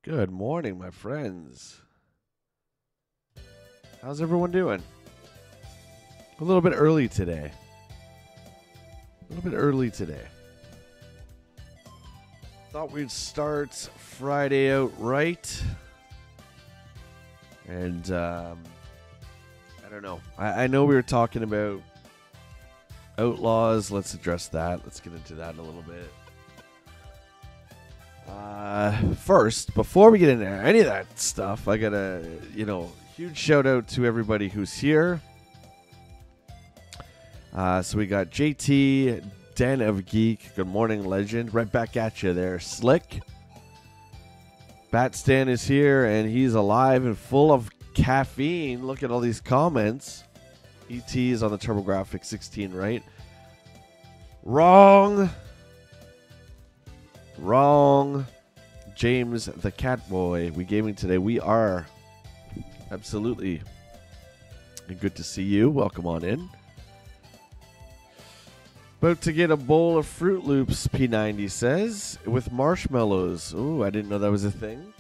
Good morning, my friends. How's everyone doing? A little bit early today. Thought we'd start Friday out right. And, I don't know. I know we were talking about Outlaws. Let's address that. Let's get into that a little bit. First, before we get into any of that stuff, I got a, huge shout out to everybody who's here. So we got JT, Den of Geek, good morning, legend. Right back at you there, Slick. Batstan is here, and he's alive and full of caffeine. Look at all these comments. ET is on the TurboGrafx-16, right? Wrong. James, the cat boy, we gaming today. We are. Absolutely. And good to see you. Welcome on in. About to get a bowl of Fruit Loops, P90 says, with marshmallows. Ooh, I didn't know that was a thing.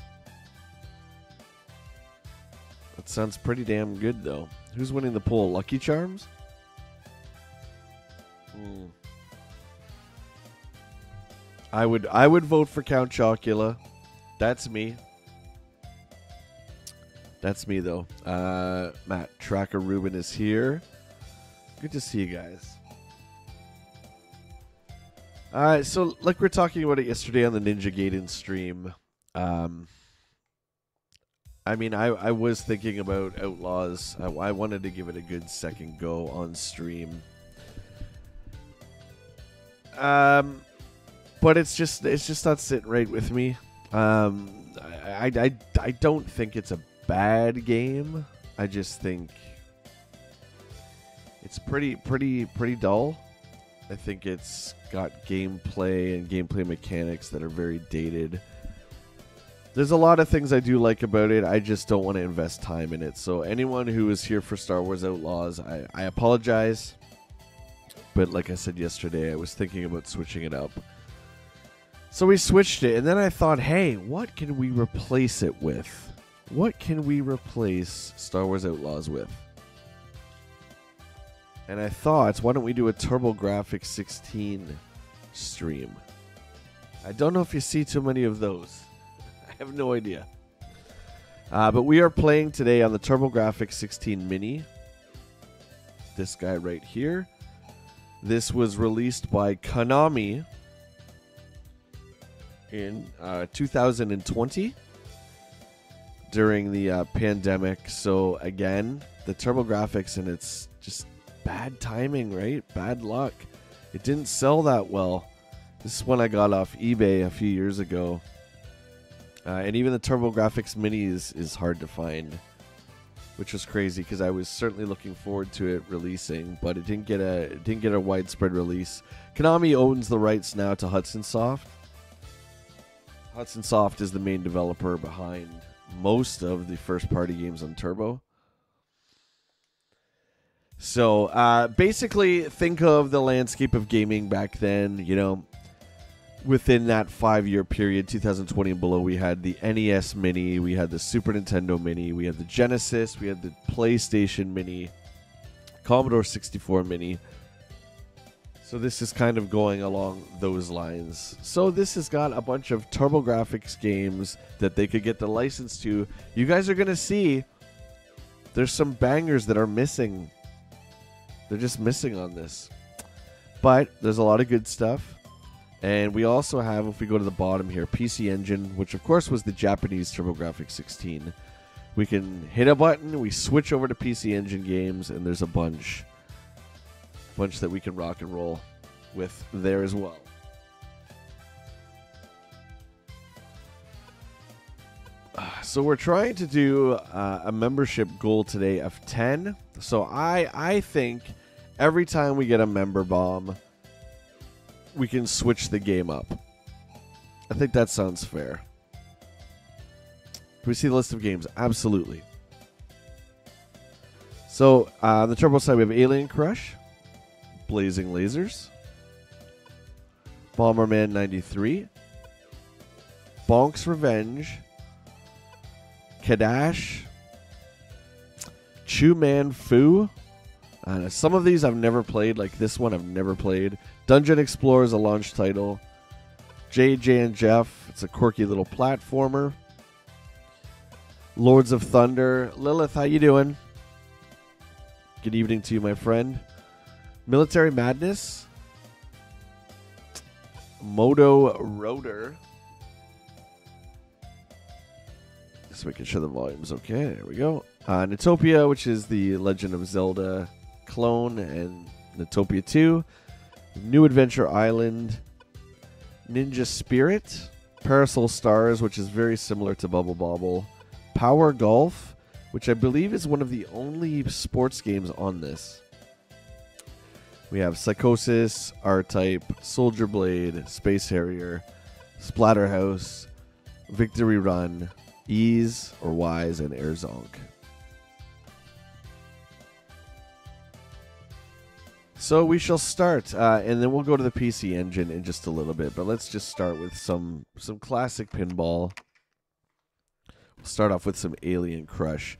That sounds pretty damn good, though. Who's winning the poll? Lucky Charms? I would vote for Count Chocula. That's me. That's me, though. Matt Tracker Ruben is here. Good to see you guys. So like we were talking about it yesterday on the Ninja Gaiden stream. I was thinking about Outlaws. I wanted to give it a good second go on stream. But it's just not sitting right with me. I don't think it's a bad game. I just think it's pretty dull. I think it's got gameplay and gameplay mechanics that are very dated. There's a lot of things I do like about it. I just don't want to invest time in it. So anyone who is here for Star Wars Outlaws, I apologize. But like I said yesterday, I was thinking about switching it up. So we switched it, and then I thought, hey, what can we replace it with? What can we replace Star Wars Outlaws with? And I thought, why don't we do a TurboGrafx-16 stream? I don't know if you see too many of those. I have no idea. But we are playing today on the TurboGrafx-16 Mini. This guy right here. This was released by Konami in 2020 during the pandemic. So again, the TurboGrafx, and it's just bad timing, right? Bad luck. It didn't sell that well. This is when I got off eBay a few years ago. And even the TurboGrafx Mini is hard to find, which was crazy because I was certainly looking forward to it releasing, but it didn't get a widespread release. Konami owns the rights now to Hudson Soft. Hudson Soft is the main developer behind most of the first-party games on Turbo. So basically, think of the landscape of gaming back then. Within that 5-year period, 2020 and below, we had the NES Mini, we had the Super Nintendo Mini, we had the Genesis, we had the PlayStation Mini, Commodore 64 Mini. So this is kind of going along those lines. So this has got a bunch of TurboGrafx games that they could get the license to. You guys are going to see there's some bangers that are missing. They're just missing on this. But there's a lot of good stuff. And we also have, if we go to the bottom here, PC Engine, which of course was the Japanese TurboGrafx-16. We can hit a button, we switch over to PC Engine games, and there's a bunch that we can rock and roll with there as well. So we're trying to do a membership goal today of 10. So I think every time we get a member bomb, we can switch the game up. I think that sounds fair. Do we see the list of games? Absolutely. So on the Turbo side, we have Alien Crush, Blazing Lasers, Bomberman 93, Bonk's Revenge, Kadash, Chu Man Fu. Some of these I've never played, like this one I've never played. Dungeon Explorer is a launch title. JJ and Jeff, it's a quirky little platformer. Lords of Thunder. Lilith, how you doing? Good evening to you, my friend. Military Madness. Moto Rotor. Just making sure the volume's okay. There we go. Natopia, which is the Legend of Zelda clone, and Natopia 2. New Adventure Island. Ninja Spirit. Parasol Stars, which is very similar to Bubble Bobble. Power Golf, which I believe is one of the only sports games on this. We have Psychosis, R-Type, Soldier Blade, Space Harrier, Splatterhouse, Victory Run, Ease or Wise, and Air Zonk. So we shall start, and then we'll go to the PC Engine in just a little bit. But let's just start with some classic pinball. We'll start off with some Alien Crush.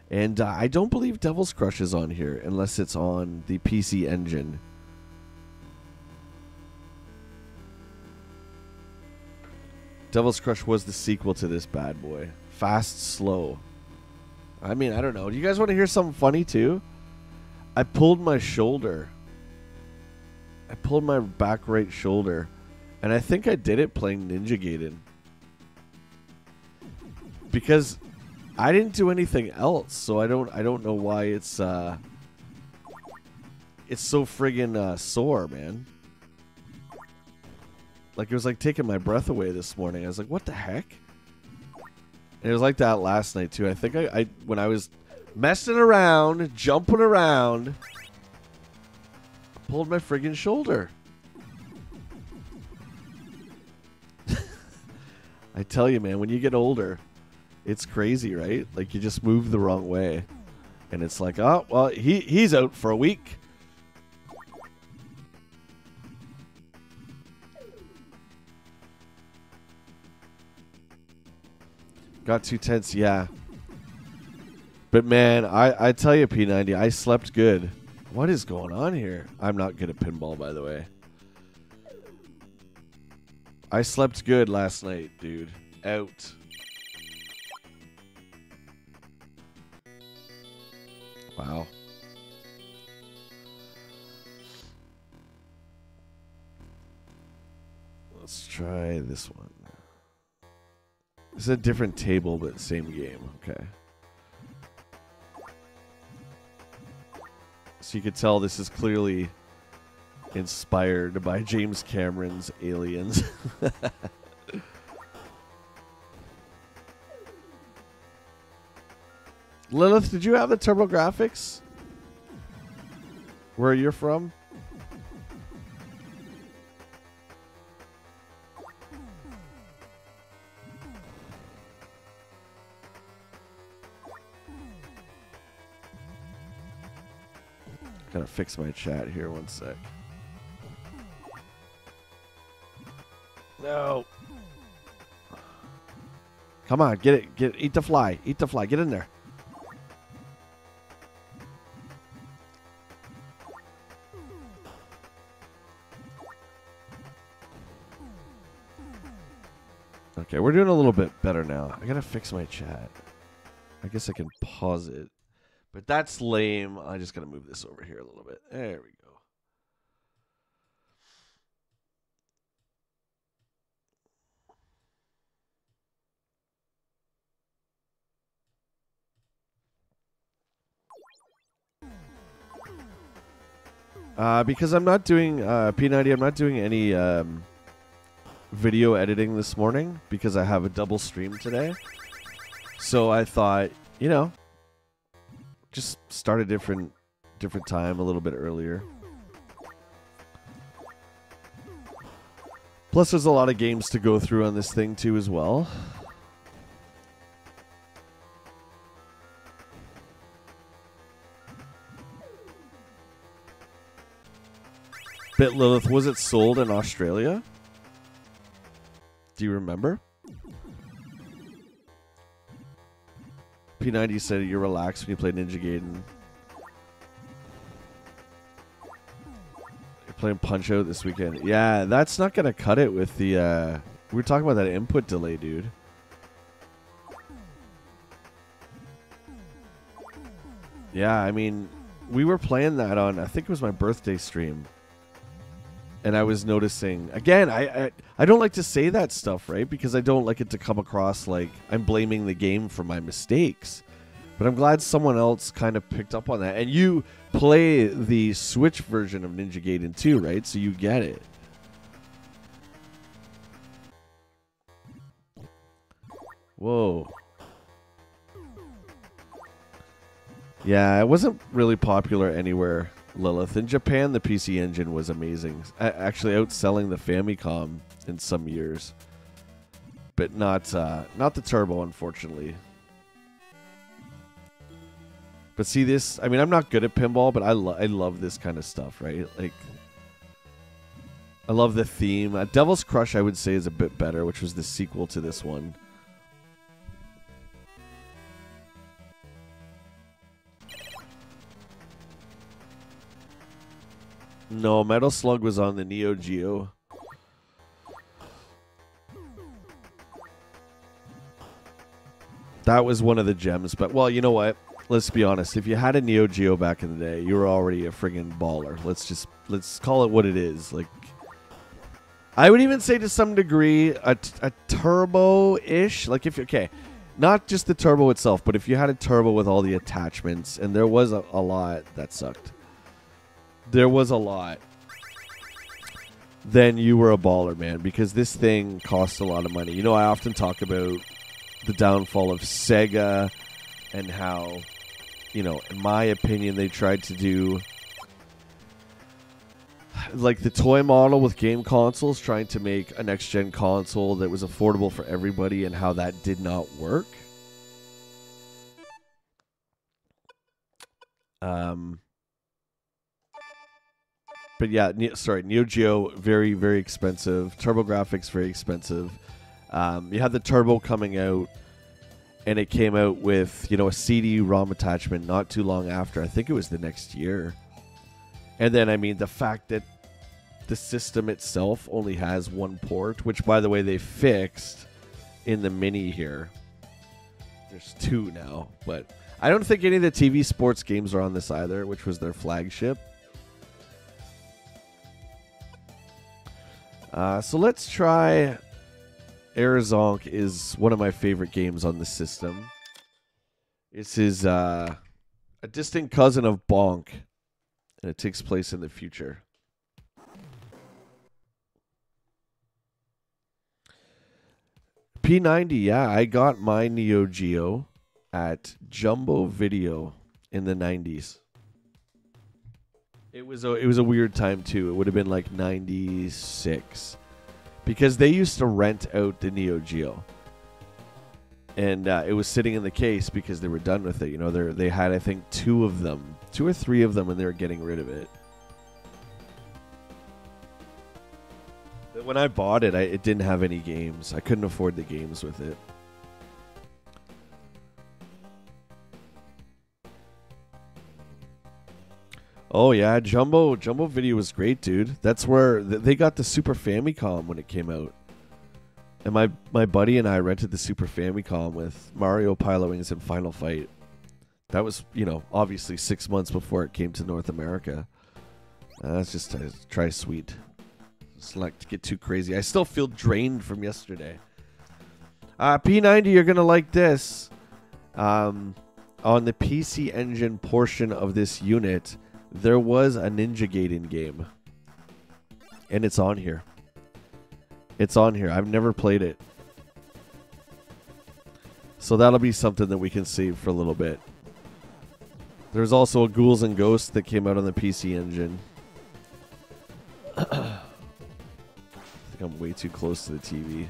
And I don't believe Devil's Crush is on here unless it's on the PC Engine. Devil's Crush was the sequel to this bad boy. Fast, Slow. I mean, I don't know. Do you guys want to hear something funny too? I pulled my shoulder. I pulled my back right shoulder. And I think I did it playing Ninja Gaiden. Because I didn't do anything else, so I don't know why it's so friggin' sore, man. Like, it was like taking my breath away this morning. I was like, what the heck? And it was like that last night too. I think I when I was messing around, jumping around, pulled my friggin' shoulder. I tell you, man, when you get older, it's crazy, right? Like, you just move the wrong way. And it's like, oh, well, he's out for a week. Got too tense, yeah. But, man, I tell you, P90, I slept good. What is going on here? I'm not good at pinball, by the way. I slept good last night, dude. Out. Wow. Let's try this one. It's a different table, but same game. Okay. So you could tell this is clearly inspired by James Cameron's Aliens. Lilith, did you have the TurboGrafx? Where you're from? Gotta fix my chat here, one sec. No. Come on, get it. Eat the fly. Eat the fly. Get in there. Okay, we're doing a little bit better now. I gotta fix my chat. I guess I can pause it. But that's lame. I just gotta move this over here a little bit. There we go. Because I'm not doing P90, I'm not doing any video editing this morning because I have a double stream today. So I thought, you know, just start a different time a little bit earlier. Plus, there's a lot of games to go through on this thing too as well. Bit Lilith, was it sold in Australia? Do you remember? P90 said you relax when you play Ninja Gaiden. You're playing Punch-Out this weekend. Yeah, that's not going to cut it with the... we were talking about that input delay, dude. Yeah, I mean, we were playing that on, I think it was my birthday stream. And I was noticing, again, I don't like to say that stuff, right? Because I don't like it to come across like I'm blaming the game for my mistakes. But I'm glad someone else kind of picked up on that. And you play the Switch version of Ninja Gaiden 2, right? So you get it. Whoa. Yeah, it wasn't really popular anywhere, Lilith. In Japan, the PC Engine was amazing. Actually outselling the Famicom in some years. But not the Turbo, unfortunately. But see this, I mean, I'm not good at pinball, but I love this kind of stuff, right? Like, I love the theme. Devil's Crush, I would say, is a bit better, which was the sequel to this one. No, Metal Slug was on the Neo Geo. That was one of the gems. But, well, you know what? Let's be honest. If you had a Neo Geo back in the day, you were already a friggin' baller. Let's call it what it is. Like, I would even say to some degree a turbo-ish. Like, if okay, not just the turbo itself, but if you had a turbo with all the attachments, and there was a lot that sucked. There was a lot. Then you were a baller, man, because this thing cost a lot of money. You know, I often talk about the downfall of Sega and how, you know, in my opinion, they tried to do like the toy model with game consoles, trying to make a next-gen console that was affordable for everybody, and how that did not work. But yeah, Neo Geo, very, very expensive. TurboGrafx, very expensive. You had the Turbo coming out, and it came out with, you know, a CD-ROM attachment not too long after. I think it was the next year. And then, I mean, the fact that the system itself only has one port, which, by the way, they fixed in the Mini here. There's two now, but I don't think any of the TV sports games are on this either, which was their flagship. So let's try... Arizonk is one of my favorite games on the system. This is a distant cousin of Bonk, and it takes place in the future. P90, yeah, I got my Neo Geo at Jumbo Video in the 90s. It was a weird time too. It would have been like 96. Because they used to rent out the Neo Geo. And it was sitting in the case because they were done with it. You know, they had, I think, two or three of them, and they were getting rid of it. But when I bought it, it didn't have any games. I couldn't afford the games with it. Oh yeah, Jumbo Video was great, dude. That's where they got the Super Famicom when it came out. And my buddy and I rented the Super Famicom with Mario Pilowings and Final Fight. That was, you know, obviously 6 months before it came to North America. That's just to try sweet. Just like to get too crazy. I still feel drained from yesterday. P90, you're gonna like this. On the PC Engine portion of this unit, there was a Ninja Gaiden game. And it's on here. It's on here. I've never played it. So that'll be something that we can save for a little bit. There's also a Ghouls and Ghosts that came out on the PC Engine. I think I'm way too close to the TV.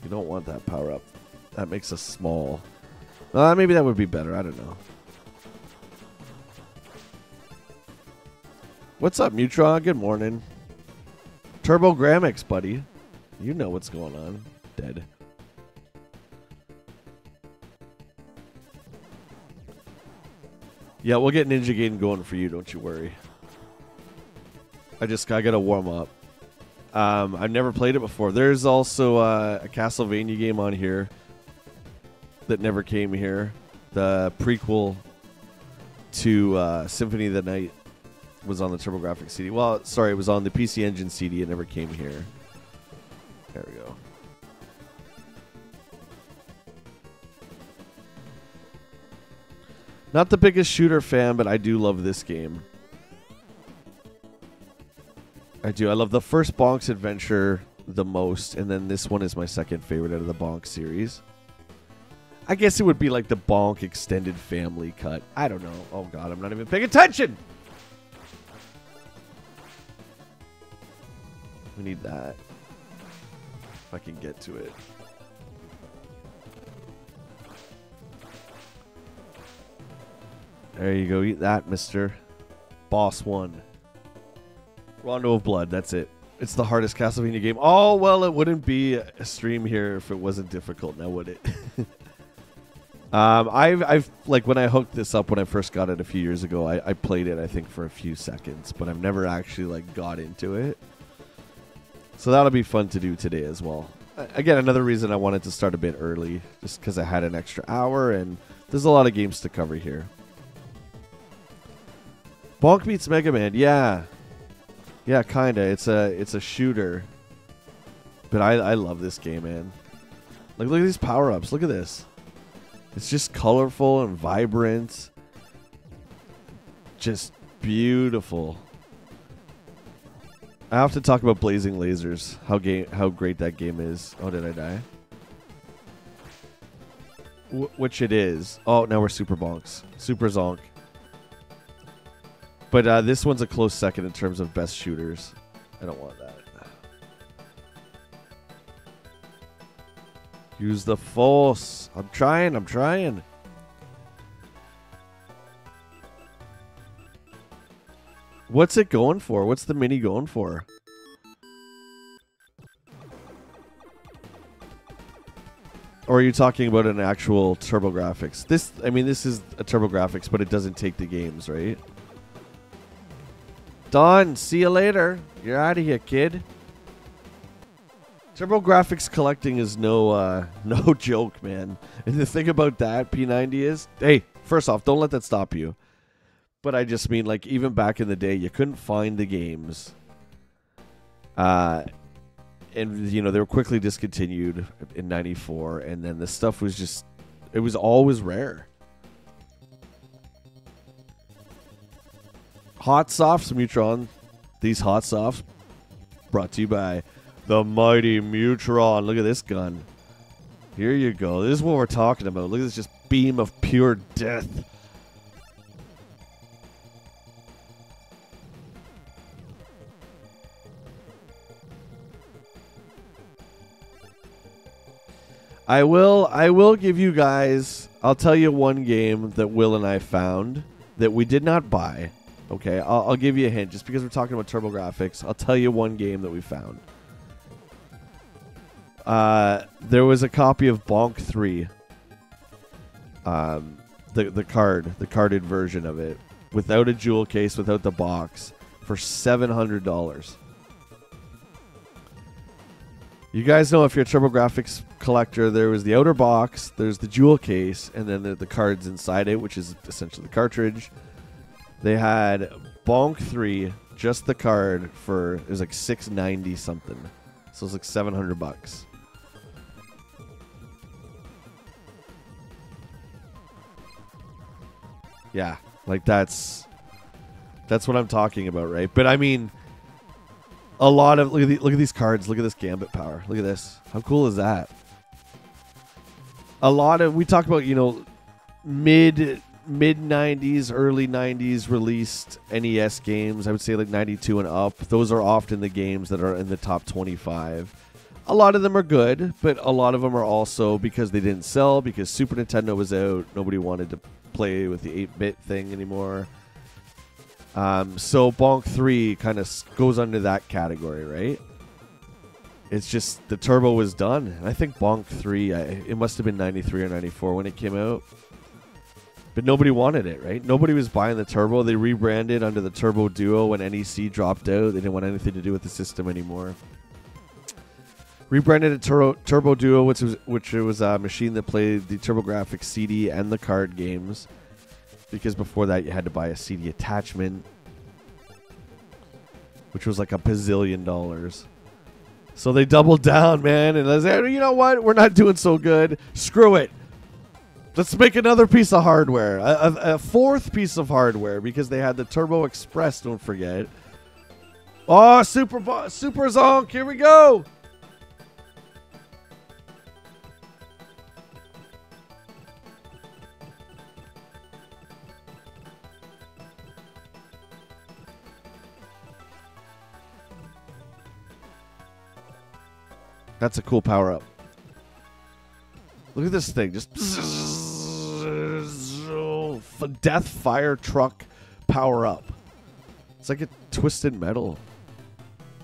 You don't want that power up. That makes us small. Maybe that would be better. I don't know. What's up, Mutron? Good morning. TurboGrafx, buddy. You know what's going on. Dead. Yeah, we'll get Ninja Gaiden going for you, don't you worry. I gotta warm up. I've never played it before. There's also a Castlevania game on here that never came here. The prequel to Symphony of the Night was on the TurboGrafx CD. Well, sorry, it was on the PC Engine CD. It never came here. There we go. Not the biggest shooter fan, but I do love this game. I do. I love the first Bonk's Adventure the most, and then this one is my second favorite out of the Bonk series. I guess it would be like the Bonk Extended Family cut. I don't know. Oh, God, I'm not even paying attention! We need that. If I can get to it. There you go. Eat that, mister. Boss 1. Rondo of Blood. That's it. It's the hardest Castlevania game. Oh, well, it wouldn't be a stream here if it wasn't difficult now, would it? I've like when I hooked this up when I first got it a few years ago, I played it I think for a few seconds, but I've never actually like got into it. So that'll be fun to do today as well. Again, another reason I wanted to start a bit early, just because I had an extra hour and there's a lot of games to cover here. Bonk meets Mega Man, yeah. Yeah, kinda. It's a shooter. But I love this game, man. Like, look at these power-ups. Look at this. It's just colorful and vibrant. Just beautiful. I have to talk about Blazing Lasers. How great that game is. Oh, did I die? Which it is. Oh, now we're Super Bonks. Super Zonk. But this one's a close second in terms of best shooters. I don't want that. Use the force. I'm trying. What's it going for? What's the mini going for? Or are you talking about an actual TurboGrafx? This is a TurboGrafx, but it doesn't take the games, right? Done. See you later. You're out of here, kid. TurboGrafx collecting is no joke, man. And the thing about that, P90, is, hey, first off, don't let that stop you. But I just mean, like, even back in the day, you couldn't find the games. And, you know, they were quickly discontinued in 94. And then the stuff was just, it was always rare. Hot Softs, Mutron. These Hot Softs brought to you by the mighty Mutron. Look at this gun. Here you go. This is what we're talking about. Look at this just beam of pure death. I will give you guys, I'll tell you one game that Will and I found that we did not buy. Okay, I'll give you a hint. Just because we're talking about TurboGrafx, I'll tell you one game that we found. There was a copy of Bonk 3. The carded version of it, without a jewel case, without the box, for $700. You guys know, if you're a TurboGrafx collector, there was the outer box, there's the jewel case, and then the cards inside it, which is essentially the cartridge. They had Bonk 3, just the card, for, it was like $690 something. So it's like $700. Yeah, like that's what I'm talking about, right? But I mean, a lot of, look at these cards, look at this Gambit power, look at this. How cool is that? A lot of, we talk about, you know, mid 90s, early 90s released NES games. I would say like 92 and up. Those are often the games that are in the top 25. A lot of them are good, but a lot of them are also because they didn't sell, because Super Nintendo was out. Nobody wanted to play with the 8-bit thing anymore. So Bonk 3 kind of goes under that category, right? it's just the turbo was done. And I think Bonk 3, it must have been 93 or 94 when it came out. But nobody wanted it, right? Nobody was buying the turbo. They rebranded under the Turbo Duo when NEC dropped out. They didn't want anything to do with the system anymore. Rebranded it Turbo Duo, which was a machine that played the TurboGrafx CD and the card games. Because before that, you had to buy a CD attachment, which was like $1 bazillion. So they doubled down, man, and they said, you know what? We're not doing so good. Screw it. Let's make another piece of hardware, a fourth piece of hardware, because they had the Turbo Express, don't forget. Oh, Super Zonk, here we go. That's a cool power-up. Look at this thing. Just Death Fire Truck power-up. It's like a Twisted Metal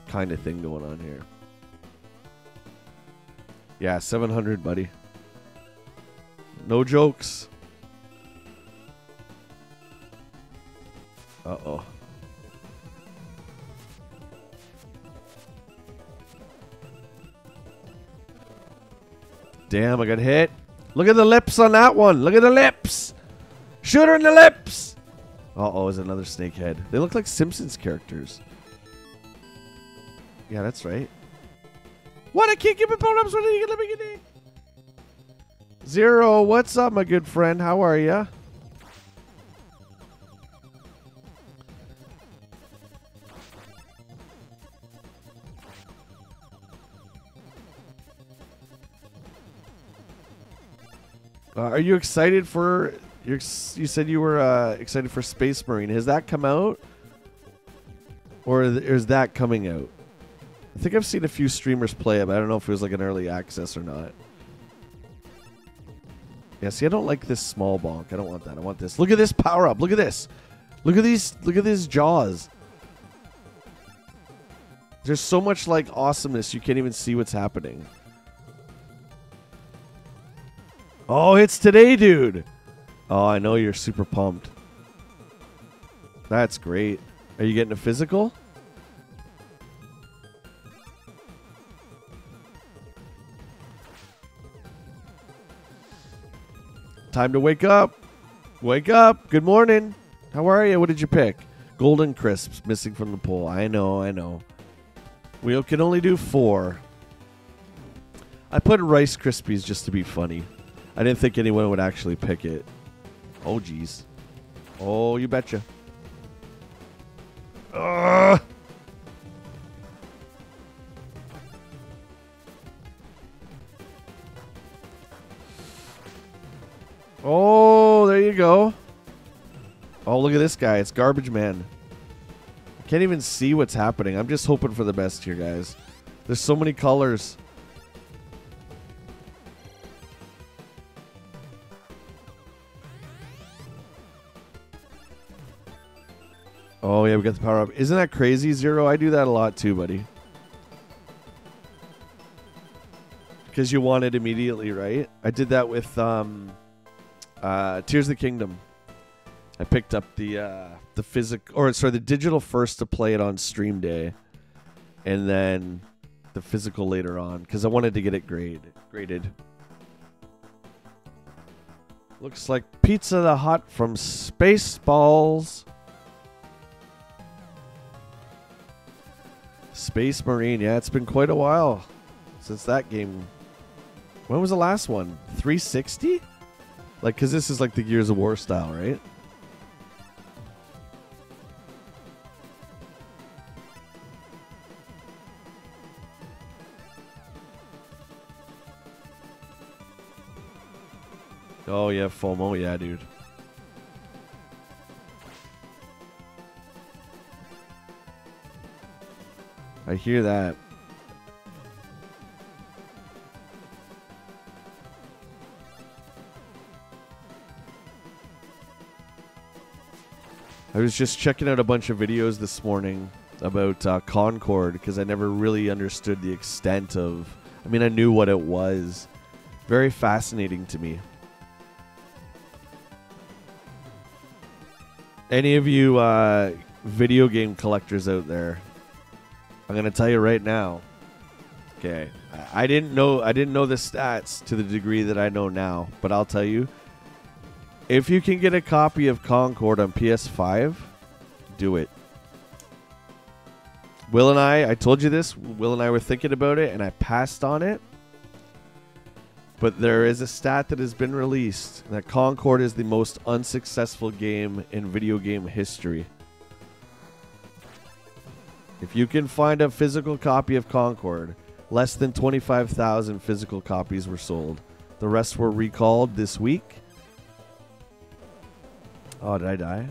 kind of thing going on here. Yeah, 700, buddy. No jokes. Uh-oh. Damn, I got hit. Look at the lips on that one. Look at the lips. Shoot her in the lips. Uh-oh, is another snake head. They look like Simpsons characters. Yeah, that's right. What? I can't give me pull-ups. What are you going to make it? Zero, what's up, my good friend? How are ya? Are you excited for... You said you were excited for Space Marine. Has that come out? Or is that coming out? I think I've seen a few streamers play it, but I don't know if it was like an early access or not. Yeah, see, I don't like this small bonk. I don't want that. I want this. Look at this power up. Look at this. Look at these. Look at these jaws. There's so much like awesomeness you can't even see what's happening. Oh, it's today, dude. Oh, I know you're super pumped. That's great. Are you getting a physical? Time to wake up. Wake up. Good morning. How are you? What did you pick? Golden Crisps missing from the poll. I know, I know. We can only do 4. I put Rice Krispies just to be funny. I didn't think anyone would actually pick it. Oh, jeez. Oh, you betcha. Ugh. Oh, there you go. Oh, look at this guy. It's Garbage Man. I can't even see what's happening. I'm just hoping for the best here, guys. There's so many colors. Oh, yeah, we got the power up. Isn't that crazy, Zero? I do that a lot too, buddy. Because you want it immediately, right? I did that with Tears of the Kingdom. I picked up the digital first to play it on stream day, and then the physical later on because I wanted to get it graded. Looks like Pizza the Hut from Spaceballs. Space Marine, yeah, it's been quite a while since that game. When was the last one? 360? Like, because this is like the Gears of War style, right? Oh, yeah, FOMO. Yeah, dude. I hear that. I was just checking out a bunch of videos this morning about Concord because I never really understood the extent of... I mean, I knew what it was. Very fascinating to me. Any of you video game collectors out there, I'm going to tell you right now. Okay, I didn't know the stats to the degree that I know now, but I'll tell you, if you can get a copy of Concord on PS5, do it. Will and I told you this, Will and I were thinking about it, and I passed on it. But there is a stat that has been released that Concord is the most unsuccessful game in video game history. If you can find a physical copy of Concord, less than 25,000 physical copies were sold. The rest were recalled this week. Oh, did I die?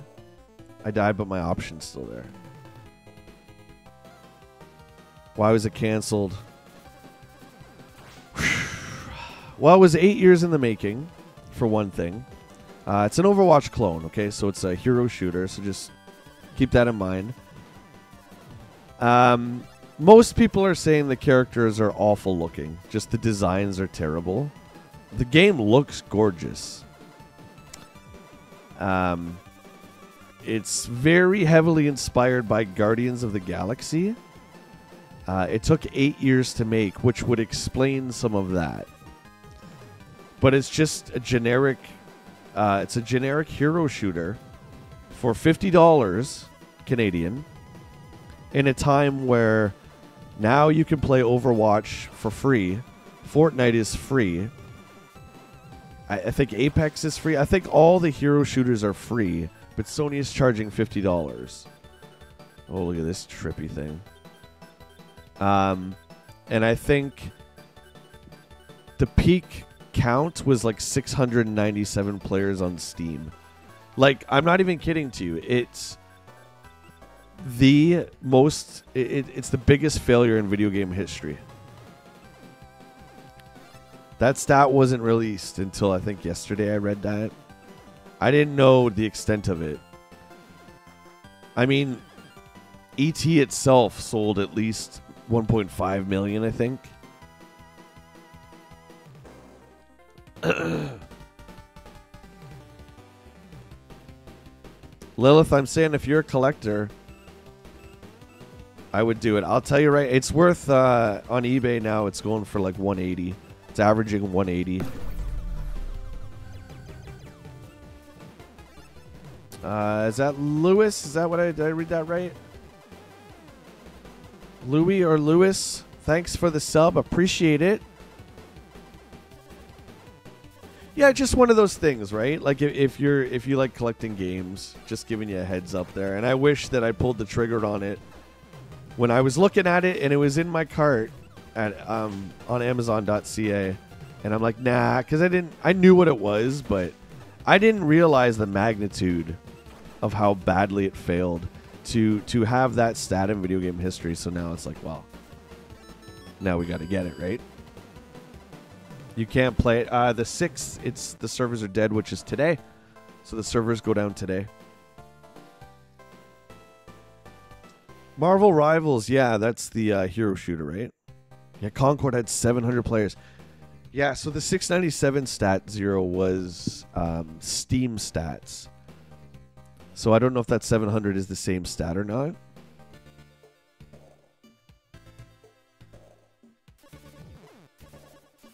I died, but my option's still there. Why was it canceled? Well, it was 8 years in the making, for one thing. It's an Overwatch clone, okay? So it's a hero shooter, so just keep that in mind. Most people are saying the characters are awful looking. Just the designs are terrible. The game looks gorgeous. It's very heavily inspired by Guardians of the Galaxy. It took 8 years to make, which would explain some of that. But it's just a generic... it's a generic hero shooter for $50 Canadian in a time where now you can play Overwatch for free. Fortnite is free. I think Apex is free. I think all the hero shooters are free, but Sony is charging $50. Oh, look at this trippy thing. And I think the peak count was like 697 players on Steam. Like, I'm not even kidding to you. It's the most... It's the biggest failure in video game history. That stat wasn't released until I think yesterday I read that. I didn't know the extent of it. I mean, E.T. itself sold at least 1.5 million, I think. Lilith, I'm saying if you're a collector, I would do it. I'll tell you right, it's worth on eBay now. It's going for like 180. It's averaging 180. Is that Lewis? Is that what did I read that right? Louis or Lewis? Thanks for the sub. Appreciate it. Yeah, just one of those things, right? Like if you like collecting games, just giving you a heads up there. And I wish that I pulled the trigger on it when I was looking at it and it was in my cart at on Amazon.ca, and I'm like, nah, because I knew what it was, but I didn't realize the magnitude of how badly it failed to have that stat in video game history. So now it's like, well, now we got to get it, right? You can't play it. The 6th, the servers are dead, which is today. So the servers go down today. Marvel Rivals, yeah, that's the hero shooter, right? Yeah, Concord had 700 players. Yeah, so the 697 stat 0 was Steam stats. So I don't know if that 700 is the same stat or not.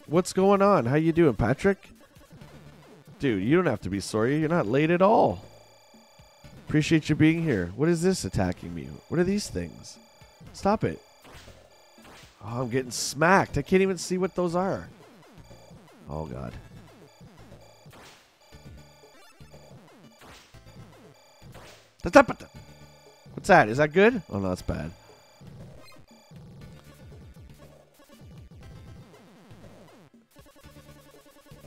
What's going on? How you doing, Patrick? Dude, you don't have to be sorry. You're not late at all. Appreciate you being here. What is this attacking me? What are these things? Stop it. Oh, I'm getting smacked. I can't even see what those are. Oh, God. What's that? Is that good? Oh, no, that's bad.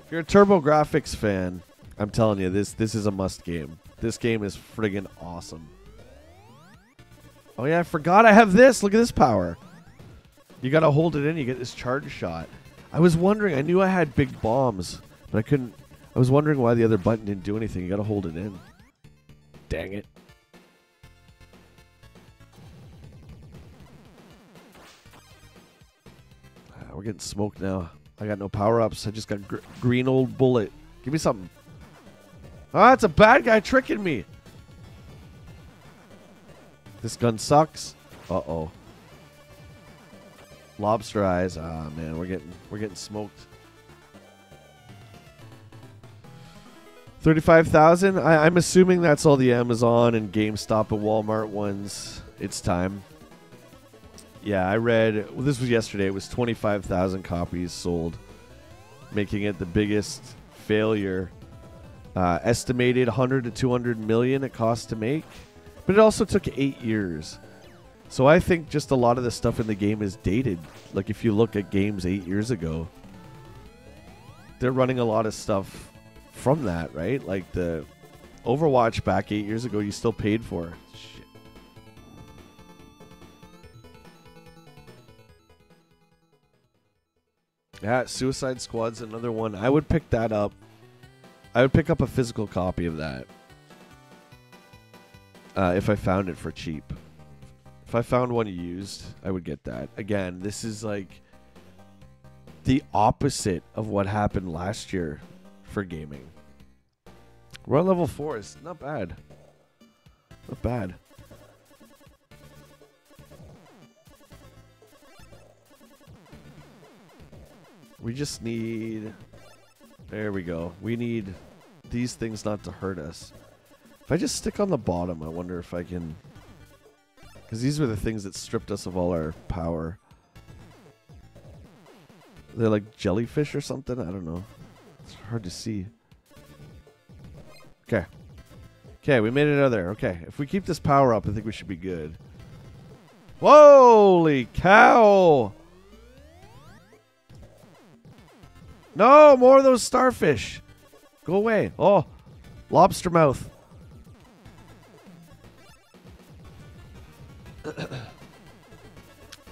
If you're a TurboGrafx fan, I'm telling you, this is a must game. This game is friggin' awesome. Oh, yeah, I forgot I have this. Look at this power. You got to hold it in. You get this charge shot. I was wondering. I knew I had big bombs, but I couldn't. I was wondering why the other button didn't do anything. You got to hold it in. Dang it. We're getting smoked now. I got no power-ups. I just got green old bullet. Give me something. Ah, it's a bad guy tricking me. This gun sucks. Uh-oh. Lobster eyes. Ah, man, we're getting smoked. 35,000. I'm assuming that's all the Amazon and GameStop and Walmart ones. It's time. Yeah, I read. Well, this was yesterday. It was 25,000 copies sold, making it the biggest failure. Estimated 100 to 200 million it cost to make, but it also took 8 years. So I think just a lot of the stuff in the game is dated. Like if you look at games 8 years ago, they're running a lot of stuff from that, right? Like the Overwatch back 8 years ago, you still paid for. Shit. Yeah, Suicide Squad's another one. I would pick that up. I would pick up a physical copy of that if I found it for cheap. If I found one used, I would get that. Again, this is like the opposite of what happened last year for gaming. We're on level 4. It's not bad. Not bad. We just need... There we go. We need these things not to hurt us. If I just stick on the bottom, I wonder if I can... Because these were the things that stripped us of all our power. They're like jellyfish or something? I don't know. It's hard to see. Okay. Okay, we made it out of there. Okay, if we keep this power up, I think we should be good. Holy cow! No, more of those starfish. Go away. Oh, lobster mouth.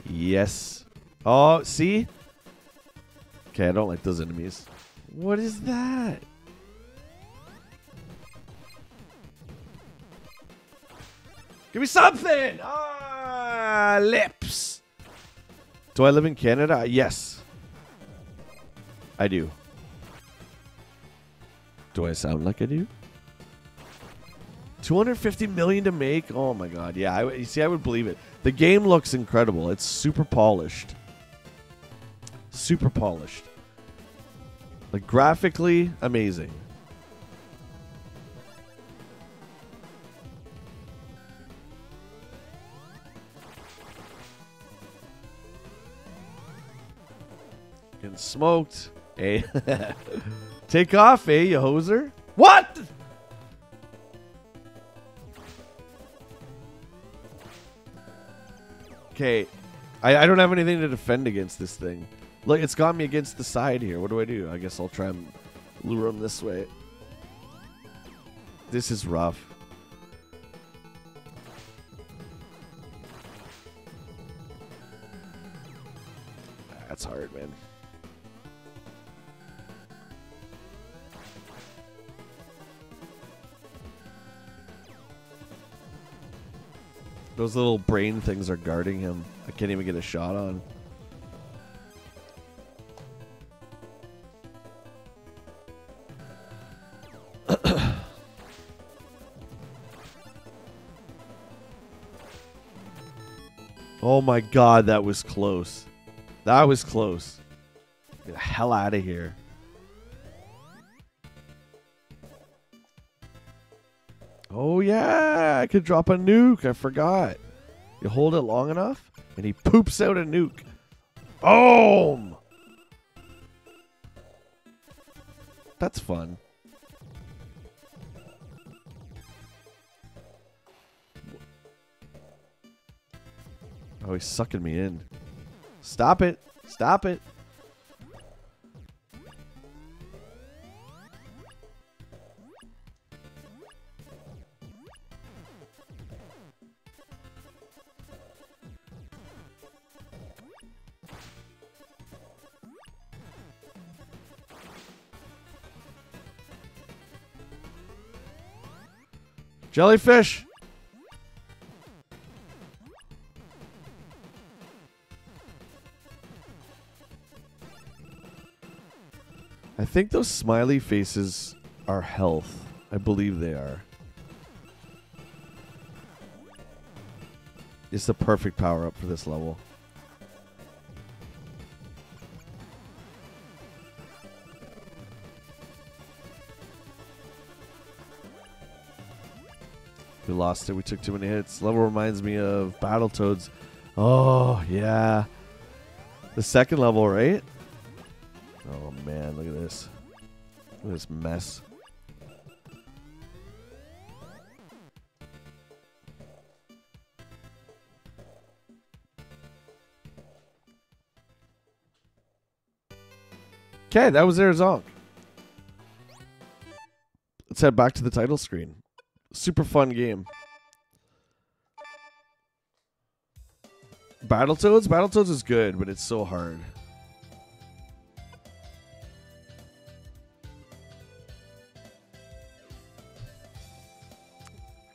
Yes. Oh, see? Okay, I don't like those enemies. What is that? Give me something! Ah, lips. Do I live in Canada? Yes. I do. Do I sound like I do? 250 million to make? Oh my god. Yeah, you see, I would believe it. The game looks incredible. It's super polished. Super polished. Like, graphically, amazing. Getting smoked. Hey. Take off, eh, you hoser? What? Okay. I don't have anything to defend against this thing. Look, it's got me against the side here. What do I do? I guess I'll try and lure him this way. This is rough. That's hard, man. Those little brain things are guarding him. I can't even get a shot on. Oh my god, that was close. That was close. Get the hell out of here. Oh yeah, I could drop a nuke. I forgot. You hold it long enough, and he poops out a nuke. Boom! That's fun. Oh, he's sucking me in. Stop it. Stop it. Jellyfish. I think those smiley faces are health. I believe they are. It's the perfect power up for this level. We lost it. We took too many hits. Level reminds me of Battletoads. Oh, yeah. The second level, right? Oh, man. Look at this. Look at this mess. Okay, that was their zonk. Let's head back to the title screen. Super fun game. Battletoads? Battletoads is good, but it's so hard.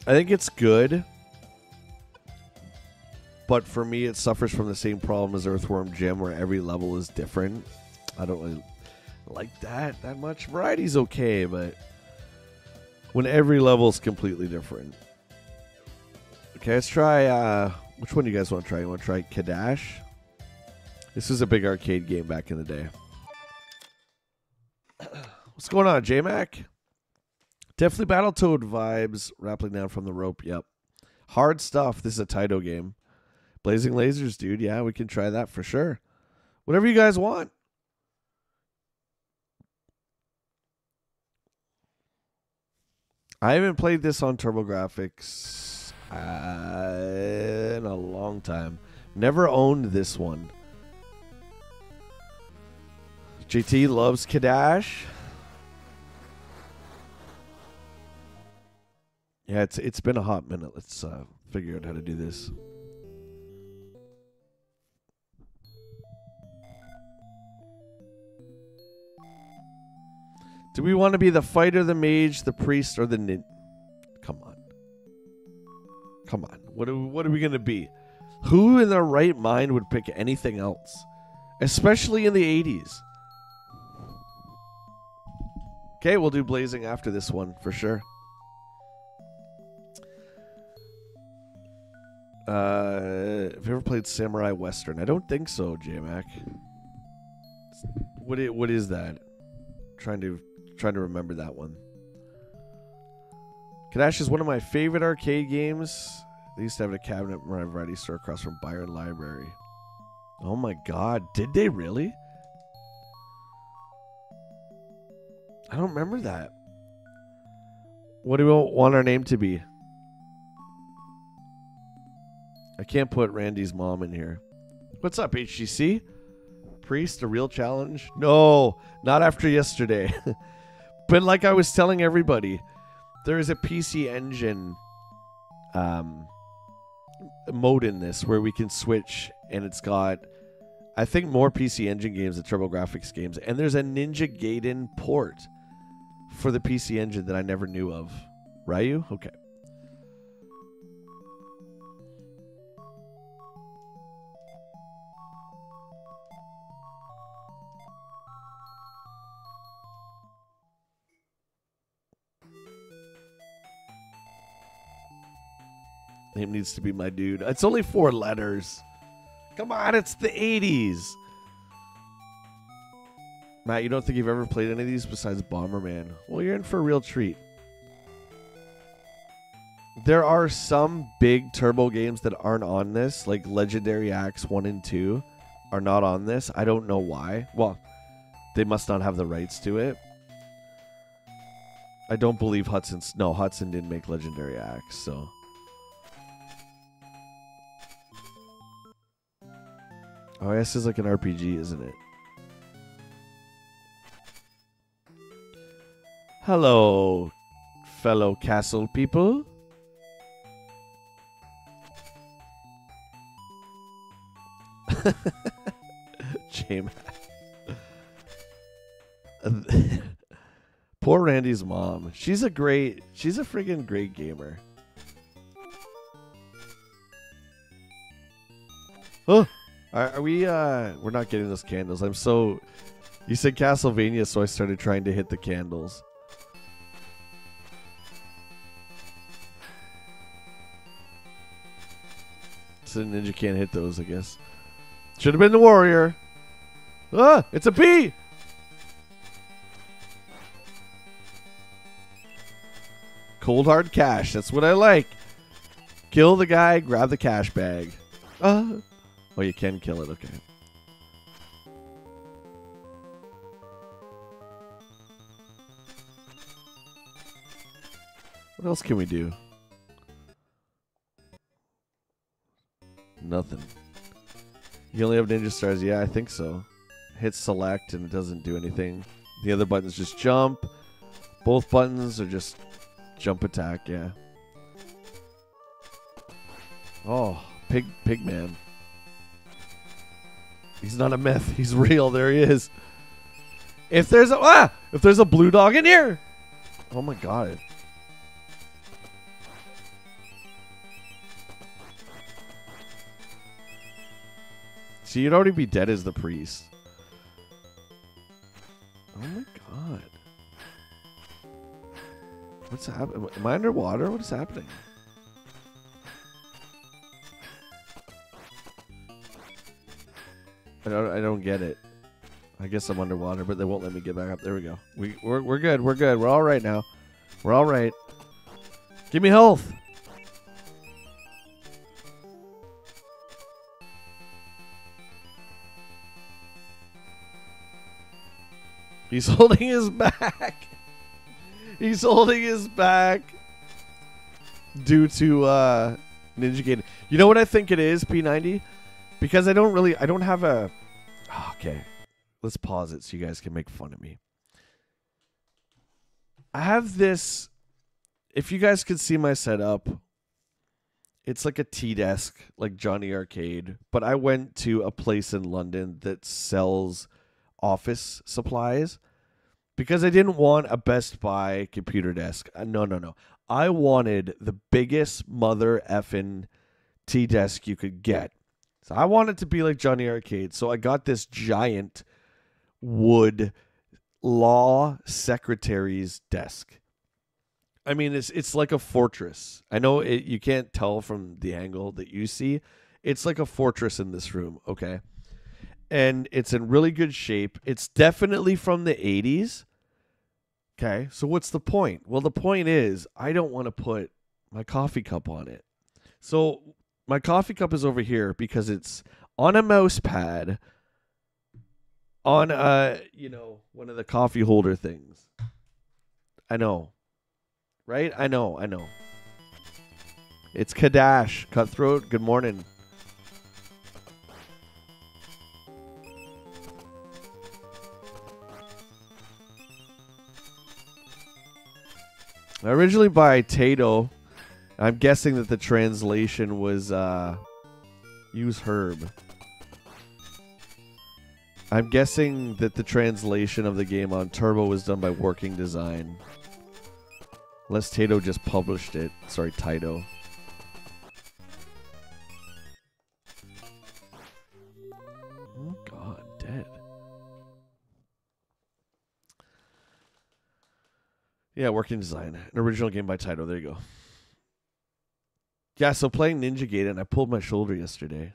I think it's good, but for me it suffers from the same problem as Earthworm Jim, where every level is different. I don't really like that much. Variety's okay, but when every level is completely different. Okay, let's try, which one do you guys want to try? You want to try Kadash? This was a big arcade game back in the day. What's going on, J-Mac? Definitely Battletoad vibes. Rappelling down from the rope, yep. Hard stuff. This is a Taito game. Blazing Lasers, dude. Yeah, we can try that for sure. Whatever you guys want. I haven't played this on TurboGrafx in a long time. Never owned this one. JT loves Kadash. Yeah, it's been a hot minute. Let's figure out how to do this. Do we want to be the fighter, the mage, the priest, or the nin? Come on. Come on. What are we going to be? Who in their right mind would pick anything else? Especially in the 80s. Okay, we'll do Blazing after this one, for sure. Have you ever played Samurai Western? I don't think so, J-Mac. What is that? Trying to remember that one. Kadash is one of my favorite arcade games. They used to have a cabinet in my variety store across from Byron Library. Oh my god, did they really? I don't remember that. What do we want our name to be? I can't put Randy's mom in here. What's up, HGC? Priest, a real challenge? No, not after yesterday. But like I was telling everybody, there is a PC Engine mode in this where we can switch, and it's got, I think, more PC Engine games than TurboGrafx games. And there's a Ninja Gaiden port for the PC Engine that I never knew of. Ryu? Okay. Name needs to be my dude. It's only 4 letters. Come on, it's the 80s. Matt, you don't think you've ever played any of these besides Bomberman? Well, you're in for a real treat. There are some big turbo games that aren't on this, like Legendary Axe 1 and 2 are not on this. I don't know why. Well, they must not have the rights to it. I don't believe Hudson didn't make Legendary Axe, so... Oh, this is like an RPG, isn't it? Hello, fellow castle people. James. Poor Randy's mom. She's a friggin' great gamer. Oh! Are we, we're not getting those candles. I'm so You said Castlevania, so I started trying to hit the candles. So the ninja can't hit those, I guess. Should have been the warrior. Ah, it's a bee! Cold hard cash, that's what I like. Kill the guy, grab the cash bag. Oh, you can kill it, okay. What else can we do? Nothing. You only have ninja stars? Yeah, I think so. Hit select and it doesn't do anything. The other buttons just jump. Both buttons are just jump attack, yeah. Oh, pig man. He's not a myth. He's real. There he is. If there's a blue dog in here. Oh my god. See, you'd already be dead as the priest. Oh my god. What's happening? Am I underwater? What is happening? I don't get it. I guess I'm underwater, but they won't let me get back up. There we go. We're good. We're good. We're all right now. We're all right. Give me health. He's holding his back. He's holding his back due to Ninja Gaiden. You know what I think it is, P90? Because I don't have a... Oh, okay. Let's pause it so you guys can make fun of me. I have this... If you guys could see my setup, it's like a T-desk, like Johnny Arcade. But I went to a place in London that sells office supplies because I didn't want a Best Buy computer desk. No. I wanted the biggest mother effing T-desk you could get. So I want it to be like Johnny Arcade. So I got this giant wood law secretary's desk. I mean, it's like a fortress. I know you can't tell from the angle that you see. It's like a fortress in this room, okay? And it's in really good shape. It's definitely from the 80s. Okay, so what's the point? Well, the point is I don't want to put my coffee cup on it. So my coffee cup is over here because it's on a mouse pad on one of the coffee holder things. I know. Right? I know. It's Kadash. Cutthroat, good morning. Originally by Tato. I'm guessing that the translation was use herb. I'm guessing that the translation of the game on Turbo was done by Working Design. Unless Tato just published it. Sorry, Taito. Oh god, dead. Yeah, Working Design. An original game by Taito. There you go. Yeah, so playing Ninja Gaiden, I pulled my shoulder yesterday.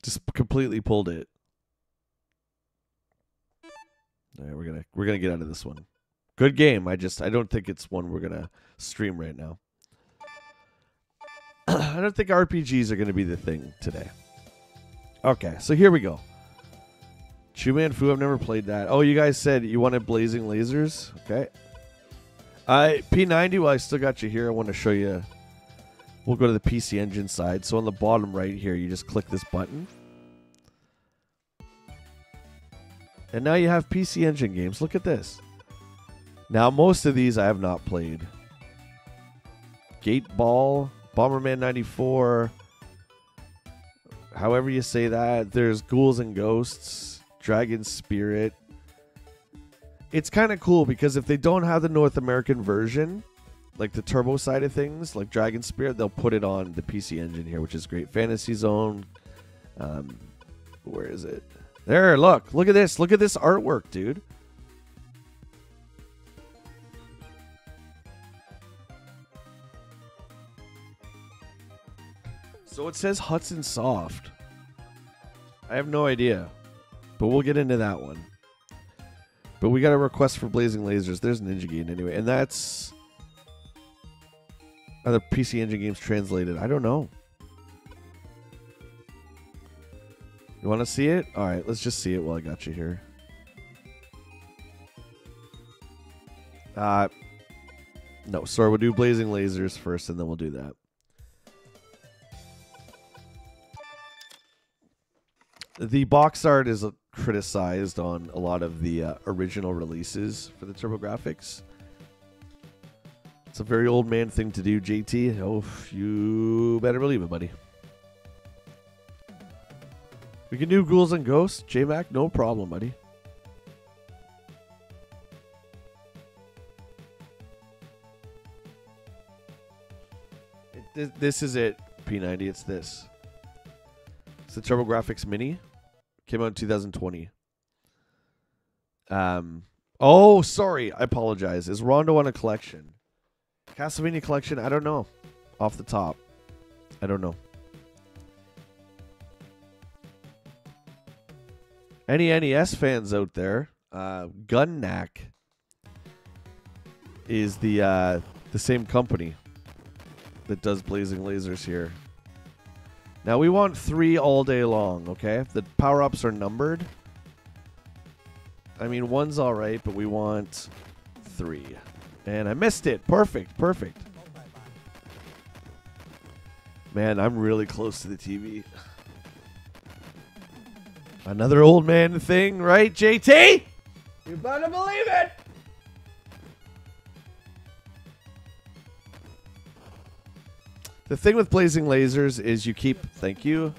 Just completely pulled it. All right, we're gonna get out of this one. Good game. I don't think it's one we're gonna stream right now. I don't think RPGs are gonna be the thing today. Okay, so here we go. Chuman Fu, I've never played that. Oh, you guys said you wanted Blazing Lasers? Okay. P90, well, I still got you here. I want to show you. We'll go to the PC Engine side. So on the bottom right here, you just click this button. And now you have PC Engine games. Look at this. Now, most of these I have not played. Gate Ball, Bomberman 94. However you say that. There's Ghouls and Ghosts, Dragon Spirit. It's kind of cool because if they don't have the North American version, like the turbo side of things, like Dragon Spirit, they'll put it on the PC Engine here, which is great. Fantasy Zone. Where is it? There, look. Look at this. Look at this artwork, dude. So it says Hudson Soft. I have no idea. But we'll get into that one. But we got a request for Blazing Lasers. There's Ninja Gain anyway. And that's... Are the PC Engine games translated? I don't know. You want to see it? All right, let's just see it while I got you here. No, sorry, we'll do Blazing Lasers first, and then we'll do that. The box art is criticized on a lot of the original releases for the TurboGrafx. It's a very old man thing to do, JT. Oh, you better believe it, buddy. We can do Ghouls and Ghosts, J-Mac, no problem, buddy. This is it, P90, it's this. It's the TurboGrafx Mini. Came out in 2020. Oh, sorry, I apologize. Is Rondo on a collection? Castlevania collection? I don't know. Off the top. I don't know. Any NES fans out there? Gunnack is the same company that does Blazing Lasers here. Now we want 3 all day long, okay? The power-ups are numbered. I mean, 1's all right, but we want 3. And I missed it. Perfect, perfect. Man, I'm really close to the TV. Another old man thing, right, JT? You better believe it. The thing with Blazing Lasers is you keep, thank you,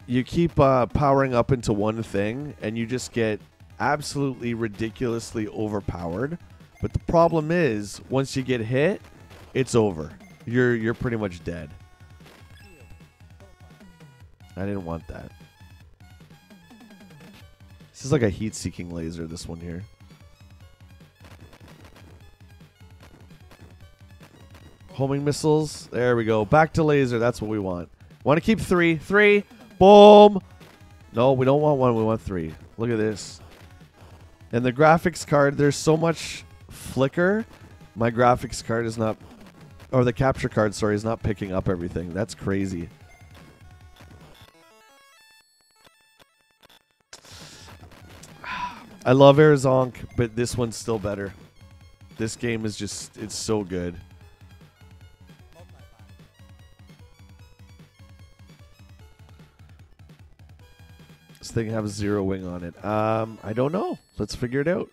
you keep powering up into one thing, and you just get absolutely ridiculously overpowered. But the problem is, once you get hit, it's over. You're pretty much dead. I didn't want that. This is like a heat-seeking laser, this one here. Homing missiles. There we go. Back to laser. That's what we want. Want to keep 3. 3. Boom. No, we don't want 1. We want 3. Look at this. And the graphics card, there's so much flicker. My graphics card is not... Or the capture card, sorry, is not picking up everything. That's crazy. I love Arizonk, but this one's still better. This game is just... It's so good. This thing has 0 wing on it. I don't know. Let's figure it out.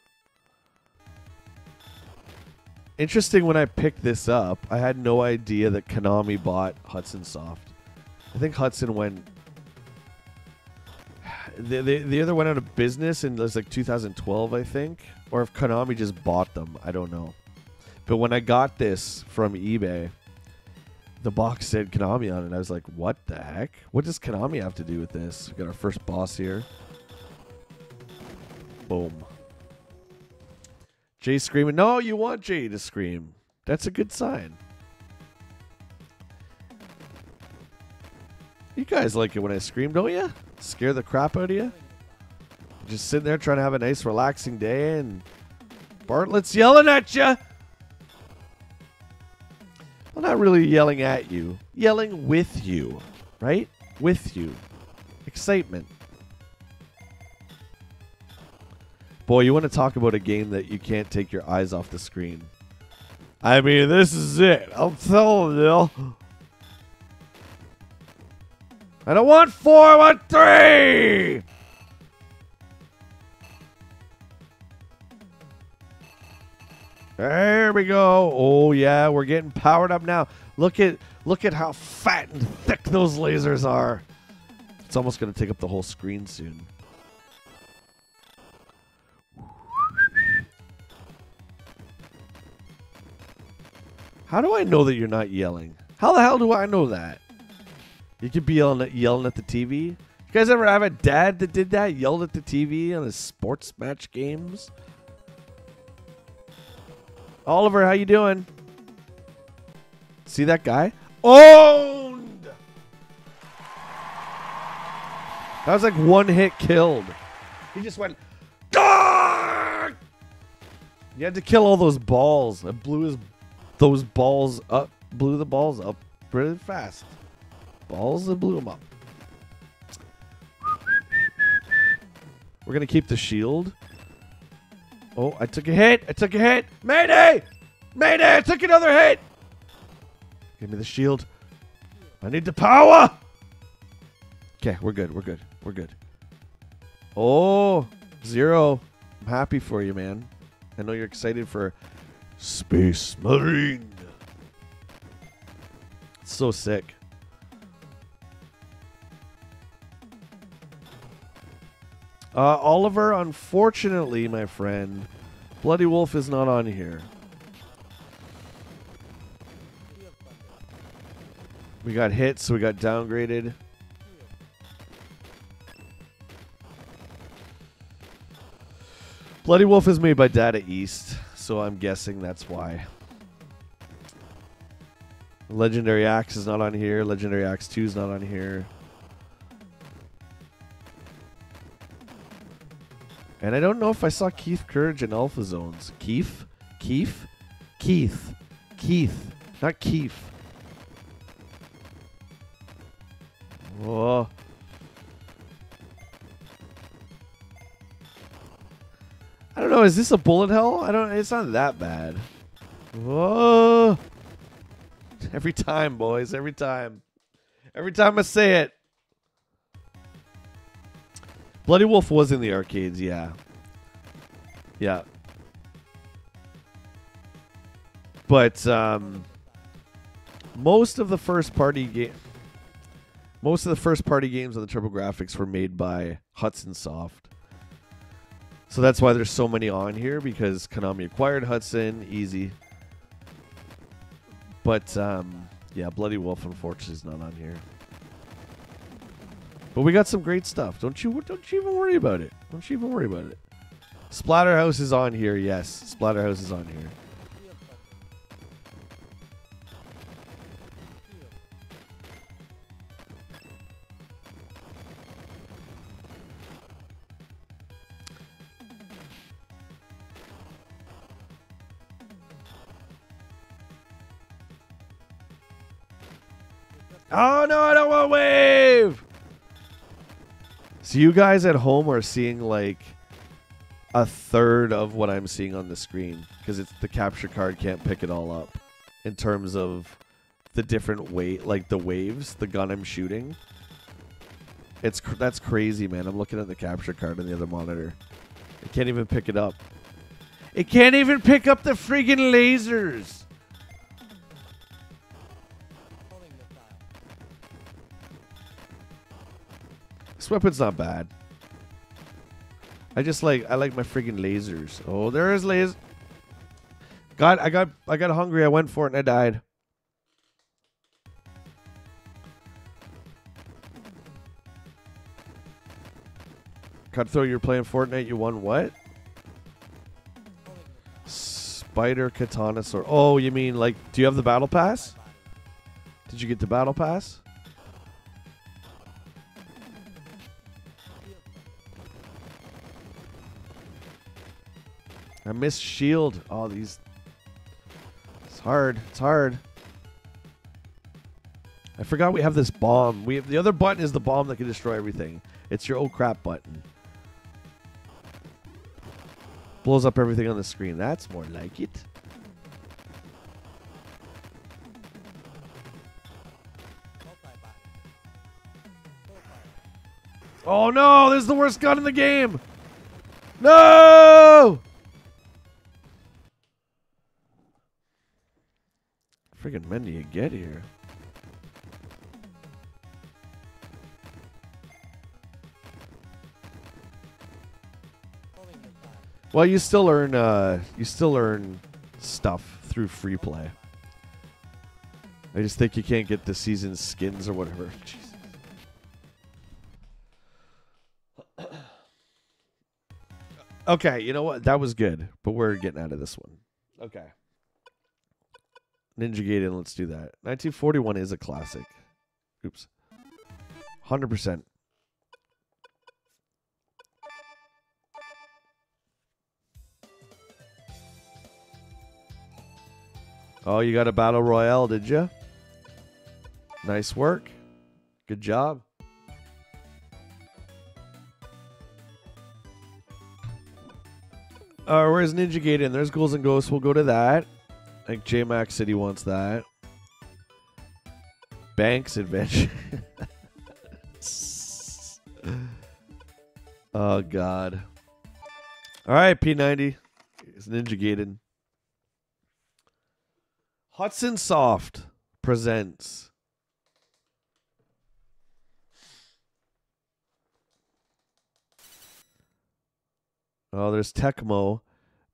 Interesting, when I picked this up, I had no idea that Konami bought Hudson Soft. I think Hudson went... They either went out of business in like 2012, I think, or if Konami just bought them. I don't know. But when I got this from eBay, the box said Konami on it. I was like, what the heck? What does Konami have to do with this? We got our first boss here. Boom. Jay screaming. No, you want Jay to scream. That's a good sign. You guys like it when I scream, don't you? Scare the crap out of you? Just sitting there trying to have a nice relaxing day and Bartlett's yelling at you. Well, not really yelling at you. Yelling with you. Right? With you. Excitement. Boy, you want to talk about a game that you can't take your eyes off the screen. I mean, this is it. I'm telling you. I don't want 4, I want 3! There we go. Oh yeah, we're getting powered up now. Look at how fat and thick those lasers are. It's almost going to take up the whole screen soon. How do I know that you're not yelling? How the hell do I know that? You could be yelling at the TV. You guys ever have a dad that did that? Yelled at the TV on his sports match games? Oliver, how you doing? See that guy? Owned! That was like one hit killed. He just went, Dark! You had to kill all those balls. I blew those balls up. Blew the balls up really fast. Balls, I blew them up. We're going to keep the shield. Oh, I took a hit. I took a hit. Mayday! Mayday, I took another hit. Give me the shield. I need the power. Okay, we're good. We're good. We're good. Oh, Zero. I'm happy for you, man. I know you're excited for Space Marine. It's so sick. Oliver, unfortunately, my friend, Bloody Wolf is not on here. We got hit, so we got downgraded. Bloody Wolf is made by Data East, so I'm guessing that's why. Legendary Axe is not on here. Legendary Axe 2 is not on here. And I don't know if I saw Keith Courage in Alpha Zones. Keith? Keith? Keith. Keith. Not Keith. Whoa. I don't know. Is this a bullet hell? It's not that bad. Whoa. Every time, boys. Every time. Every time I say it. Bloody Wolf was in the arcades, yeah. Yeah. But most of the first party games on the TurboGrafx were made by Hudson Soft. So that's why there's so many on here, because Konami acquired Hudson, easy. But yeah, Bloody Wolf unfortunately is not on here. But we got some great stuff. Don't you even worry about it. Don't you even worry about it. Splatterhouse is on here. Yes, Splatterhouse is on here. Oh no, I don't want wave. So you guys at home are seeing like a third of what I'm seeing on the screen, because it's the capture card can't pick it all up in terms of the different weight, like the waves, the gun I'm shooting. That's crazy, man. I'm looking at the capture card on the other monitor. It can't even pick it up. It can't even pick up the friggin' lasers. This weapon's not bad. I like my friggin' lasers. Oh, there is lasers. God, I got hungry. I went for it and I died. Cutthroat, you're playing Fortnite. You won what? Spider Katana Sword. Oh, you mean like, do you have the battle pass? Did you get the battle pass? I missed shield. Oh, these. It's hard. It's hard. I forgot we have this bomb. We have the other button is the bomb that can destroy everything. It's your oh crap button. Blows up everything on the screen. That's more like it. Oh no, this is the worst gun in the game. No! Friggin' men do you get here? Well, you still earn stuff through free play. I just think you can't get the season skins or whatever. Jesus. Okay, you know what? That was good, but we're getting out of this one. Okay. Ninja Gaiden, let's do that. 1941 is a classic. Oops. 100%. Oh, you got a battle royale, did you? Nice work. Good job. Where's Ninja Gaiden? There's Ghouls and Ghosts. We'll go to that. I think J-Max said he wants that. Banks Adventure. Oh, God. All right, P90. It's Ninja Gaiden. Hudson Soft presents. Oh, there's Tecmo.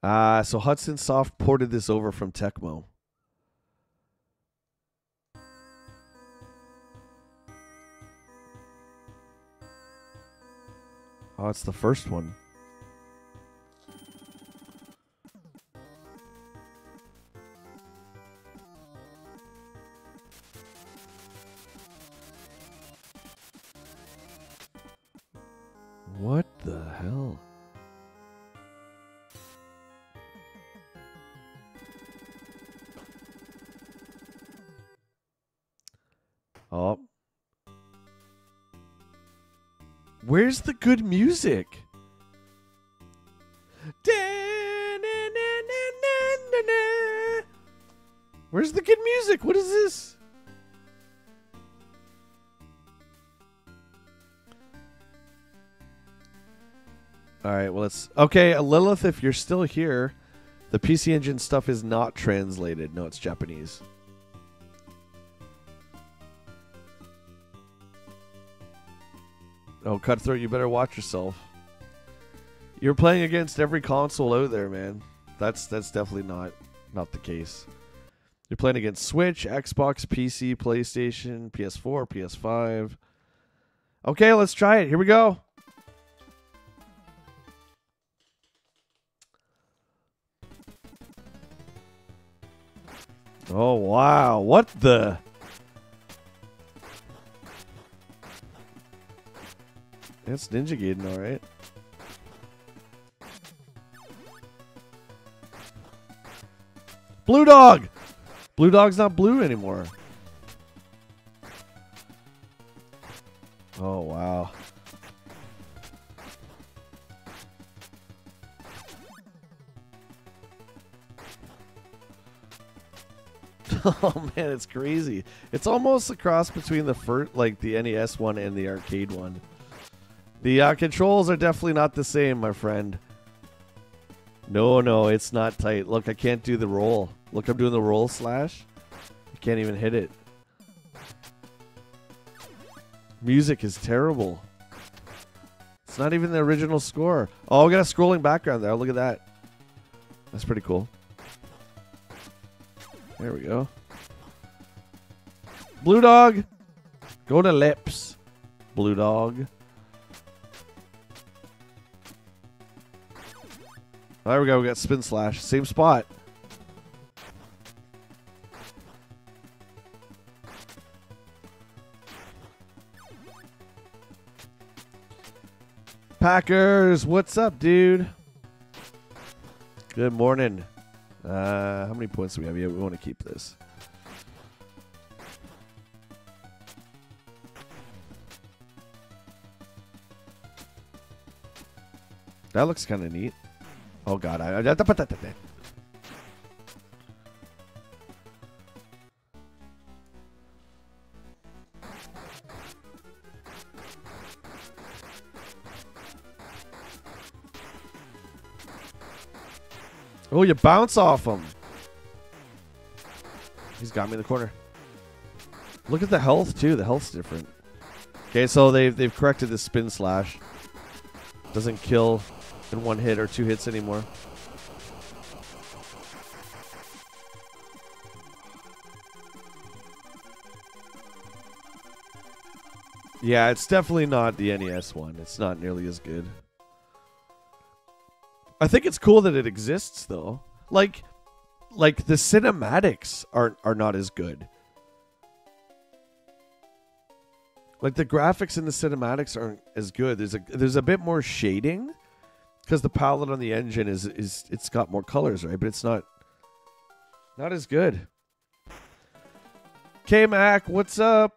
So Hudson Soft ported this over from Tecmo. Oh, it's the first one. What the hell? Oh. Where's the good music? Where's the good music? What is this? All right, well, let's... Okay, Lilith, if you're still here, the PC Engine stuff is not translated. No, it's Japanese. Oh, Cutthroat, you better watch yourself. You're playing against every console out there, man. That's definitely not the case. You're playing against Switch, Xbox, PC, PlayStation, PS4, PS5. Okay, let's try it. Here we go. Oh, wow. What the... It's Ninja Gaiden, all right. Blue Dog! Blue Dog's not blue anymore. Oh, wow. Oh, man, it's crazy. It's almost a cross between the first, like the NES one and the arcade one. The controls are definitely not the same, my friend. No, it's not tight. Look, I can't do the roll. Look, I'm doing the roll slash. I can't even hit it. Music is terrible. It's not even the original score. Oh, we got a scrolling background there. Look at that. That's pretty cool. There we go. Blue Dog. Go to lips. Blue Dog. There we go. We got spin slash. Same spot. Packers, what's up, dude? Good morning. How many points do we have? Yeah, we want to keep this. That looks kind of neat. Oh, God. Oh, you bounce off him. He's got me in the corner. Look at the health, too. The health's different. Okay, so they've corrected the spin slash. Doesn't kill in one hit or two hits anymore. Yeah, it's definitely not the NES one. It's not nearly as good. I think it's cool that it exists though. Like the cinematics are not as good. Like the graphics in the cinematics aren't as good. There's a bit more shading because the palette on the engine is it's got more colors, right? But it's not as good. K-Mac, what's up?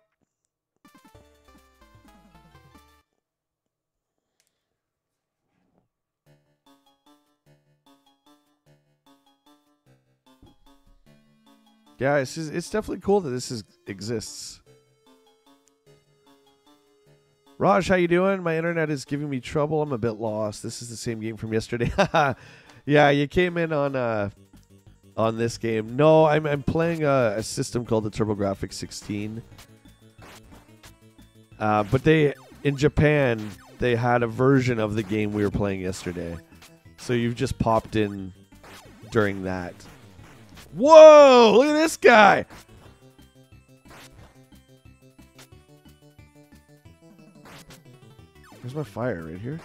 Yeah, it's definitely cool that this exists. Raj, how you doing? My internet is giving me trouble. I'm a bit lost. This is the same game from yesterday. Yeah, you came in on this game. No, I'm playing a system called the TurboGrafx-16. But in Japan, they had a version of the game we were playing yesterday. So you've just popped in during that. Whoa! Look at this guy! Where's my fire? Right here?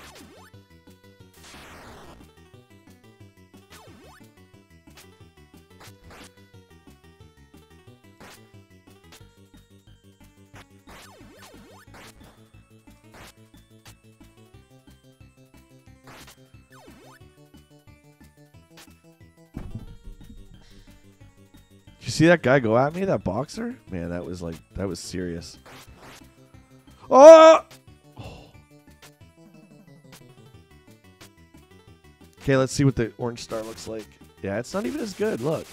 Did you see that guy go at me? That boxer? Man, that was serious. Oh! Okay, let's see what the orange star looks like. Yeah, it's not even as good. Look.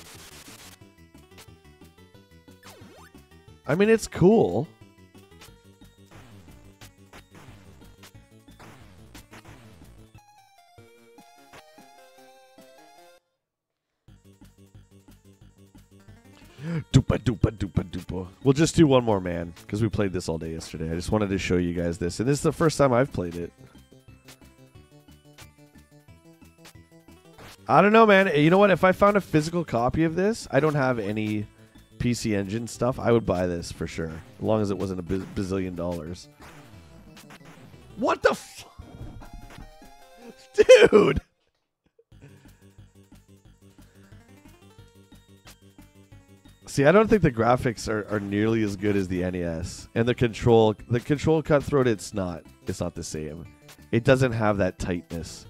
I mean, it's cool. Doopa doopa doopa doopa. We'll just do one more, man, because we played this all day yesterday. I just wanted to show you guys this, and this is the first time I've played it. I don't know, man. You know what? If I found a physical copy of this, I don't have any PC Engine stuff. I would buy this for sure, as long as it wasn't a bazillion dollars. What the f... Dude! See, I don't think the graphics are nearly as good as the NES. And the control cutthroat, it's not the same. It doesn't have that tightness.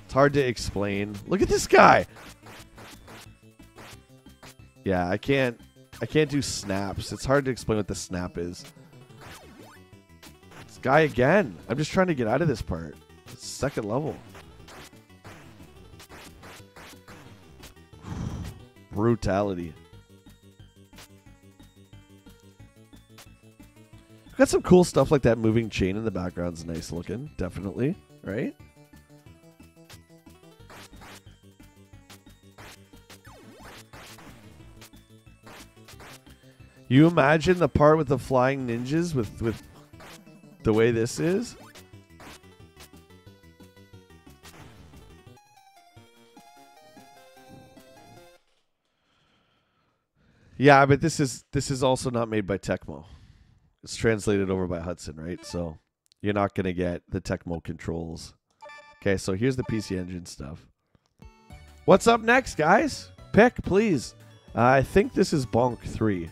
It's hard to explain. Look at this guy. Yeah, I can't do snaps. It's hard to explain what the snap is. This guy again. I'm just trying to get out of this part. It's second level. Brutality. Got some cool stuff like that moving chain in the background's nice looking, definitely, right? You imagine the part with the flying ninjas with the way this is? Yeah, but this is also not made by Tecmo. It's translated over by Hudson, right? So you're not going to get the Tecmo controls. Okay, so here's the PC Engine stuff. What's up next, guys? Pick, please. I think this is Bonk 3.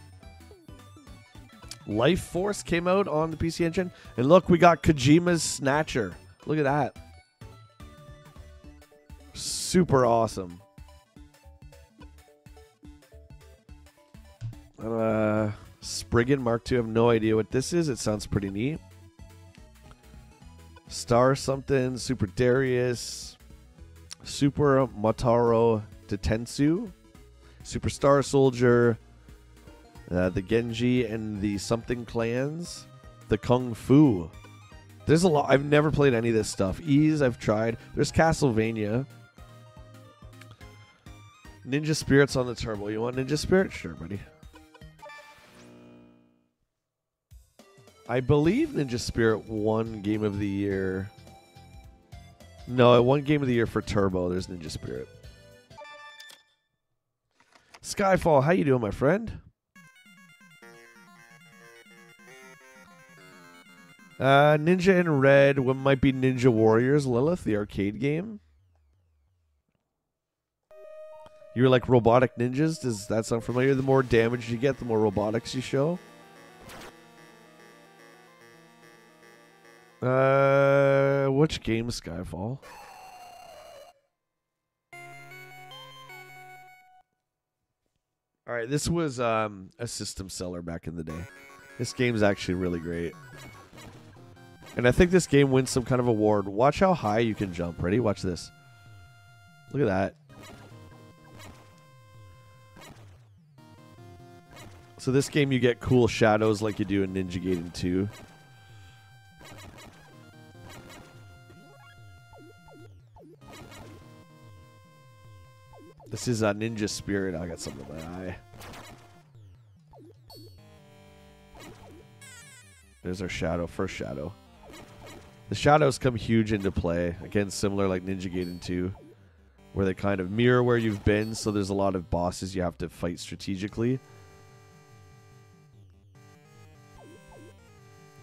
Life Force came out on the PC Engine. And look, we got Kojima's Snatcher. Look at that. Super awesome. Spriggan Mark II. I have no idea what this is. It sounds pretty neat. Star something. Super Darius. Super Motaro Detensu. Super Star Soldier. The Genji and the something clans. The Kung Fu. There's a lot. I've never played any of this stuff. Ease, I've tried. There's Castlevania. Ninja Spirit's on the turbo. You want Ninja Spirit? Sure, buddy. I believe Ninja Spirit won Game of the Year. No, it won Game of the Year for Turbo. There's Ninja Spirit. Skyfall, how you doing, my friend? Ninja in Red. What might be Ninja Warriors, Lilith, the arcade game? You're like robotic ninjas. Does that sound familiar? The more damage you get, the more robotics you show. Which game, Skyfall? All right, this was a system seller back in the day. This game's actually really great. And I think this game wins some kind of award. Watch how high you can jump. Ready? Watch this. Look at that. So this game, you get cool shadows like you do in Ninja Gaiden 2. This is a Ninja Spirit. I got something in my eye. There's our shadow. First shadow. The shadows come huge into play. Again, similar like Ninja Gaiden 2. Where they kind of mirror where you've been. So there's a lot of bosses you have to fight strategically.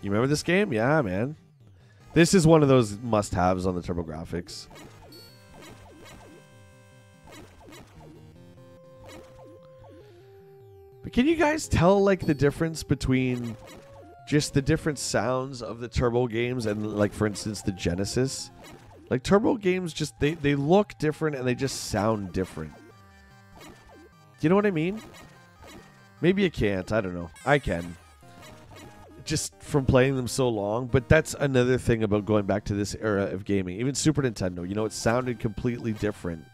You remember this game? Yeah, man. This is one of those must-haves on the TurboGrafx. But can you guys tell, like, the difference between just the different sounds of the Turbo games and, like, for instance, the Genesis? Like, Turbo games just, they look different and they just sound different. Do you know what I mean? Maybe you can't. I don't know. I can. Just from playing them so long. But that's another thing about going back to this era of gaming. Even Super Nintendo, you know, it sounded completely different.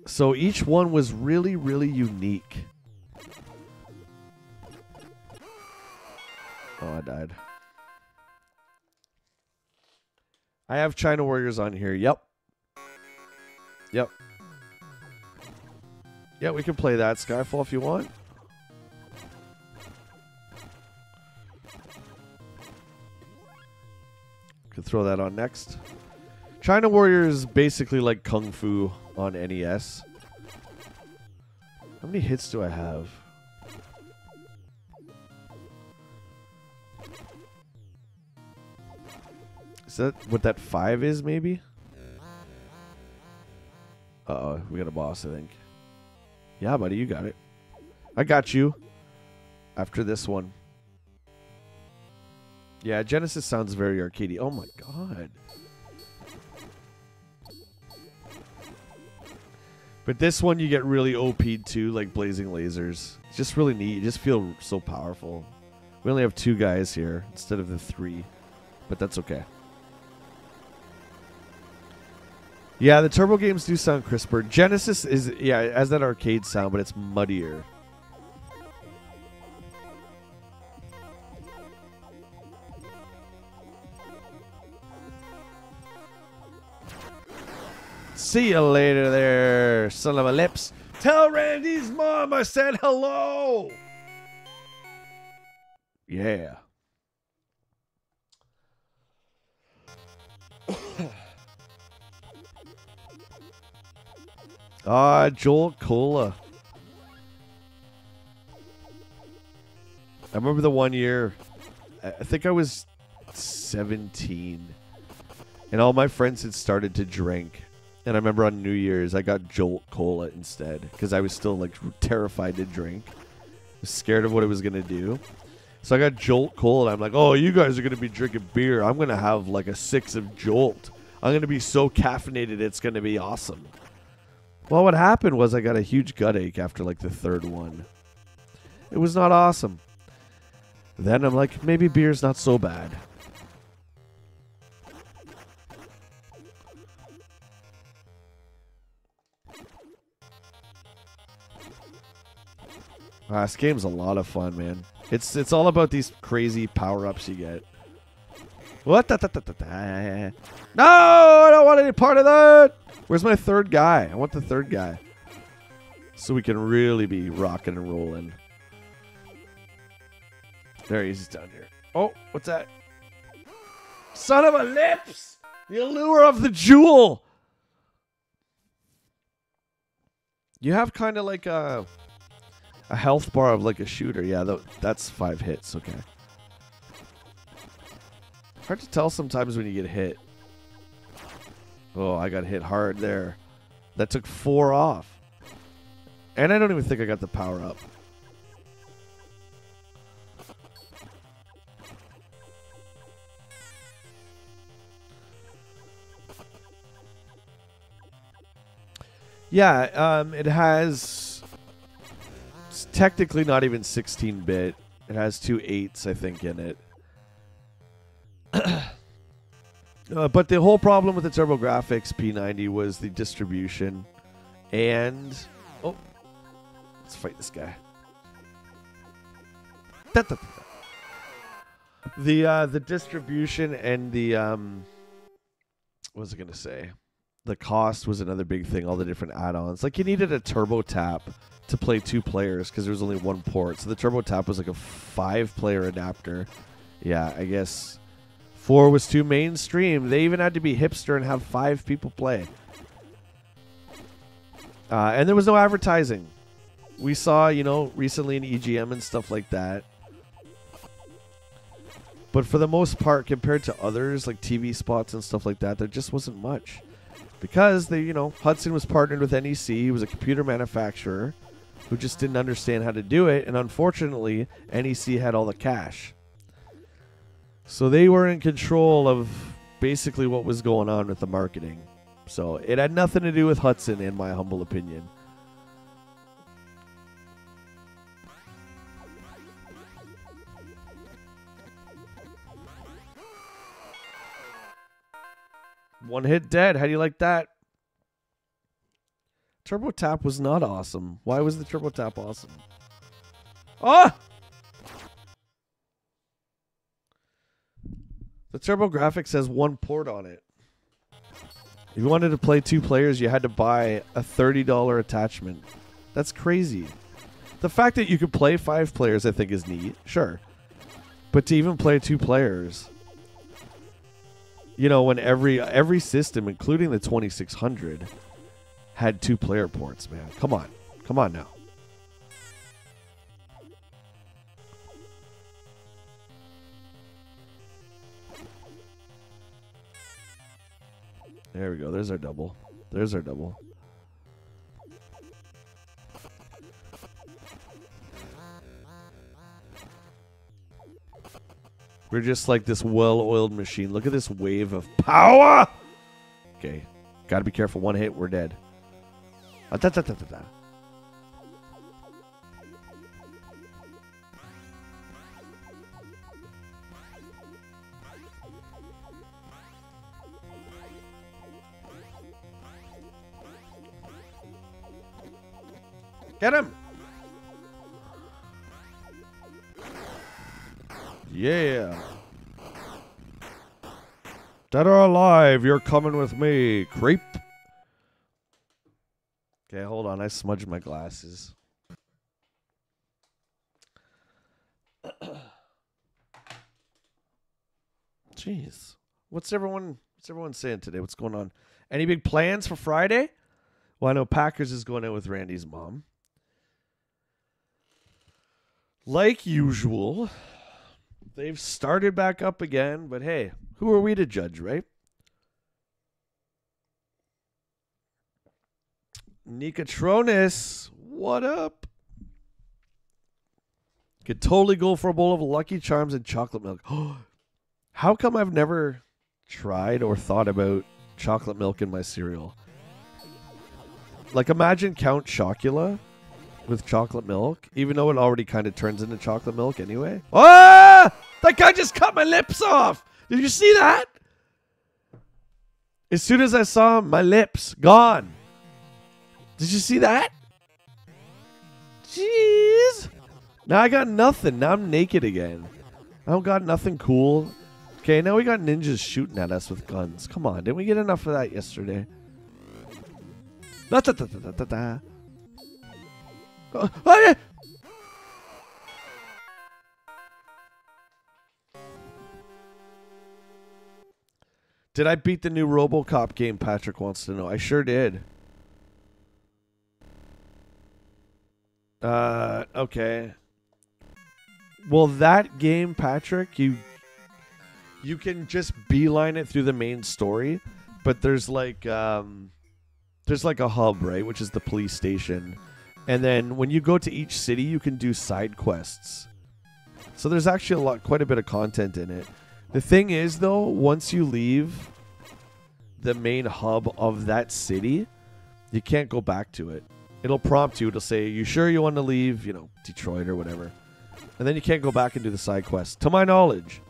So each one was really, really unique. Oh, I died. I have China Warriors on here. Yep. Yep. Yeah, we can play that Skyfall if you want. Could throw that on next. China Warrior is basically like Kung Fu on NES. How many hits do I have? Is that what that 5 is, maybe? Uh-oh, we got a boss, I think. Yeah, buddy, you got it. I got you. After this one. Yeah, Genesis sounds very arcadey. Oh my god. But this one you get really OP'd too, like blazing lasers. It's just really neat. You just feel so powerful. We only have 2 guys here instead of the 3. But that's okay. Yeah, the Turbo games do sound crisper. Genesis is, yeah, it has that arcade sound, but it's muddier. See you later there, son of a lips. Tell Randy's mom I said hello. Yeah. Joel Cola. I remember the one year, I think I was 17, and all my friends had started to drink. And I remember on New Year's, I got Jolt Cola instead because I was still like terrified to drink. I was scared of what it was going to do. So I got Jolt Cola, and I'm like, oh, you guys are going to be drinking beer. I'm going to have like a 6 of Jolt. I'm going to be so caffeinated, it's going to be awesome. Well, what happened was I got a huge gut ache after like the 3rd one. It was not awesome. Then I'm like, maybe beer's not so bad. This game's a lot of fun, man. It's all about these crazy power-ups you get. What? No, I don't want any part of that. Where's my 3rd guy? I want the 3rd guy. So we can really be rocking and rolling. There he is, he's down here. Oh, what's that? Son of a lips! The allure of the jewel! You have kind of like a health bar of like a shooter. Yeah, that's 5 hits. Okay. Hard to tell sometimes when you get hit. Oh, I got hit hard there. That took 4 off. And I don't even think I got the power up. Yeah, it has... It's technically not even 16-bit. It has 2 8s, I think, in it. But the whole problem with the TurboGrafx P90 was the distribution. And... Oh. Let's fight this guy. The distribution and the... what was I going to say? The cost was another big thing, all the different add-ons. Like, you needed a Turbo Tap to play 2 players because there was only 1 port. So the Turbo Tap was like a 5-player adapter. Yeah, I guess 4 was too mainstream. They even had to be hipster and have 5 people play. And there was no advertising. We saw, you know, recently in EGM and stuff like that. But for the most part, compared to others, like TV spots and stuff like that, there just wasn't much. Because they, you know, Hudson was partnered with NEC. He was a computer manufacturer who just didn't understand how to do it. And unfortunately, NEC had all the cash. So they were in control of basically what was going on with the marketing. So it had nothing to do with Hudson, in my humble opinion. One hit dead. How do you like that? Turbo Tap was not awesome. Why was the Turbo Tap awesome? Ah! The TurboGrafx has 1 port on it. If you wanted to play 2 players, you had to buy a $30 attachment. That's crazy. The fact that you could play 5 players, I think, is neat. Sure. But to even play 2 players... You know, when every system, including the 2600, had 2-player ports, man. Come on. Come on now. There we go. There's our double. There's our double. We're just like this well-oiled machine. Look at this wave of power. Okay. Got to be careful. 1 hit, we're dead. Get him. Yeah. Dead or alive, you're coming with me, creep. Okay, hold on. I smudged my glasses. Jeez. What's everyone saying today? What's going on? Any big plans for Friday? Well, I know Packers is going out with Randy's mom. Like usual, they've started back up again, but hey, who are we to judge, right? Nikatronis, what up? Could totally go for a bowl of Lucky Charms and chocolate milk. How come I've never tried or thought about chocolate milk in my cereal? Like, imagine Count Chocula with chocolate milk, even though it already kind of turns into chocolate milk anyway. Ah! That guy just cut my lips off. Did you see that? As soon as I saw him, my lips gone. Did you see that? Jeez. Now I got nothing. Now I'm naked again. I don't got nothing cool. Okay, now we got ninjas shooting at us with guns. Come on, didn't we get enough of that yesterday? Did I beat the new RoboCop game? Patrick wants to know. I sure did. Okay. Well, that game, Patrick, you can just beeline it through the main story, but there's like a hub, right, which is the police station. And then when you go to each city, you can do side quests. So there's actually quite a bit of content in it. The thing is, though, once you leave the main hub of that city, you can't go back to it. It'll prompt you. It'll say, you sure you want to leave, you know, Detroit or whatever. And then you can't go back and do the side quest, to my knowledge.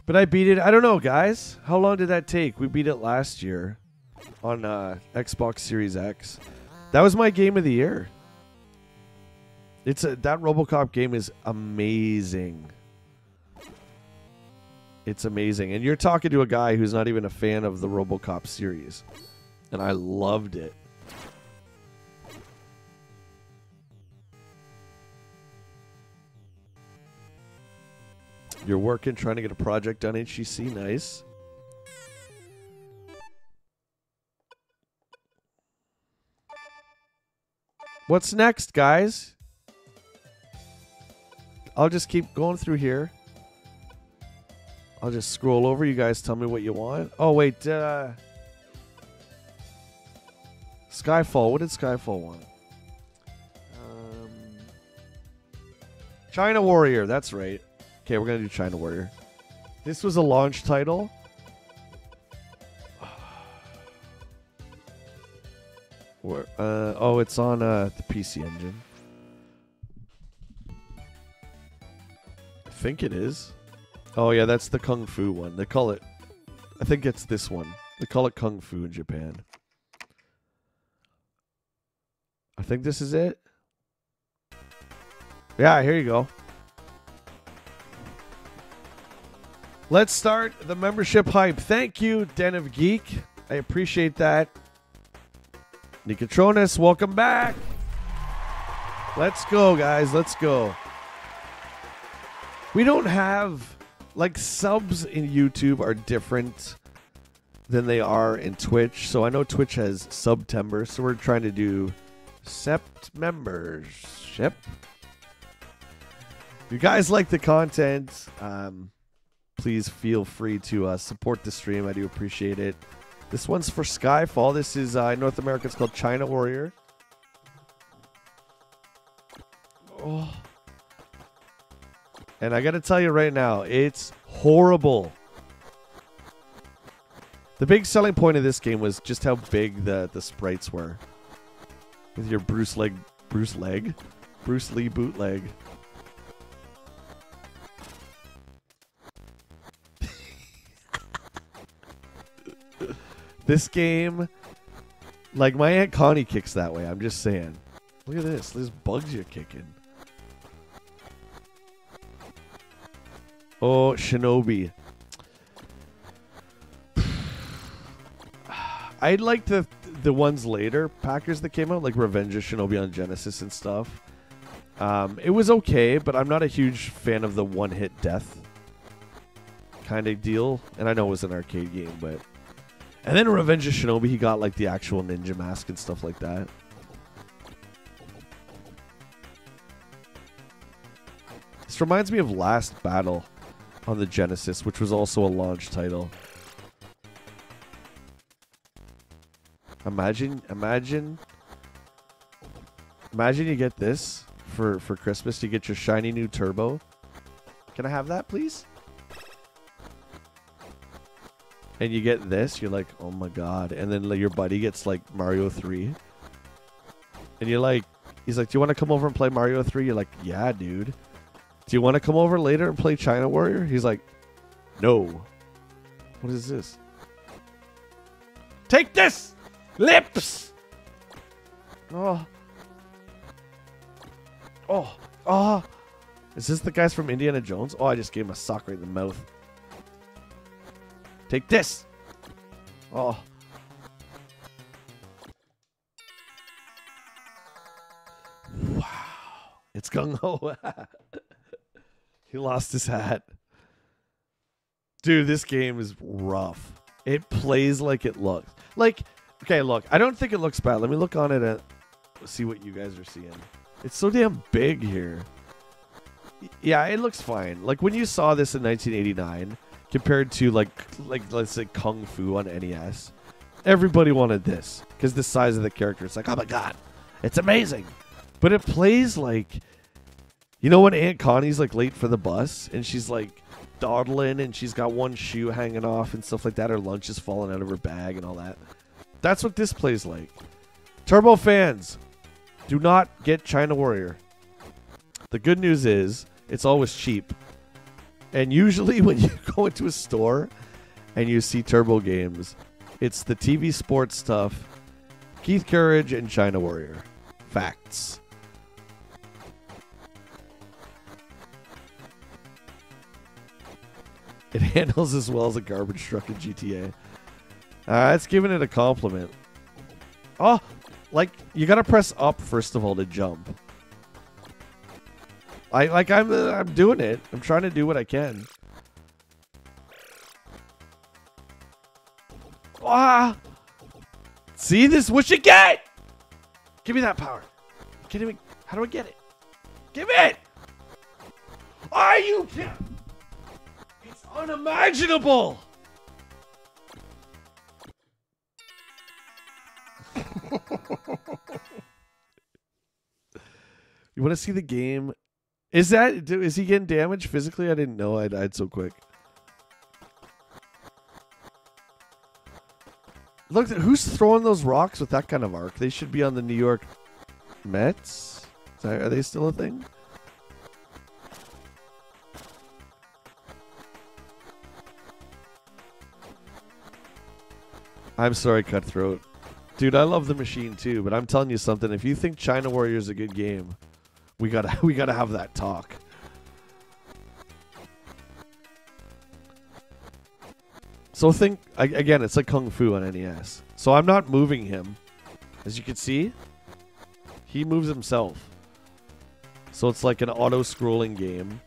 But I beat it. I don't know, guys. How long did that take? We beat it last year on Xbox Series X. That was my game of the year. That RoboCop game is amazing. It's amazing. And you're talking to a guy who's not even a fan of the RoboCop series. And I loved it. You're working, trying to get a project done, HEC. Nice. What's next, guys? I'll just keep going through here. I'll just scroll over. You guys tell me what you want. Oh, wait. Skyfall. What did Skyfall want? China Warrior. That's right. Okay, we're going to do China Warrior. This was a launch title. Oh, it's on the PC Engine. I think it is. Oh, yeah, that's the Kung Fu one. They call it... I think it's this one. They call it Kung Fu in Japan. I think this is it. Yeah, here you go. Let's start the membership hype. Thank you, Den of Geek. I appreciate that. Nikatronis, welcome back. Let's go, guys. Let's go. We don't have... Like, subs in YouTube are different than they are in Twitch. So I know Twitch has September, so we're trying to do Sept membership. If you guys like the content, please feel free to support the stream. I do appreciate it. This one's for Skyfall. This is North America. It's called China Warrior. Oh. And I got to tell you right now, it's horrible. The big selling point of this game was just how big the sprites were. With your Bruce Lee bootleg. This game, like my Aunt Connie kicks that way. I'm just saying. Look at this. There's bugs you're kicking. Oh, Shinobi. I like the ones later, Packers that came out, like Revenge of Shinobi on Genesis and stuff. It was okay, but I'm not a huge fan of the one-hit death kind of deal. And I know it was an arcade game, but... And then Revenge of Shinobi, he got like the actual ninja mask and stuff like that. This reminds me of Last Battle on the Genesis, which was also a launch title. Imagine you get this for Christmas. You get your shiny new Turbo. Can I have that, please? And you get this. You're like, oh my god. And then like, your buddy gets like Mario 3. And you're like, he's like, do you want to come over and play Mario 3? You're like, yeah, dude. Do you want to come over later and play China Warrior? He's like, no. What is this? Take this! Lips! Oh. Oh. Oh. Is this the guys from Indiana Jones? Oh, I just gave him a sock right in the mouth. Take this! Oh. Wow. It's gung-ho. He lost his hat. Dude, this game is rough. It plays like it looks. Like, okay, look. I don't think it looks bad. Let me look on it and see what you guys are seeing. It's so damn big here. Yeah, it looks fine. Like, when you saw this in 1989, compared to like let's say Kung Fu on NES. Everybody wanted this because the size of the character. It's like, oh my god, it's amazing. But it plays like, you know when Aunt Connie's like late for the bus and she's like dawdling and she's got one shoe hanging off and stuff like that. Her lunch is falling out of her bag and all that. That's what this plays like. Turbo fans, do not get China Warrior. The good news is it's always cheap. And usually when you go into a store and you see Turbo games, it's the TV sports stuff, Keith Courage, and China Warrior. Facts. It handles as well as a garbage truck in GTA. It's giving it a compliment. Oh, like, you gotta press up, first of all, to jump. I'm doing it. I'm trying to do what I can. Ah! See, this is what you get! Give me that power. Kidding me? How do I get it? Give it! Are you kidding? It's unimaginable! You want to see the game? Is he getting damaged physically? I didn't know I died so quick. Look, who's throwing those rocks with that kind of arc? They should be on the New York Mets. Are they still a thing? I'm sorry, Cutthroat. Dude, I love the machine too, but I'm telling you something. If you think China Warrior is a good game, we gotta have that talk. So think again. It's like Kung Fu on NES. So I'm not moving him, as you can see. He moves himself. So it's like an auto-scrolling game.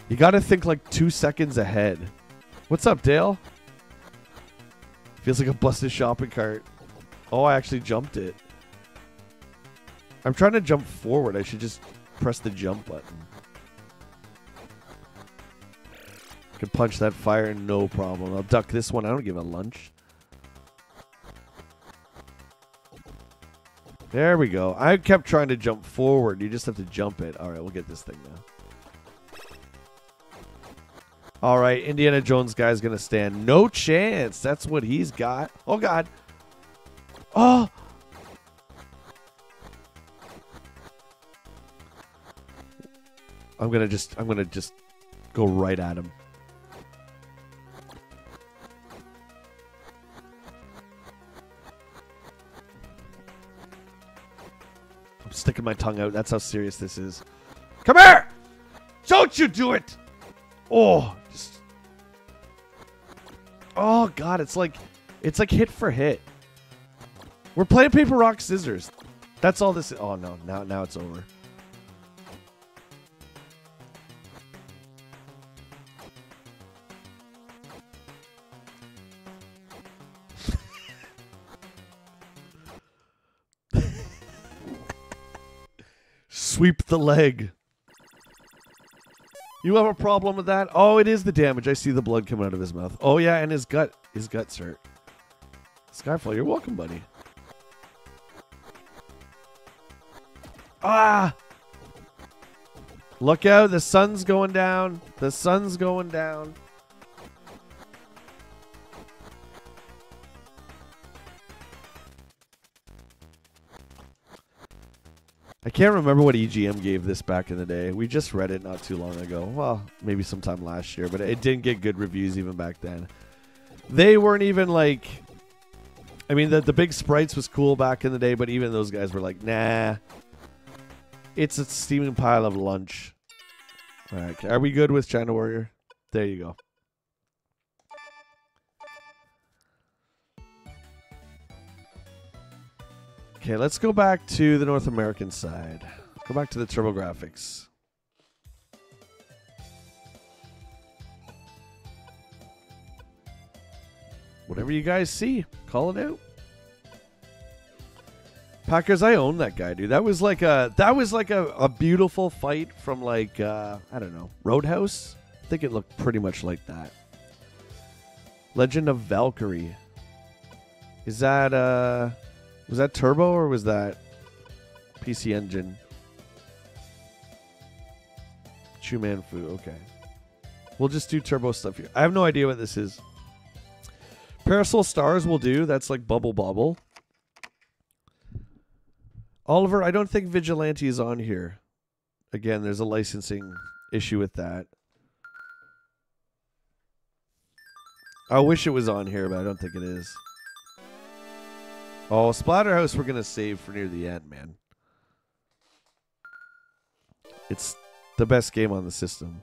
You gotta think like 2 seconds ahead. What's up, Dale? Feels like a busted shopping cart. Oh, I actually jumped it. I'm trying to jump forward. I should just press the jump button. I can punch that fire, no problem. I'll duck this one. I don't give a lunch. There we go. I kept trying to jump forward. You just have to jump it. All right, we'll get this thing now. All right, Indiana Jones guy's going to stand. No chance. That's what he's got. Oh, God. Oh. I'm going to just go right at him. I'm sticking my tongue out. That's how serious this is. Come here. Don't you do it. Oh, just, oh God, it's like hit for hit. We're playing paper, rock, scissors. That's all this is. Oh no, now it's over. Sweep the leg. You have a problem with that? Oh, it is the damage. I see the blood coming out of his mouth. Oh, yeah, and his guts hurt. Skyfall, you're welcome, buddy. Ah! Look out, the sun's going down. The sun's going down. I can't remember what EGM gave this back in the day. We just read it not too long ago. Well, maybe sometime last year, but it didn't get good reviews even back then. They weren't even like... I mean, the big sprites was cool back in the day, but even those guys were like, nah. It's a steaming pile of lunch. All right, are we good with China Warrior? There you go. Okay, let's go back to the North American side. Go back to the TurboGrafx. Whatever you guys see, call it out. Packers, I own that guy, dude. That was like a beautiful fight from like I don't know, Roadhouse. I think it looked pretty much like that. Legend of Valkyrie. Is that was that Turbo or was that PC Engine? Chu-Man Fu, okay. We'll just do Turbo stuff here. I have no idea what this is. Parasol Stars will do. That's like Bubble Bobble. Oliver, I don't think Vigilante is on here. Again, there's a licensing issue with that. I wish it was on here, but I don't think it is. Oh, Splatterhouse we're going to save for near the end, man. It's the best game on the system.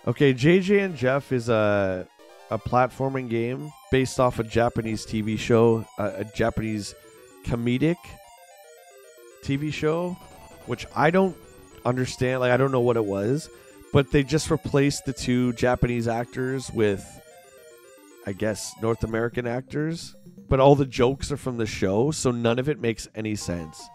Okay, JJ and Jeff is a platforming game based off a Japanese TV show, a Japanese comedic TV show, which I don't understand. Like, I don't know what it was, but they just replaced the two Japanese actors with, I guess, North American actors. But all the jokes are from the show, so none of it makes any sense.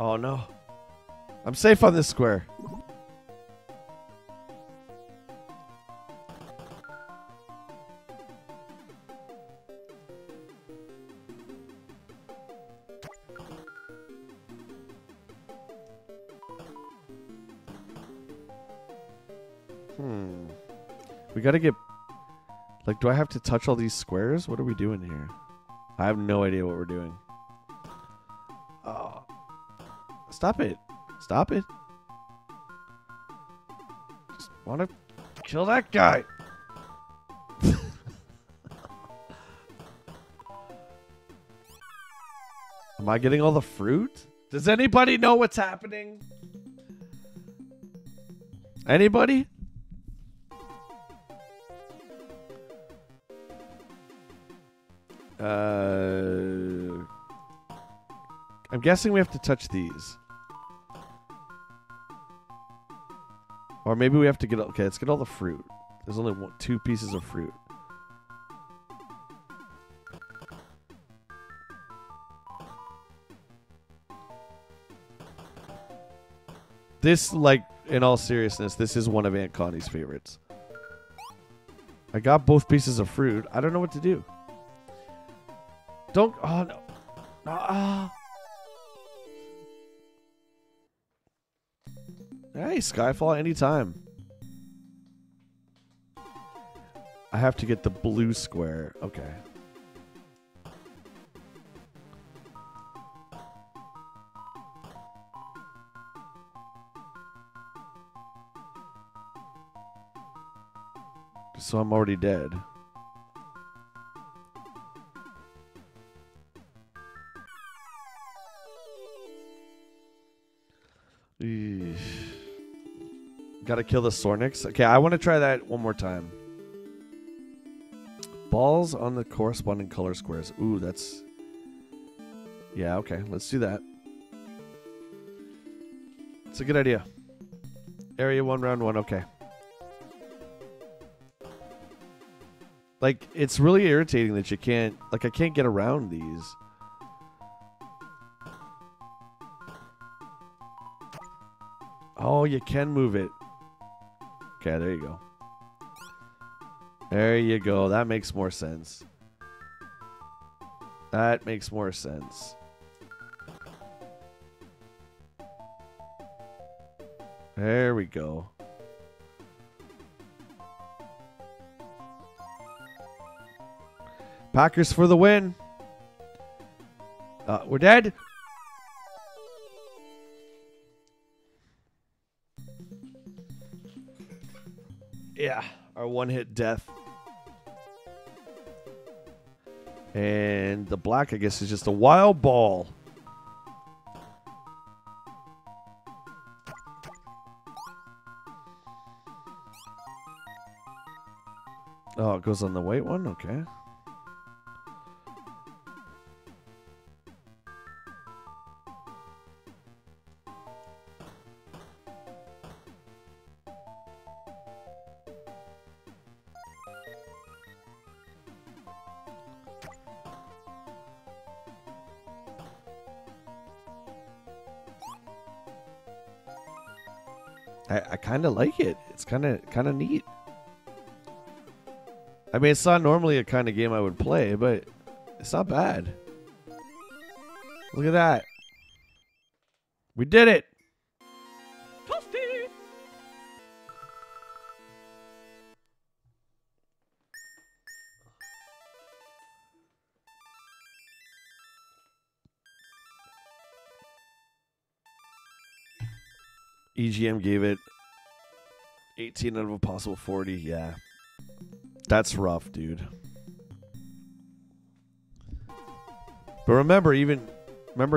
Oh no. I'm safe on this square. We gotta get... Like, do I have to touch all these squares? What are we doing here? I have no idea what we're doing. Oh. Stop it. Stop it. Just want to kill that guy. Am I getting all the fruit? Does anybody know what's happening? Anybody? I'm guessing we have to touch these. Or maybe we have to get... Okay, let's get all the fruit. There's only two pieces of fruit. This, like, in all seriousness, this is one of Aunt Connie's favorites. I got both pieces of fruit. I don't know what to do. Don't... Oh, no. Hey, Skyfall, anytime. I have to get the blue square. Okay. So I'm already dead. Eesh. Gotta kill the Sornix. Okay, I want to try that one more time. Balls on the corresponding color squares. Ooh, that's... Yeah, okay. Let's do that. It's a good idea. Area 1, round 1. Okay. Like, it's really irritating that you can't... Like, I can't get around these. Oh, you can move it. Okay, there you go. There you go. That makes more sense. That makes more sense. There we go. Packers for the win. We're dead. Yeah, our one-hit death. And the black, I guess, is just a wild ball. Oh, it goes on the white one? Okay. I kind of like it. It's kind of neat. I mean, it's not normally a kind of game I would play, but it's not bad. Look at that. We did it. Toasty. EGM gave it 18 out of a possible 40. Yeah. That's rough, dude. But remember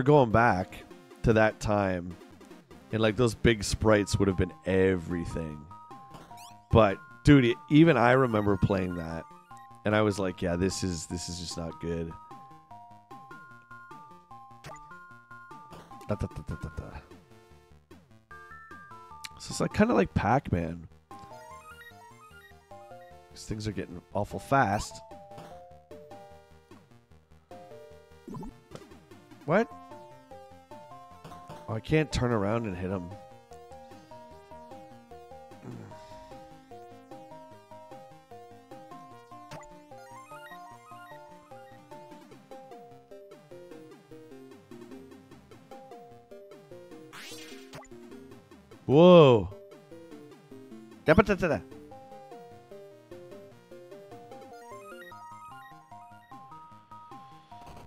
going back to that time, and like those big sprites would have been everything. But dude, even I remember playing that, and I was like, yeah, this is just not good. So it's like kind of like Pac-Man. These things are getting awful fast. What? Oh, I can't turn around and hit him. Whoa.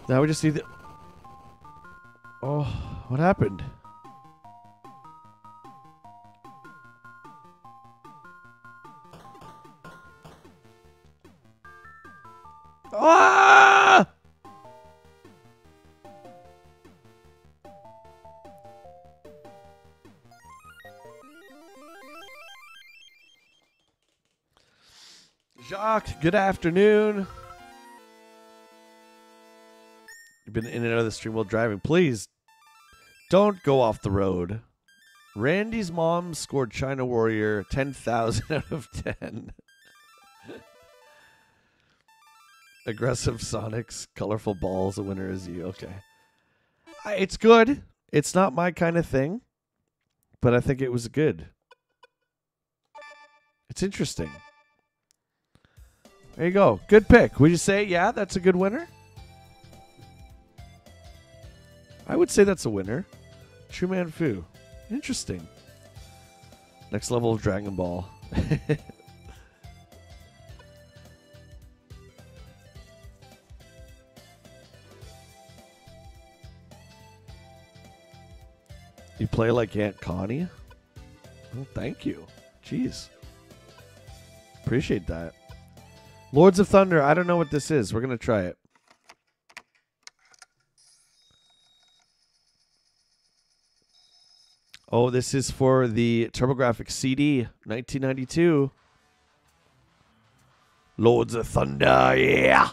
Now we just need the... Oh, what happened? Ah! Jacques, good afternoon. You've been in and out of the stream while driving. Please don't go off the road. Randy's mom scored China Warrior 10,000 out of 10. Aggressive Sonics, colorful balls, a winner is you. Okay. It's good. It's not my kind of thing, but I think it was good. It's interesting. There you go. Good pick. Would you say, yeah, that's a good winner? I would say that's a winner. True Man Fu. Interesting. Next level of Dragon Ball. You play like Aunt Connie? Oh, thank you. Jeez. Appreciate that. Lords of Thunder. I don't know what this is. We're going to try it. Oh, this is for the TurboGrafx CD, 1992. Lords of Thunder, yeah.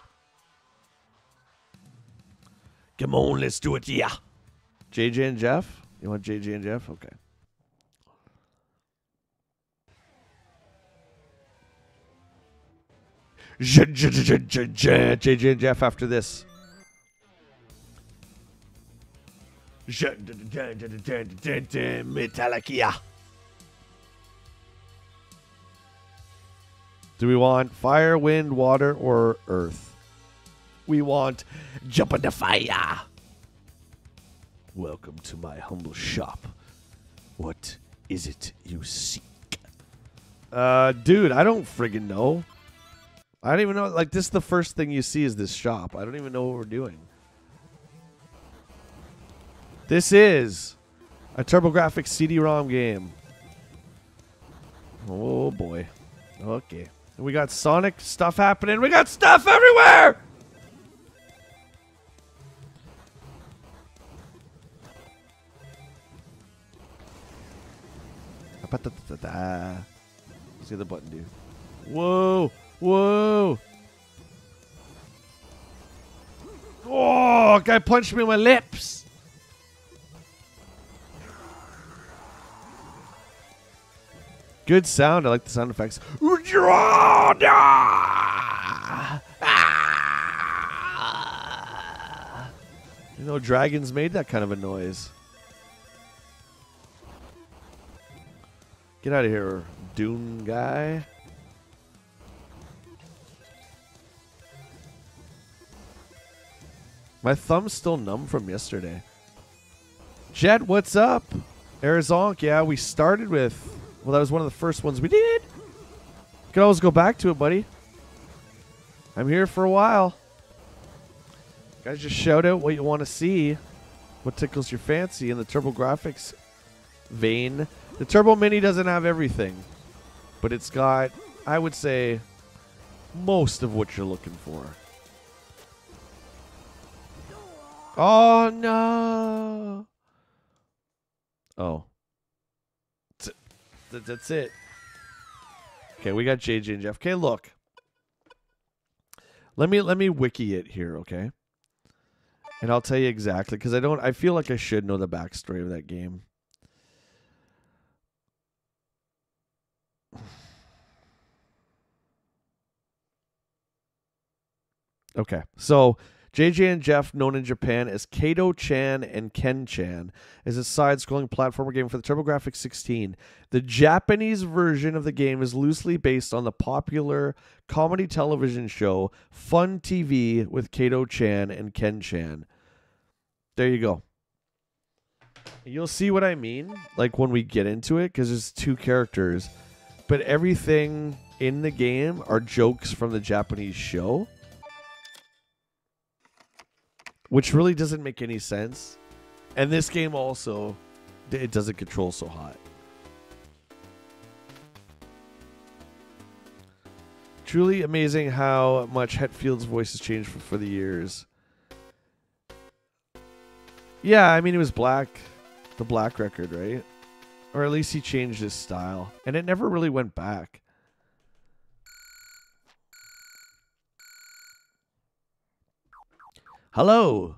Come on, let's do it, yeah. JJ and Jeff? You want JJ and Jeff? Okay. JJ and Jeff after this. Metallica. Do we want fire, wind, water, or earth? We want jump in the fire. Welcome to my humble shop. What is it you seek? Dude, I don't friggin' know. I don't even know. Like, this is the first thing you see is this shop. I don't even know what we're doing. This is a TurboGrafx CD-ROM game. Oh, boy. Okay. And we got Sonic stuff happening. We got stuff everywhere! What's the other button do? Whoa! Whoa! Oh, guy punched me in my lips! Good sound. I like the sound effects. You know, dragons made that kind of a noise. Get out of here, Dune guy. My thumb's still numb from yesterday. Jed, what's up? Arizonk, yeah, we started with... Well, that was one of the first ones we did. You can always go back to it, buddy. I'm here for a while. Guys, just shout out what you want to see. What tickles your fancy in the TurboGrafx vein. The Turbo Mini doesn't have everything. But it's got, I would say, most of what you're looking for. Oh, no. Oh. That's it. Okay, we got JJ and Jeff. Okay, look. Let me wiki it here, okay? And I'll tell you exactly, because I feel like I should know the backstory of that game. Okay, so JJ and Jeff, known in Japan as Kato-chan and Ken-chan, is a side-scrolling platformer game for the TurboGrafx-16. The Japanese version of the game is loosely based on the popular comedy television show Fun TV with Kato-chan and Ken-chan. There you go. You'll see what I mean, like when we get into it, because there's two characters, but everything in the game are jokes from the Japanese show. Which really doesn't make any sense. And this game also, it doesn't control so hot. Truly amazing how much Hetfield's voice has changed for the years. Yeah, I mean, it was Black, the Black record, right? Or at least he changed his style. And it never really went back. Hello,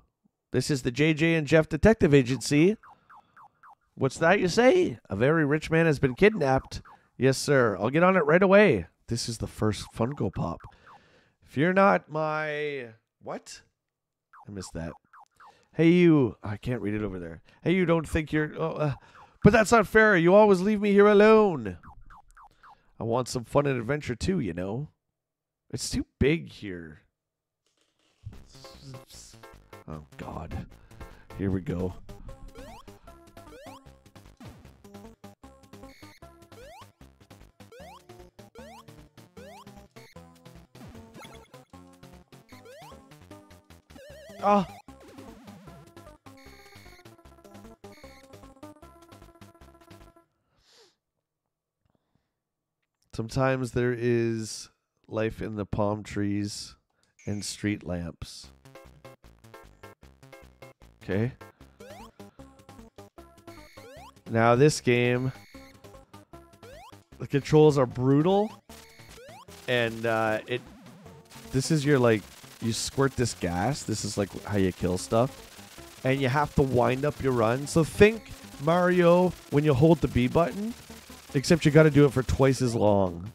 this is the JJ and Jeff Detective Agency. What's that you say? A very rich man has been kidnapped. Yes, sir. I'll get on it right away. This is the first Funko Pop. If you're not my... What? I missed that. Hey, you... I can't read it over there. Hey, you don't think you're... but that's not fair. You always leave me here alone. I want some fun and adventure too, you know. It's too big here. Oh, God. Here we go. Ah! Sometimes there is life in the palm trees and street lamps. Okay. Now this game, the controls are brutal, and this is your, like, you squirt this gas. This is like how you kill stuff, and you have to wind up your run. So think Mario when you hold the B button, except you got to do it for twice as long.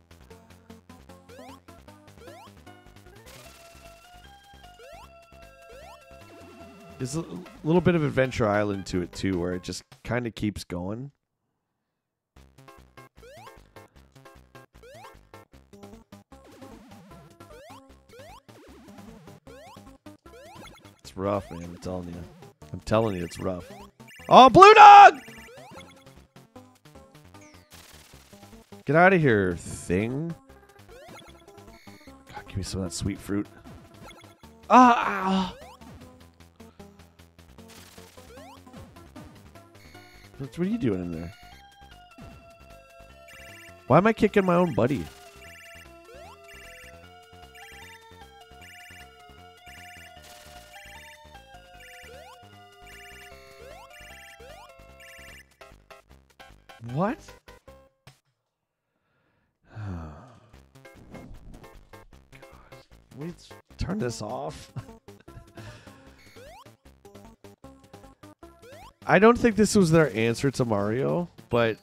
There's a little bit of Adventure Island to it, too, where it just kind of keeps going. It's rough, man. I'm telling you. I'm telling you, it's rough. Oh, Blue Dog! Get out of here, thing. God, give me some of that sweet fruit. Ah! What are you doing in there? Why am I kicking my own buddy? What? Let's turn this off. I don't think this was their answer to Mario, but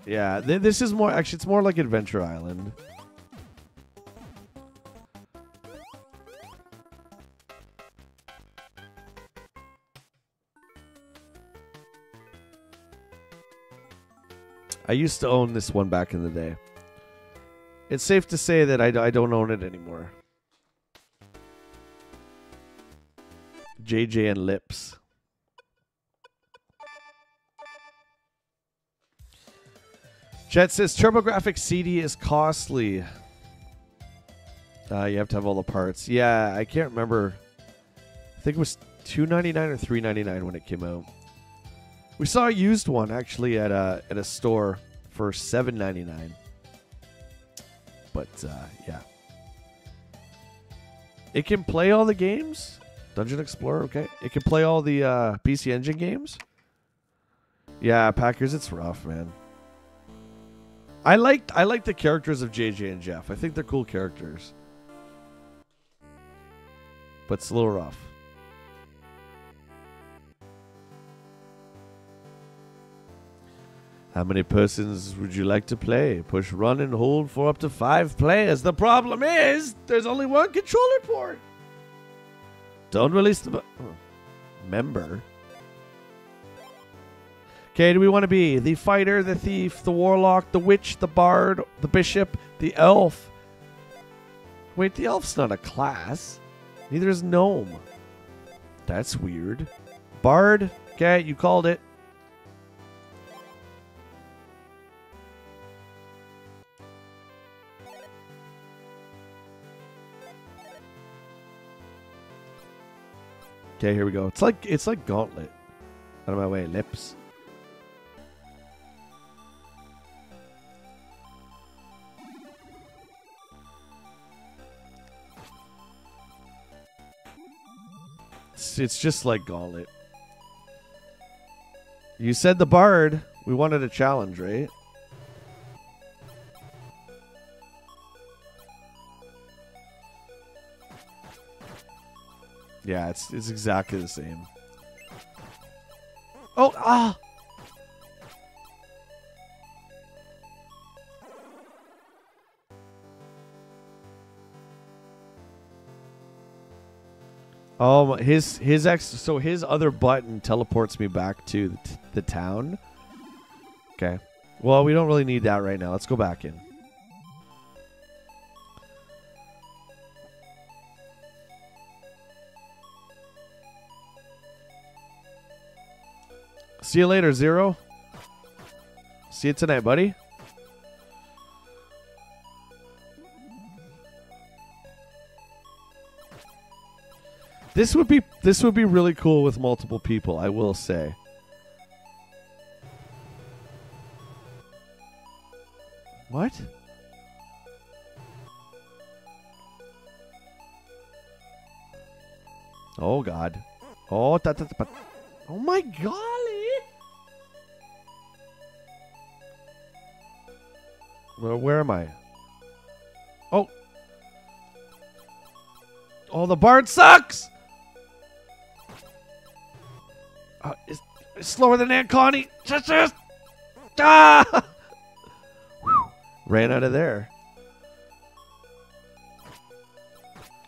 yeah, this is more. Actually, it's more like Adventure Island. I used to own this one back in the day. It's safe to say that I don't own it anymore. JJ and Lips. Chet says TurboGrafx CD is costly. You have to have all the parts. Yeah, I can't remember. I think it was $2.99 or $3.99 when it came out. We saw a used one actually at a store for $7.99. But yeah, it can play all the games. Dungeon Explorer, okay. It can play all the PC Engine games. Yeah, Packers, it's rough, man. I like the characters of JJ and Jeff. I think they're cool characters, but it's a little rough. How many persons would you like to play? Push run and hold for up to 5 players. The problem is, there's only one controller port. Don't release the member. Okay, do we want to be the fighter, the thief, the warlock, the witch, the bard, the bishop, the elf? Wait, the elf's not a class. Neither is gnome. That's weird. Bard. Okay, you called it. Okay, here we go. It's like Gauntlet. Out of my way, Lips. It's just like Gauntlet. You said the bard. We wanted a challenge, right? Yeah, it's exactly the same. Oh, ah! Oh, his other button teleports me back to the town. Okay. Well, we don't really need that right now. Let's go back in. See you later, Zero. See you tonight, buddy. This would be really cool with multiple people, I will say. What? Oh God. Oh, oh my golly. Well, where am I? Oh. Oh, the bard sucks. It's slower than Aunt Connie. Just. Ah! Ran out of there.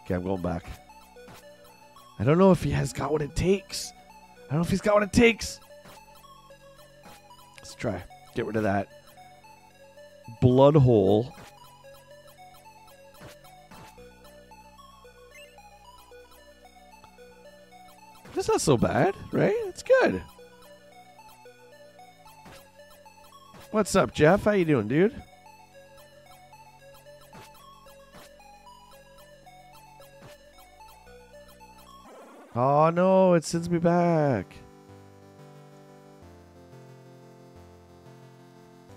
Okay, I'm going back. I don't know if he has got what it takes. I don't know if he's got what it takes. Let's try. Get rid of that. Blood hole. That's not so bad, right? It's good. What's up, Jeff? How you doing, dude? Oh no, it sends me back.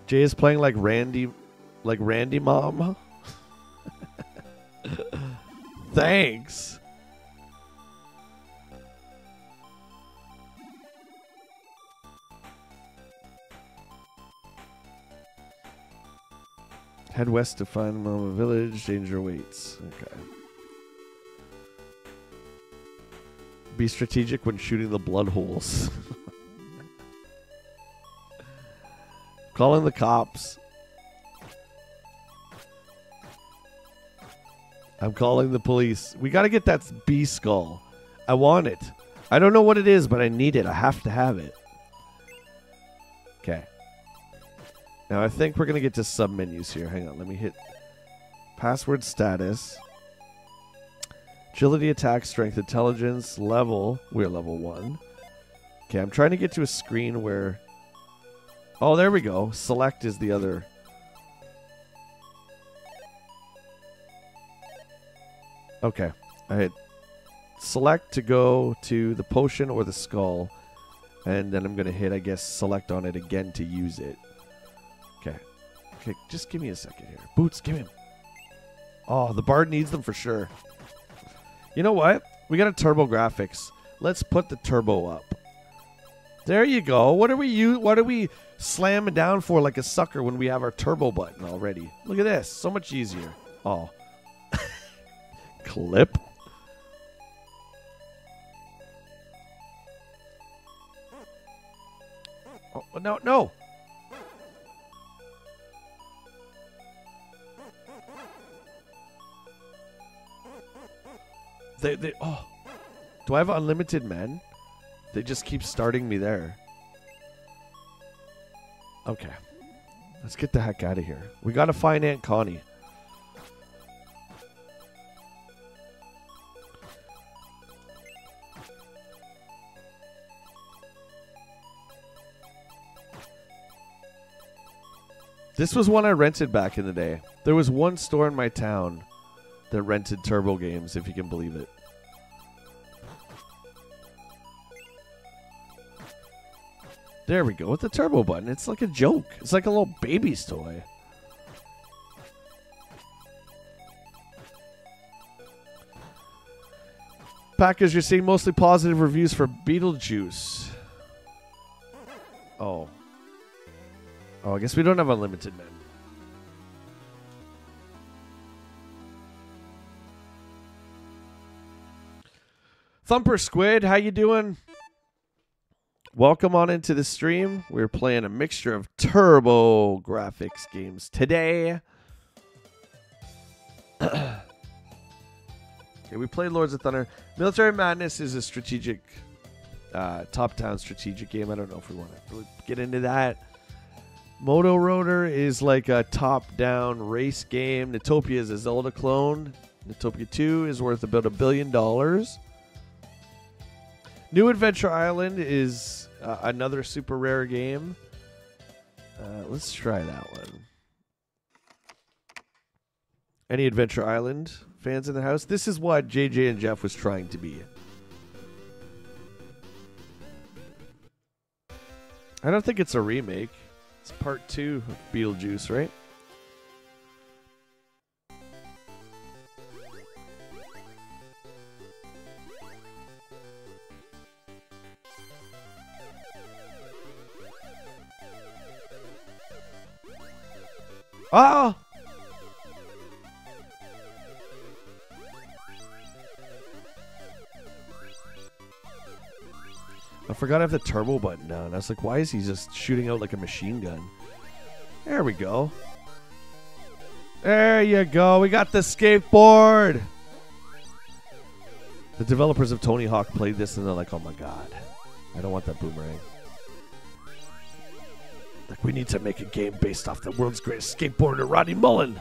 Jay is playing like Randy Mom. Thanks. Head west to find Mama Village. Danger waits. Okay. Be strategic when shooting the blood holes. Calling the cops. I'm calling the police. We got to get that bee skull. I want it. I don't know what it is, but I need it. I have to have it. Okay. Now I think we're going to get to sub-menus here. Hang on. Let me hit password status. Agility, attack, strength, intelligence, level. We're level 1. Okay, I'm trying to get to a screen where... Oh, there we go. Select is the other... Okay. I hit select to go to the potion or the skull. And then I'm going to hit, I guess, select on it again to use it. Okay. Okay, just give me a second here. Boots, give him. Oh, the bard needs them for sure. You know what? We got a TurboGrafx. Let's put the turbo up. There you go. What are we slamming down for like a sucker when we have our turbo button already? Look at this. So much easier. Oh. Clip. Oh, no, no. Oh. Do I have unlimited men? They just keep starting me there. Okay. Let's get the heck out of here. We gotta find Aunt Connie. This was one I rented back in the day. There was one store in my town that rented turbo games, if you can believe it. There we go with the turbo button. It's like a joke. It's like a little baby's toy. Packers, you're seeing mostly positive reviews for Beetlejuice. Oh. Oh, I guess we don't have unlimited men. Thumper Squid, how you doing? Welcome on into the stream. We're playing a mixture of TurboGrafx games today. Okay, we played Lords of Thunder. Military Madness is a strategic, top-down strategic game. I don't know if we want to really get into that. Moto Rotor is like a top-down race game. Natopia is a Zelda clone. Natopia 2 is worth about $1 billion. New Adventure Island is another super rare game. Let's try that one. Any Adventure Island fans in the house? This is what JJ and Jeff was trying to be. I don't think it's a remake. It's part 2 of Beetlejuice, right? Oh! I forgot I have the turbo button down. I was like, why is he just shooting out like a machine gun? There we go. There you go. We got the skateboard. The developers of Tony Hawk played this and they're like, oh my god. I don't want that boomerang. Like, we need to make a game based off the world's greatest skateboarder, Rodney Mullen.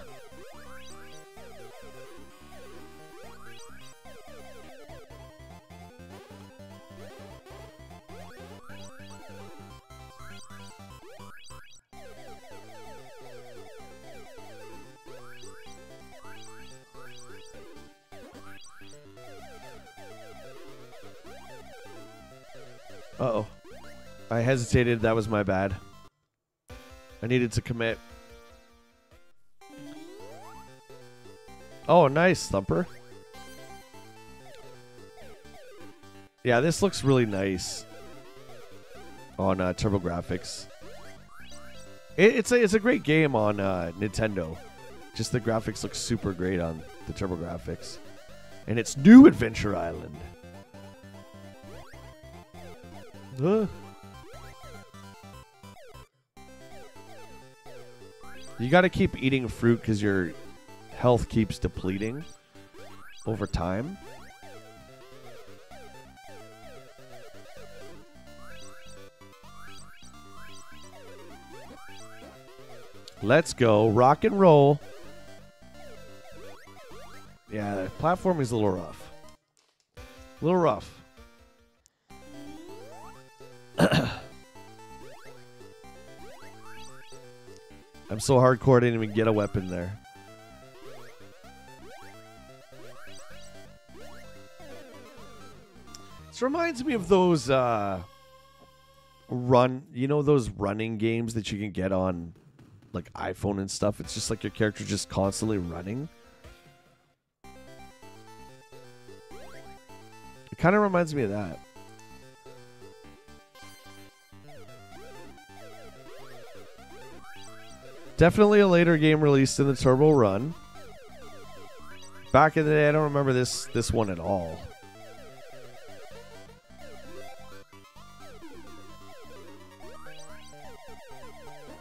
Uh-oh. I hesitated. That was my bad. I needed to commit. Oh, nice, Thumper. Yeah, this looks really nice on TurboGrafx. It's a great game on Nintendo. Just the graphics look super great on the TurboGrafx. And it's New Adventure Island. You got to keep eating fruit because your health keeps depleting over time. Let's go. Rock and roll. Yeah, the platform is a little rough. A little rough. I'm so hardcore I didn't even get a weapon there. This reminds me of those those running games that you can get on like iPhone and stuff. It's just like your character just constantly running. It kind of reminds me of that. Definitely a later game released in the Turbo run. Back in the day, I don't remember this one at all.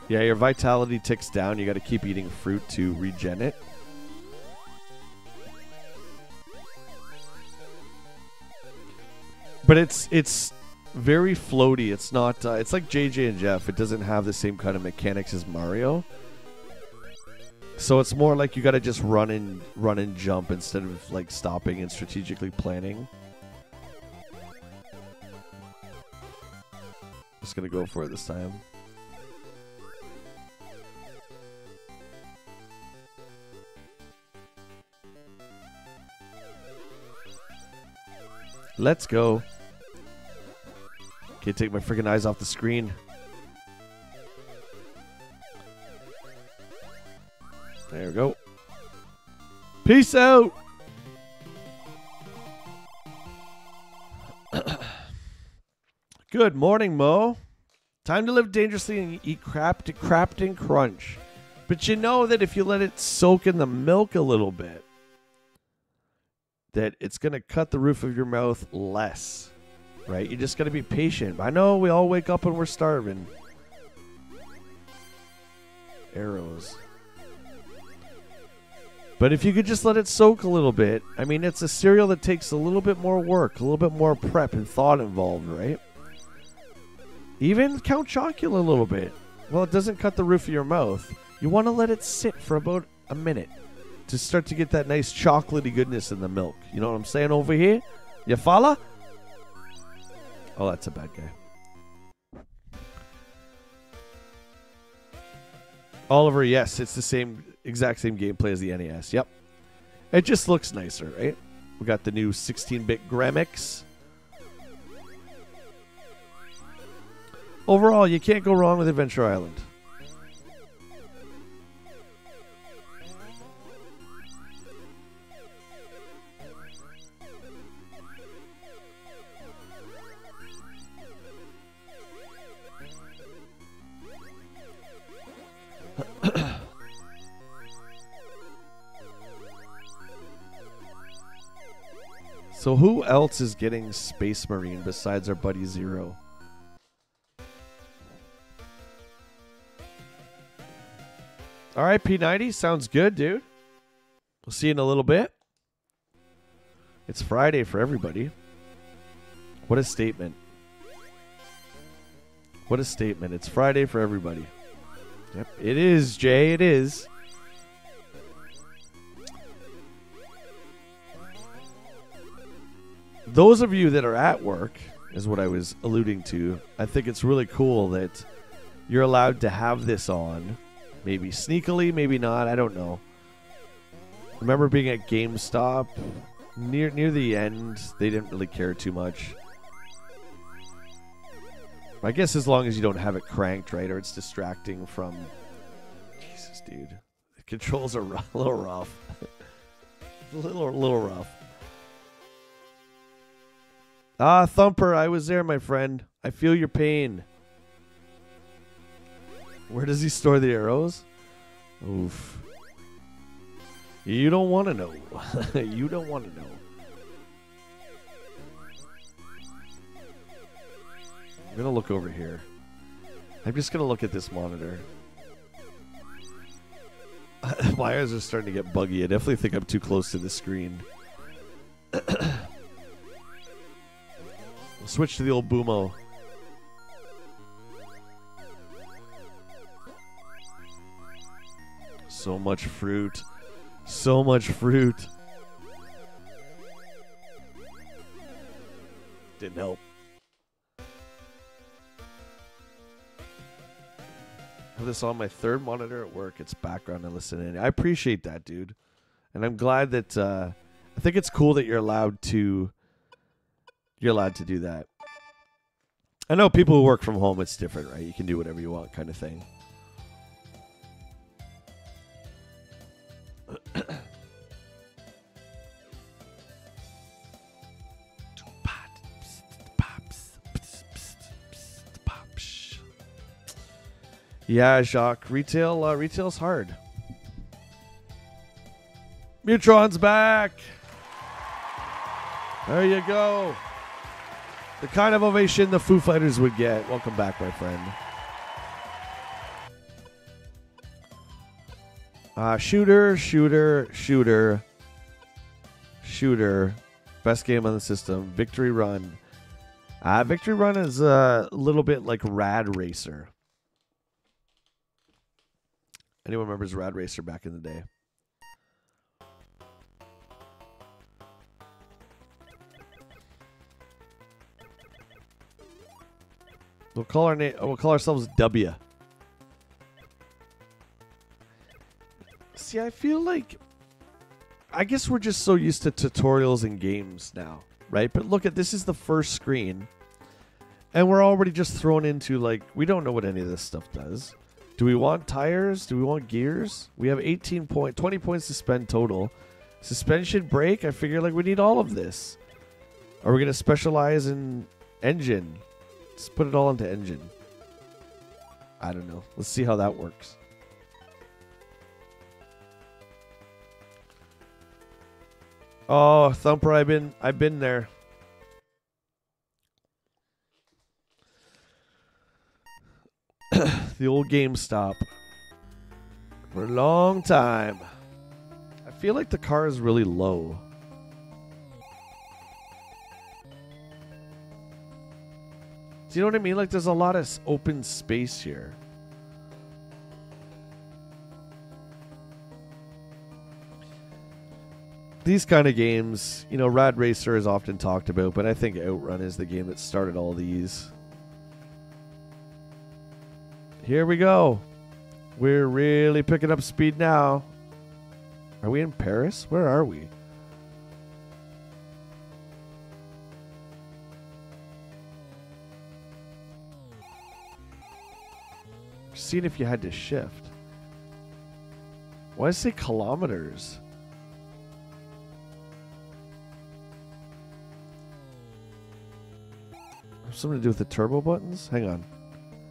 Yeah, your vitality ticks down. You got to keep eating fruit to regen it. But it's very floaty. It's not. It's like JJ and Jeff. It doesn't have the same kind of mechanics as Mario. So it's more like you got to just run and jump instead of like stopping and strategically planning. Just gonna go for it this time. Let's go. Can't take my freaking eyes off the screen. There we go. Peace out. Good morning, Mo. Time to live dangerously and eat crap and crunch. But you know that if you let it soak in the milk a little bit, that it's going to cut the roof of your mouth less, right? You just got to be patient. I know we all wake up and we're starving. Arrows. But if you could just let it soak a little bit, I mean, it's a cereal that takes a little bit more work, a little bit more prep and thought involved, right? Even Count Chocula a little bit. Well, it doesn't cut the roof of your mouth. You want to let it sit for about a minute to start to get that nice chocolatey goodness in the milk. You know what I'm saying over here? You follow? Oh, that's a bad guy. Oliver, yes, it's the exact same gameplay as the NES. Yep. It just looks nicer, right? We got the new 16-bit graphics. Overall, you can't go wrong with Adventure Island. So who else is getting Space Marine besides our buddy Zero? All right, P90, sounds good, dude. We'll see you in a little bit. It's Friday for everybody. What a statement. What a statement. It's Friday for everybody. Yep, it is, Jay, it is. Those of you that are at work, is what I was alluding to. I think it's really cool that you're allowed to have this on. Maybe sneakily, maybe not. I don't know. Remember being at GameStop near the end. They didn't really care too much. I guess as long as you don't have it cranked, right, or it's distracting from. Jesus, dude, the controls are a little rough. a little rough. Ah, Thumper, I was there, my friend. I feel your pain. Where does he store the arrows? Oof. You don't want to know. You don't want to know. I'm going to look over here. I'm just going to look at this monitor. My eyes are starting to get buggy. I definitely think I'm too close to the screen. We'll switch to the old Boomo. So much fruit. So much fruit. Didn't help. I have this on my third monitor at work. It's background and listening. I appreciate that, dude. And I'm glad that I think it's cool that you're allowed to do that. I know people who work from home, it's different, right? You can do whatever you want kind of thing. Yeah, Jacques. Retail's hard. Mutron's back. There you go. The kind of ovation the Foo Fighters would get. Welcome back, my friend. Shooter. Best game on the system. Victory Run. Victory Run is a little bit like Rad Racer. Anyone remembers Rad Racer back in the day? We'll call our name. We'll call ourselves W. See, I feel like, I guess we're just so used to tutorials and games now, right? But look at this is the first screen, and we're already just thrown into like we don't know what any of this stuff does. Do we want tires? Do we want gears? We have 20 points to spend total. Suspension brake. I figure like we need all of this. Are we gonna specialize in engine? Let's put it all into engine. I don't know. Let's see how that works. Oh, Thumper, I've been there. The old GameStop. For a long time. I feel like the car is really low. Do you know what I mean? Like there's a lot of open space here. These kind of games, you know, Rad Racer is often talked about, but I think Outrun is the game that started all these. Here we go. We're really picking up speed now. Are we in Paris? Where are we? Seeing if you had to shift. Why does it say kilometers? Something to do with the turbo buttons? Hang on.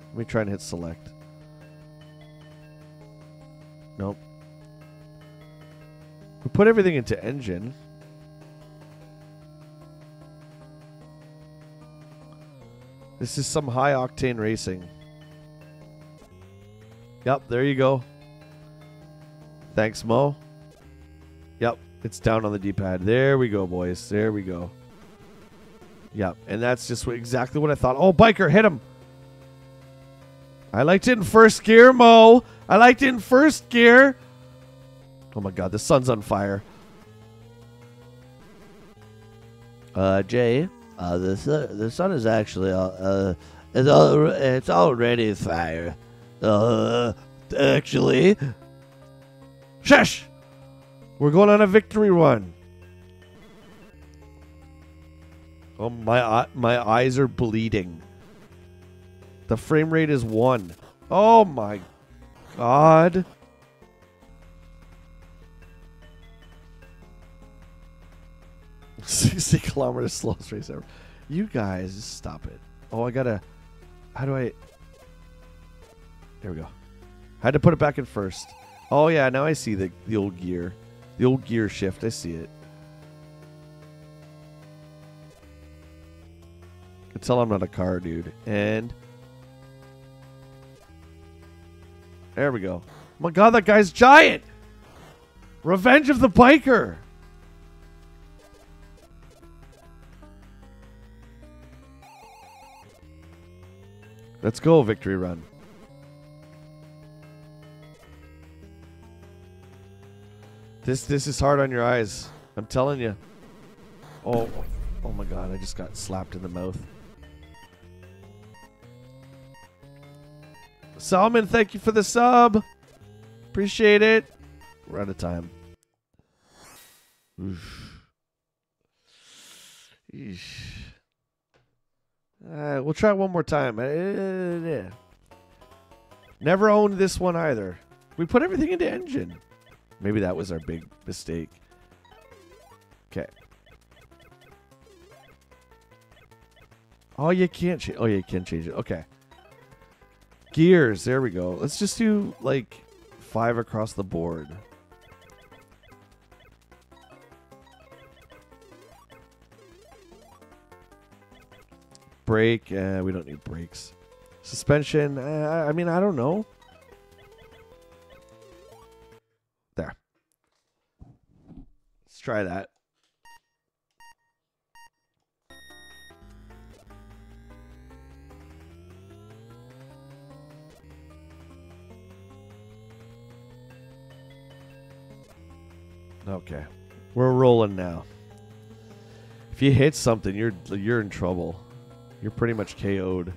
Let me try and hit select. Nope. We put everything into engine. This is some high octane racing. Yep, there you go. Thanks, Mo. Yep, it's down on the D-pad. There we go, boys. There we go. Yep, and that's just exactly what I thought. Oh, biker, hit him. I liked it in first gear, Mo. I liked it in first gear. Oh, my God, the sun's on fire. Jay, the sun is actually it's already fire. Actually, shush! We're going on a victory run. Oh, my eyes are bleeding. The frame rate is 1. Oh my God. 60 kilometers slowest race ever. You guys, stop it. Oh, I gotta. How do I? There we go. I had to put it back in first. Oh yeah, now I see the old gear. The old gear shift. I see it. tell I'm not a car dude. And there we go. Oh my god, that guy's giant! Revenge of the Biker! Let's go, victory run. This is hard on your eyes. I'm telling you. Oh my god, I just got slapped in the mouth. Salmon, thank you for the sub. Appreciate it. We're out of time. Oof. Eesh. We'll try one more time. Yeah. Never owned this one either. We put everything into engine. Maybe that was our big mistake. Okay. Oh, you can't change. Oh, yeah, you can change it. Okay. Gears. There we go. Let's just do like 5 across the board. Brake. We don't need brakes. Suspension. I mean, I don't know. There. Let's try that. Okay. We're rolling now. If you hit something, you're in trouble. You're pretty much KO'd.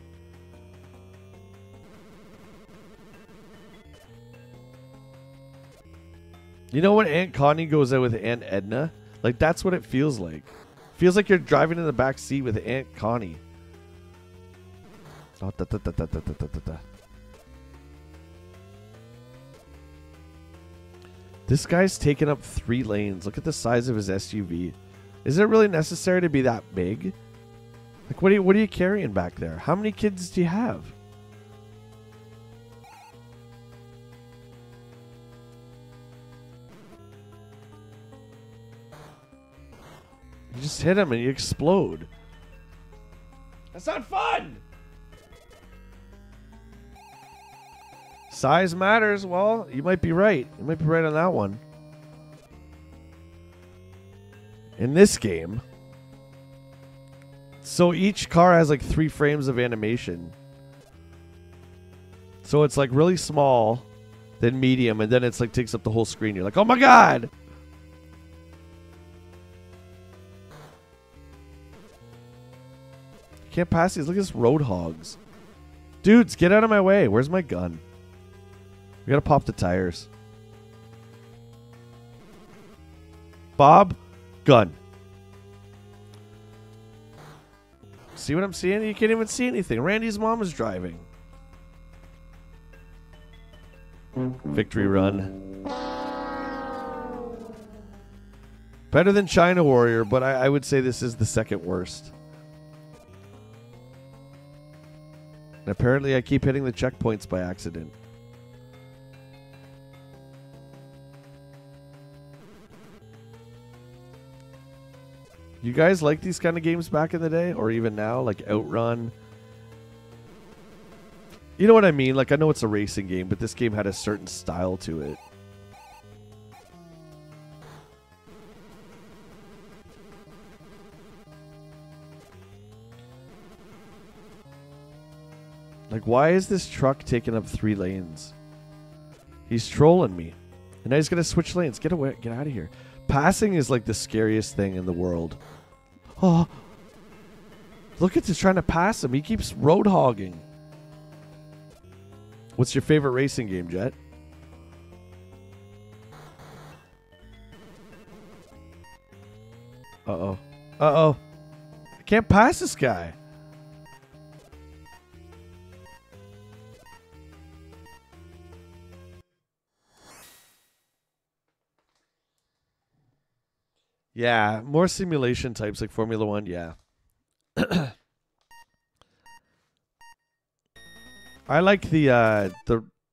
You know when Aunt Connie goes out with Aunt Edna? Like, that's what it feels like. Feels like you're driving in the back seat with Aunt Connie. Oh, This guy's taking up 3 lanes. Look at the size of his SUV. Is it really necessary to be that big? Like, what are you carrying back there? How many kids do you have? You just hit him and you explode. That's not fun! Size matters. Well, you might be right. You might be right on that one. In this game, so each car has like 3 frames of animation. So it's like really small, then medium, and then it's like takes up the whole screen. You're like, oh my god! You can't pass these. Look at this road hogs. Dudes, get out of my way. Where's my gun? We gotta pop the tires. Bob, gun. See what I'm seeing? You can't even see anything. Randy's mom is driving. Victory run. Better than China Warrior, but I would say this is the second worst. And apparently I keep hitting the checkpoints by accident. You guys like these kind of games back in the day? Or even now? Like Outrun? You know what I mean? Like, I know it's a racing game, but this game had a certain style to it. Like, why is this truck taking up 3 lanes? He's trolling me. And now he's going to switch lanes. Get away. Get out of here. Passing is like the scariest thing in the world. Oh. Look at this trying to pass him. He keeps road hogging. What's your favorite racing game, Jet? Uh-oh. Uh-oh. I can't pass this guy. Yeah, more simulation types like Formula 1, yeah. I like the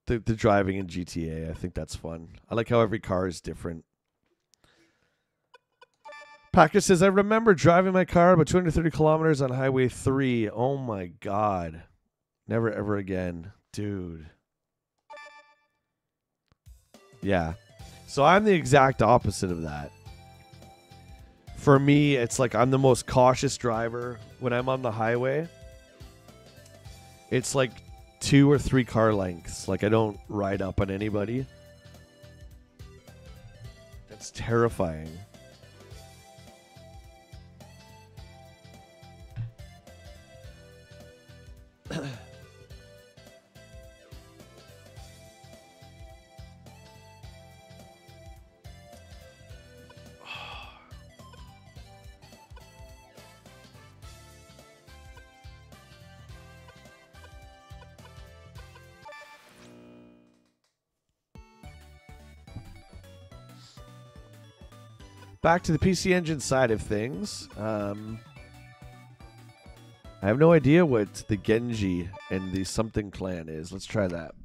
driving in GTA. I think that's fun. I like how every car is different. Packer says, I remember driving my car about 230 kilometers on Highway 3. Oh, my God. Never, ever again. Dude. Yeah. So I'm the exact opposite of that. For me, it's like I'm the most cautious driver when I'm on the highway. It's like 2 or 3 car lengths. Like I don't ride up on anybody. That's terrifying. Back to the PC Engine side of things. I have no idea what the Genji and the something clan is. Let's try that.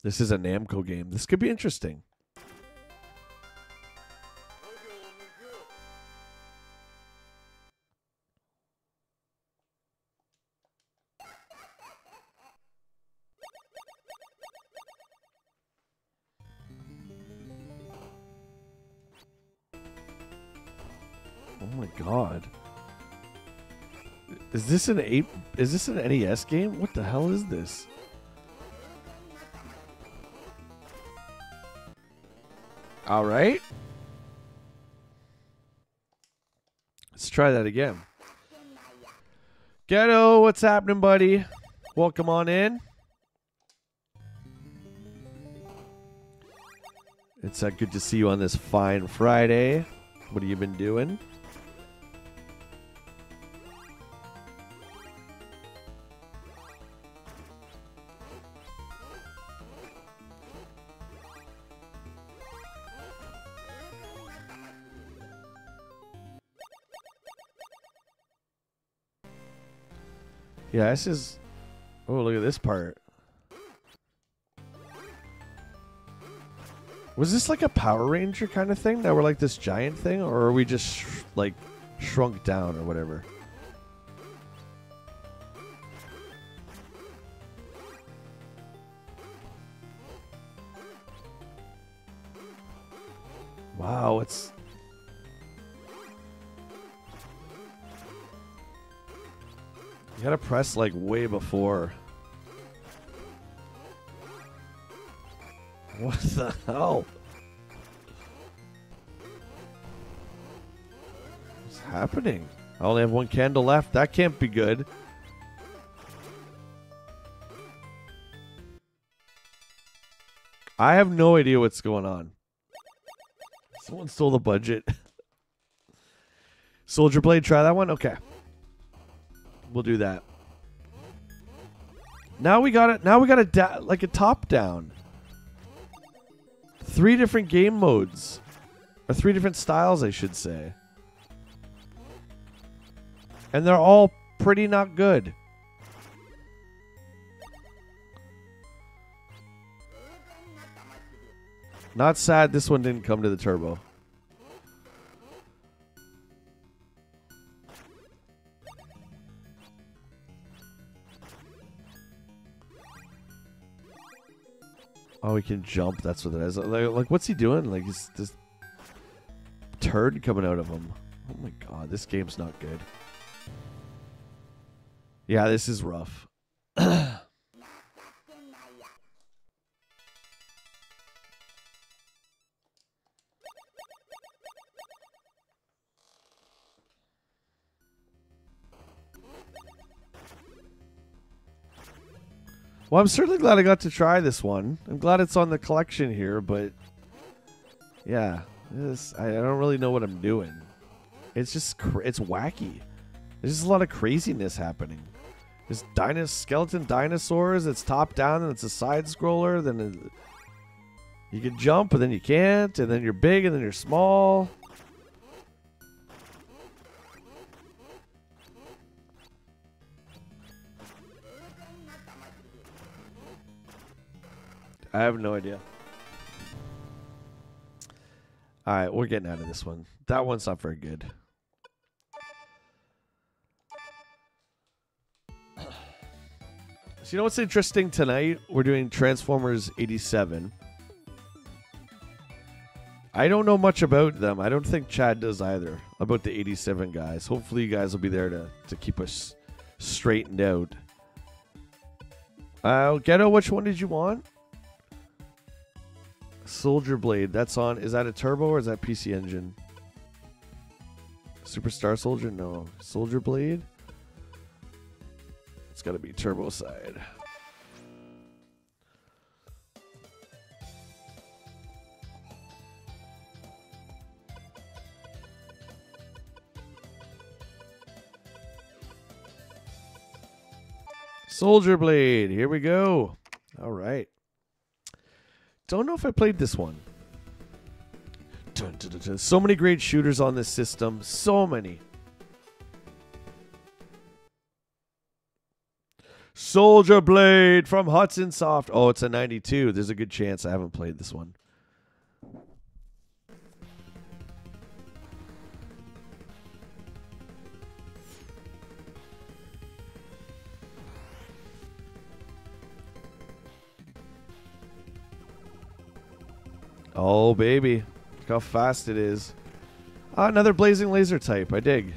This is a Namco game. This could be interesting. Oh my God. Is this an NES game? What the hell is this? All right. Let's try that again. Ghetto, what's happening, buddy? Welcome on in. It's good to see you on this fine Friday. What have you been doing? Yeah, this is... Oh, look at this part. Was this like a Power Ranger kind of thing? That we're like this giant thing? Or are we just like shrunk down or whatever? Wow, it's... You gotta press like way before. What the hell? What's happening? I only have one candle left. That can't be good. I have no idea what's going on. Someone stole the budget. Soldier Blade, try that one? Okay. We'll do that. Now we got it. Now we got like a top down. 3 different game modes, or 3 different styles, I should say, and they're all pretty not good. Not sad. This one didn't come to the turbo. Oh, he can jump. That's what it is. Like, what's he doing? Like, is this turd coming out of him? Oh my God, this game's not good. Yeah, this is rough. Well, I'm certainly glad I got to try this one. I'm glad it's on the collection here, but yeah, I don't really know what I'm doing. It's just it's wacky. There's just a lot of craziness happening. There's skeleton dinosaurs. It's top down and it's a side scroller. Then you can jump, and then you can't, and then you're big, and then you're small. I have no idea. All right, we're getting out of this one. That one's not very good. So you know what's interesting tonight? We're doing Transformers 87. I don't know much about them. I don't think Chad does either, about the 87 guys. Hopefully you guys will be there to keep us straightened out. Ghetto, which one did you want? Soldier Blade. That's on. Is that a turbo or is that PC Engine? Superstar Soldier? No. Soldier Blade? It's got to be turbo side. Soldier Blade. Here we go. All right. Don't know if I played this one. Dun, dun, dun, dun. So many great shooters on this system. So many. Soldier Blade from Hudson Soft. Oh, it's a 92. There's a good chance I haven't played this one. Oh, baby. Look how fast it is. Ah, another blazing laser type. I dig.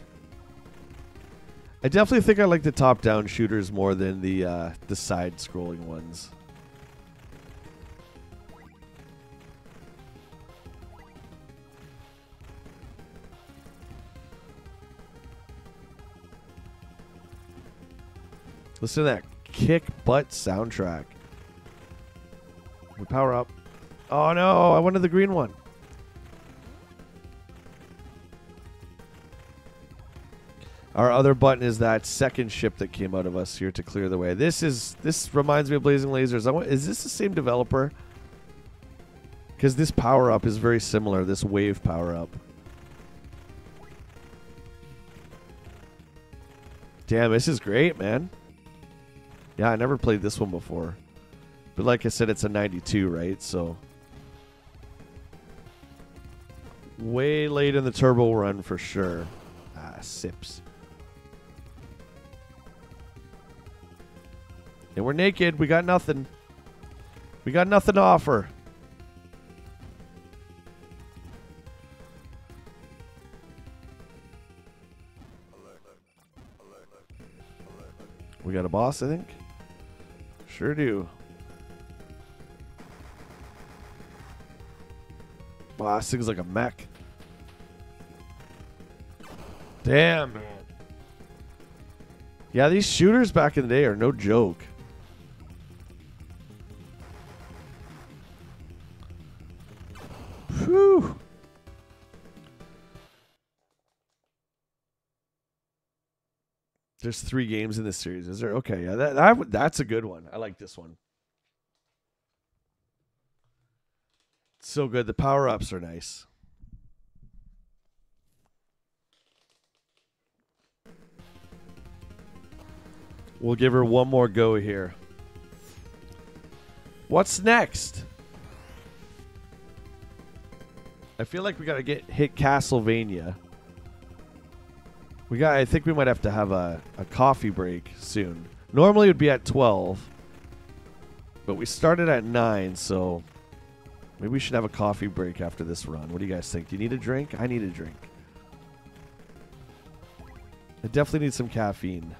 I definitely think I like the top-down shooters more than the side-scrolling ones. Listen to that kick-butt soundtrack. We power up. Oh, no. I wanted the green one. Our other button is that second ship that came out of us here to clear the way. This reminds me of Blazing Lasers. Is this the same developer? Because this power-up is very similar, this wave power-up. Damn, this is great, man. Yeah, I never played this one before. But like I said, it's a 92, right? So way late in the turbo run for sure. Ah, sips. And we're naked. We got nothing. We got nothing to offer. We got a boss, I think. Sure do. Wow, this thing's like a mech. Damn, man. Yeah, these shooters back in the day are no joke. Whew. There's 3 games in this series, is there? Okay, yeah, that's a good one. I like this one. So good. The power-ups are nice. We'll give her one more go here. What's next? I feel like we got to hit Castlevania. I think we might have to have a coffee break soon. Normally it would be at 12. But we started at 9, so maybe we should have a coffee break after this run. What do you guys think? Do you need a drink? I need a drink. I definitely need some caffeine.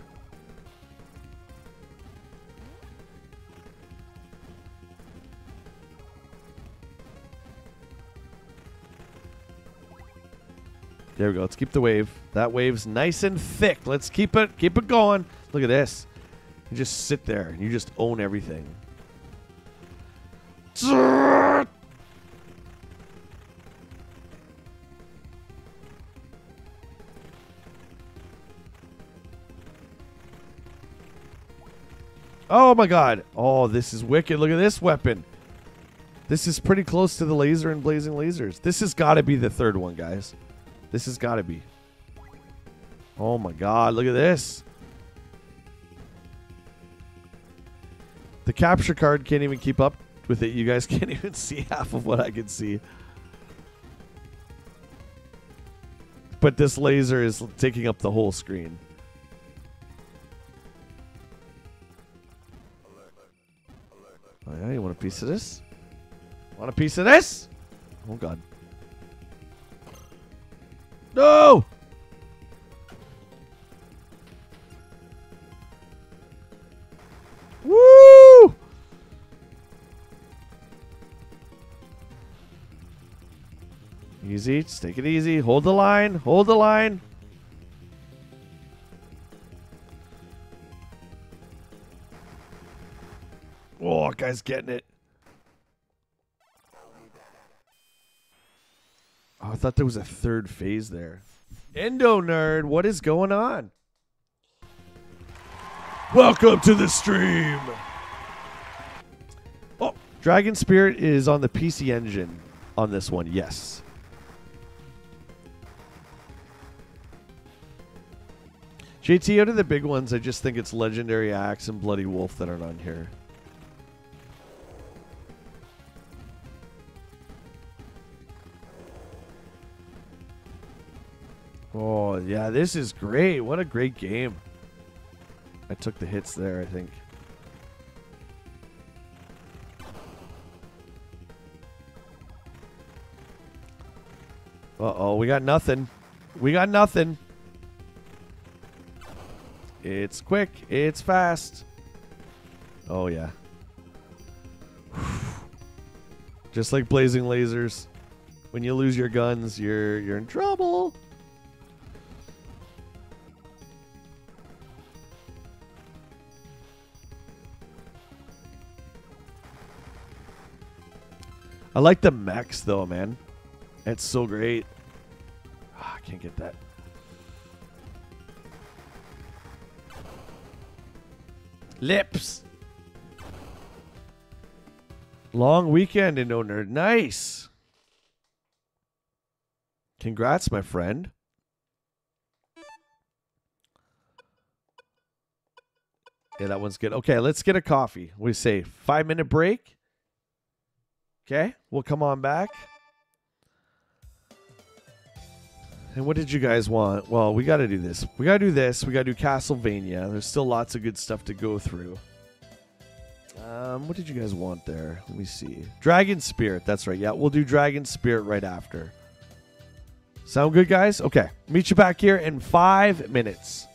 There we go. Let's keep the wave. That wave's nice and thick. Let's keep it going. Look at this. You just sit there and you just own everything. Oh my god. Oh, this is wicked. Look at this weapon. This is pretty close to the laser and blazing lasers. This has got to be the third one, guys. This has got to be. Oh my god, look at this. The capture card can't even keep up with it. You guys can't even see half of what I can see. But this laser is taking up the whole screen. Oh yeah, you want a piece of this? Want a piece of this? Oh god. No! Woo! Easy, just take it easy. Hold the line, hold the line. Oh, guy's getting it. Oh, I thought there was a third phase there. Endo Nerd, what is going on? Welcome to the stream. Oh, Dragon Spirit is on the PC Engine on this one, yes. JT, out of the big ones, I just think it's Legendary Axe and Bloody Wolf that aren't on here. Oh, yeah, this is great. What a great game. I took the hits there, I think. Uh-oh, we got nothing. We got nothing. It's quick. It's fast. Oh, yeah. Just like blazing lasers. When you lose your guns, you're in trouble. I like the mechs, though, man. It's so great. I can't get that. Lips. Long weekend in Nerd. Nice. Congrats, my friend. Yeah, that one's good. Okay, let's get a coffee. We say 5-minute break. Okay, we'll come on back. And what did you guys want? Well, we got to do this. We got to do this. We got to do Castlevania. There's still lots of good stuff to go through. What did you guys want there? Let me see. Dragon Spirit. That's right. Yeah, we'll do Dragon Spirit right after. Sound good, guys? Okay. Meet you back here in 5 minutes.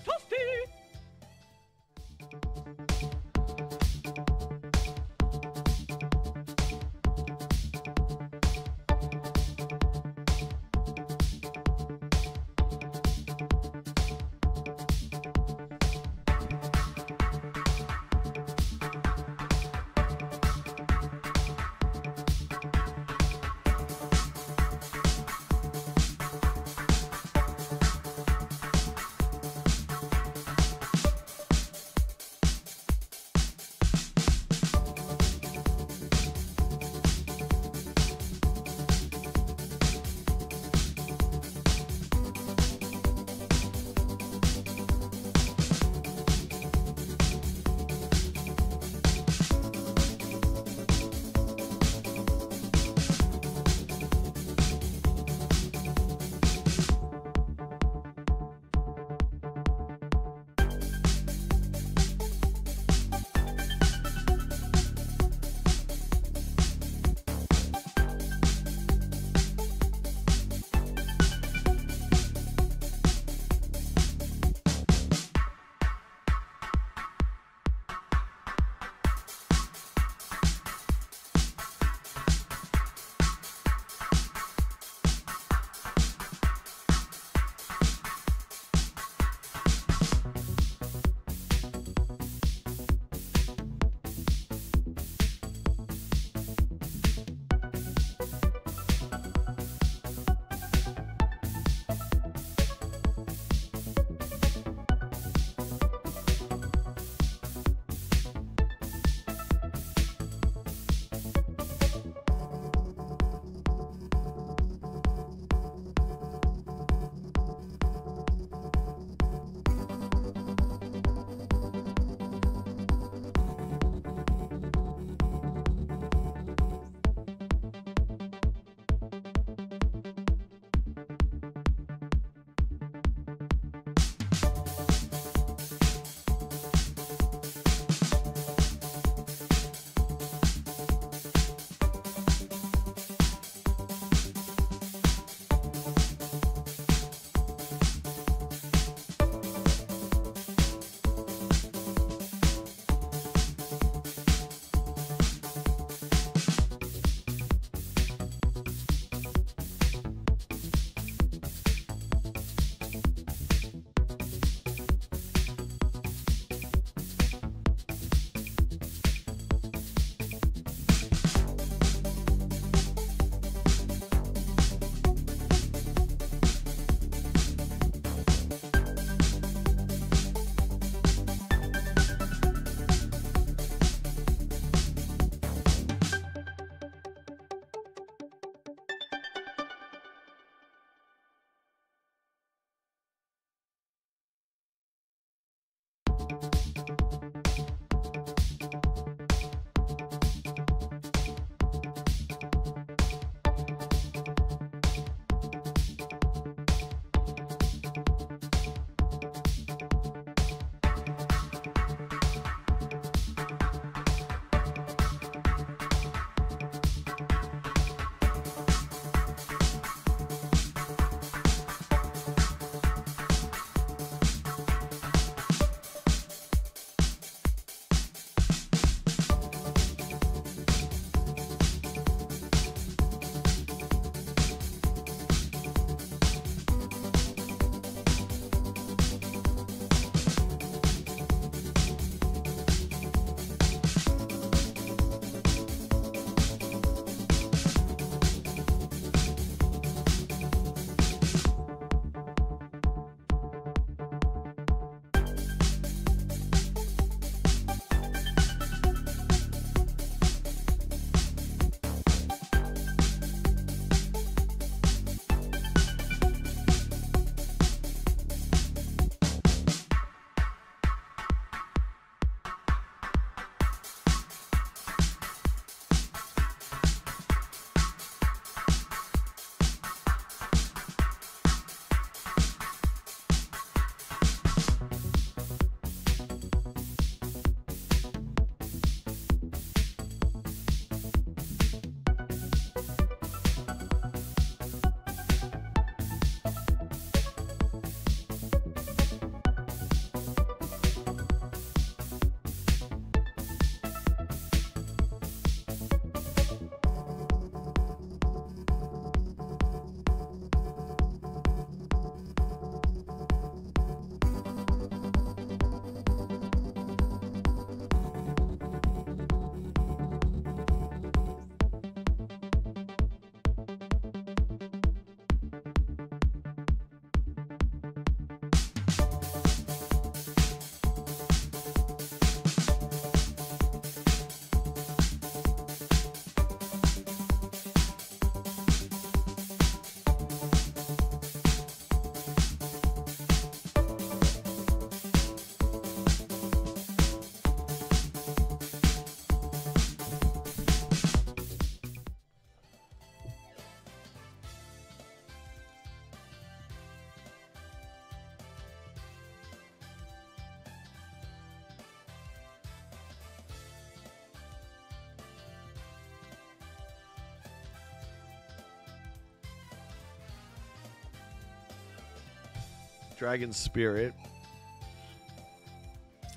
Dragon Spirit.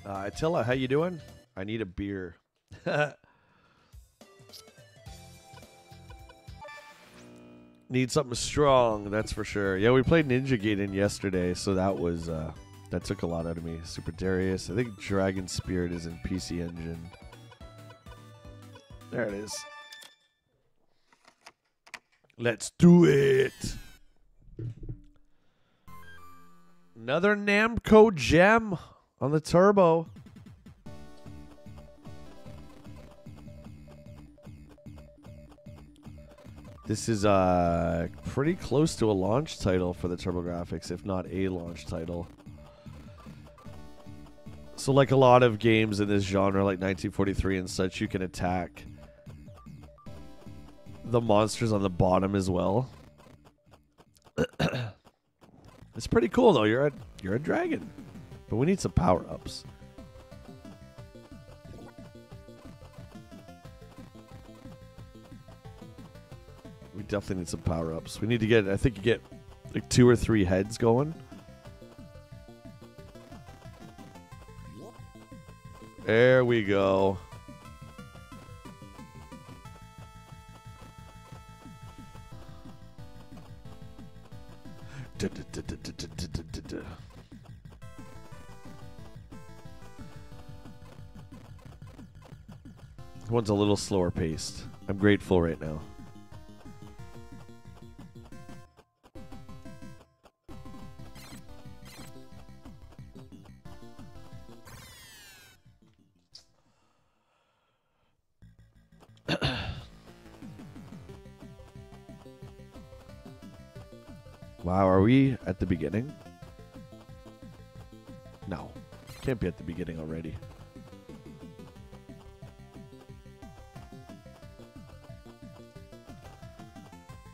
Attila, how you doing? I need a beer. Need something strong, that's for sure. Yeah, we played Ninja Gaiden yesterday, so that was that took a lot out of me. Super Darius. I think Dragon Spirit is in PC Engine. There it is. Let's do it. Another Namco gem on the Turbo. This is pretty close to a launch title for the TurboGrafx, if not a launch title. So like a lot of games in this genre, like 1943 and such, you can attack the monsters on the bottom as well. It's pretty cool though. You're a dragon, but we need some power-ups. We definitely need some power-ups. We need to get, I think you get like 2 or 3 heads going. There we go. One's a little slower paced. I'm grateful right now. Wow, are we at the beginning? No. Can't be at the beginning already.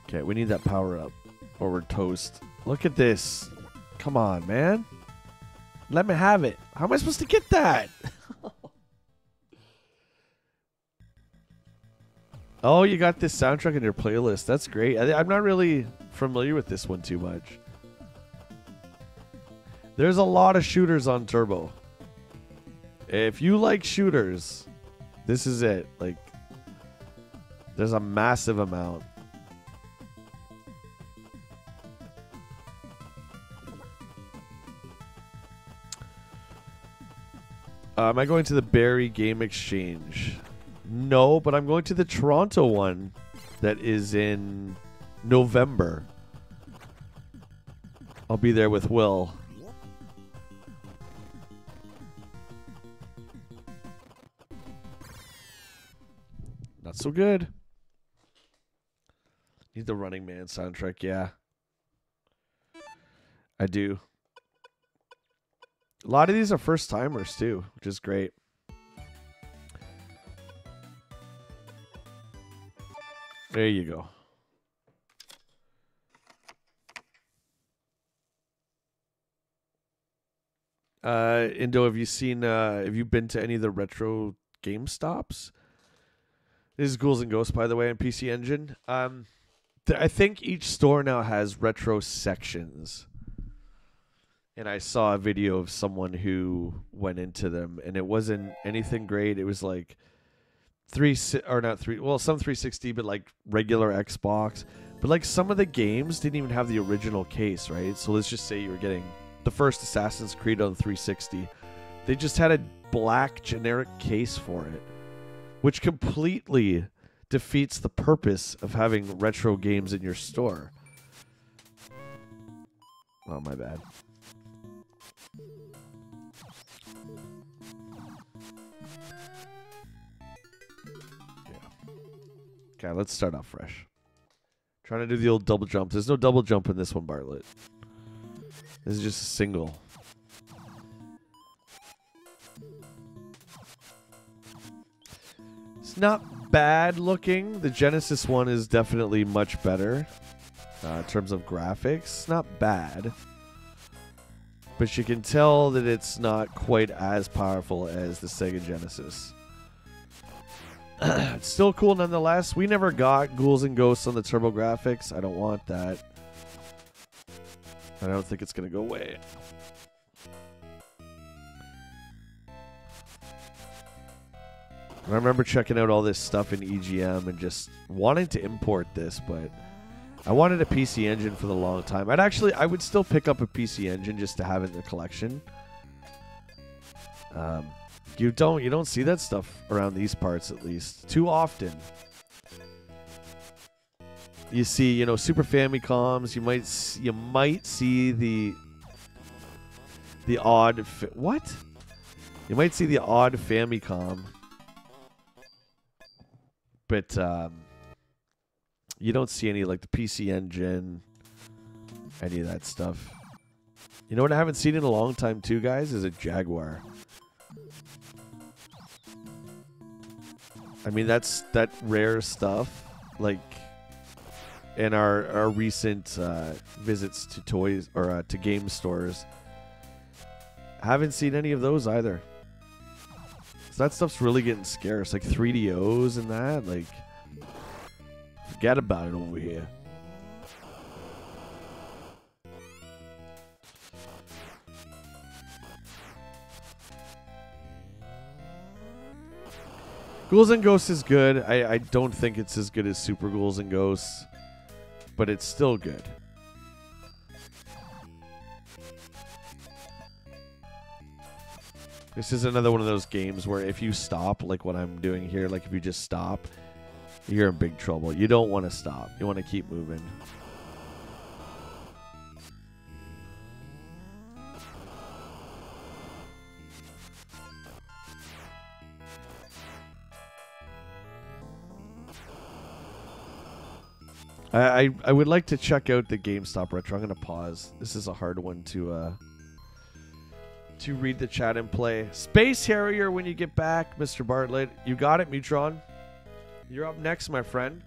Okay, we need that power up or we're toast. Look at this. Come on, man. Let me have it. How am I supposed to get that? Oh, you got this soundtrack in your playlist. That's great. I'm not really familiar with this one too much. There's a lot of shooters on Turbo. If you like shooters, this is it. Like, there's a massive amount. Am I going to the Barrie Game Exchange? No, but I'm going to the Toronto one that is in November. I'll be there with Will. Not so good. Need the Running Man soundtrack, yeah. I do. A lot of these are first timers too, which is great. There you go. Indo, have you been to any of the retro Game Stops? This is Ghouls and Ghosts, by the way, on PC Engine. I think each store now has retro sections. And I saw a video of someone who went into them, and it wasn't anything great. It was like some 360, but like regular Xbox. But like some of the games didn't even have the original case, right? So let's just say you were getting the first Assassin's Creed on 360. They just had a black generic case for it, which completely defeats the purpose of having retro games in your store. Oh, my bad. Okay, let's start off fresh. Trying to do the old double jump. There's no double jump in this one, Bartlett. This is just a single. It's not bad looking. The Genesis one is definitely much better in terms of graphics. Not bad. But you can tell that it's not quite as powerful as the Sega Genesis. It's still cool nonetheless. We never got Ghouls and Ghosts on the TurboGrafx. I don't want that. I don't think it's going to go away. I remember checking out all this stuff in EGM and just wanting to import this, but I wanted a PC Engine for the long time. I would still pick up a PC Engine just to have it in the collection. You don't see that stuff around these parts, at least too often. You see, Super Famicoms. You might see the odd what? You might see the odd Famicom, but you don't see any like the PC Engine, any of that stuff. You know what I haven't seen in a long time too, guys, is a Jaguar. I mean, that's that rare stuff. Like in our recent visits to toys or to game stores, haven't seen any of those either. So that stuff's really getting scarce. Like 3DOs and that. Like, forget about it over here. Ghouls and Ghosts is good. I don't think it's as good as Super Ghouls and Ghosts, but it's still good. This is another one of those games where if you stop, like what I'm doing here, like if you just stop, you're in big trouble. You don't want to stop. You want to keep moving. I would like to check out the GameStop Retro. I'm going to pause. This is a hard one to to read the chat and play. Space Harrier when you get back, Mr. Bartlett. You got it, Mutron. You're up next, my friend.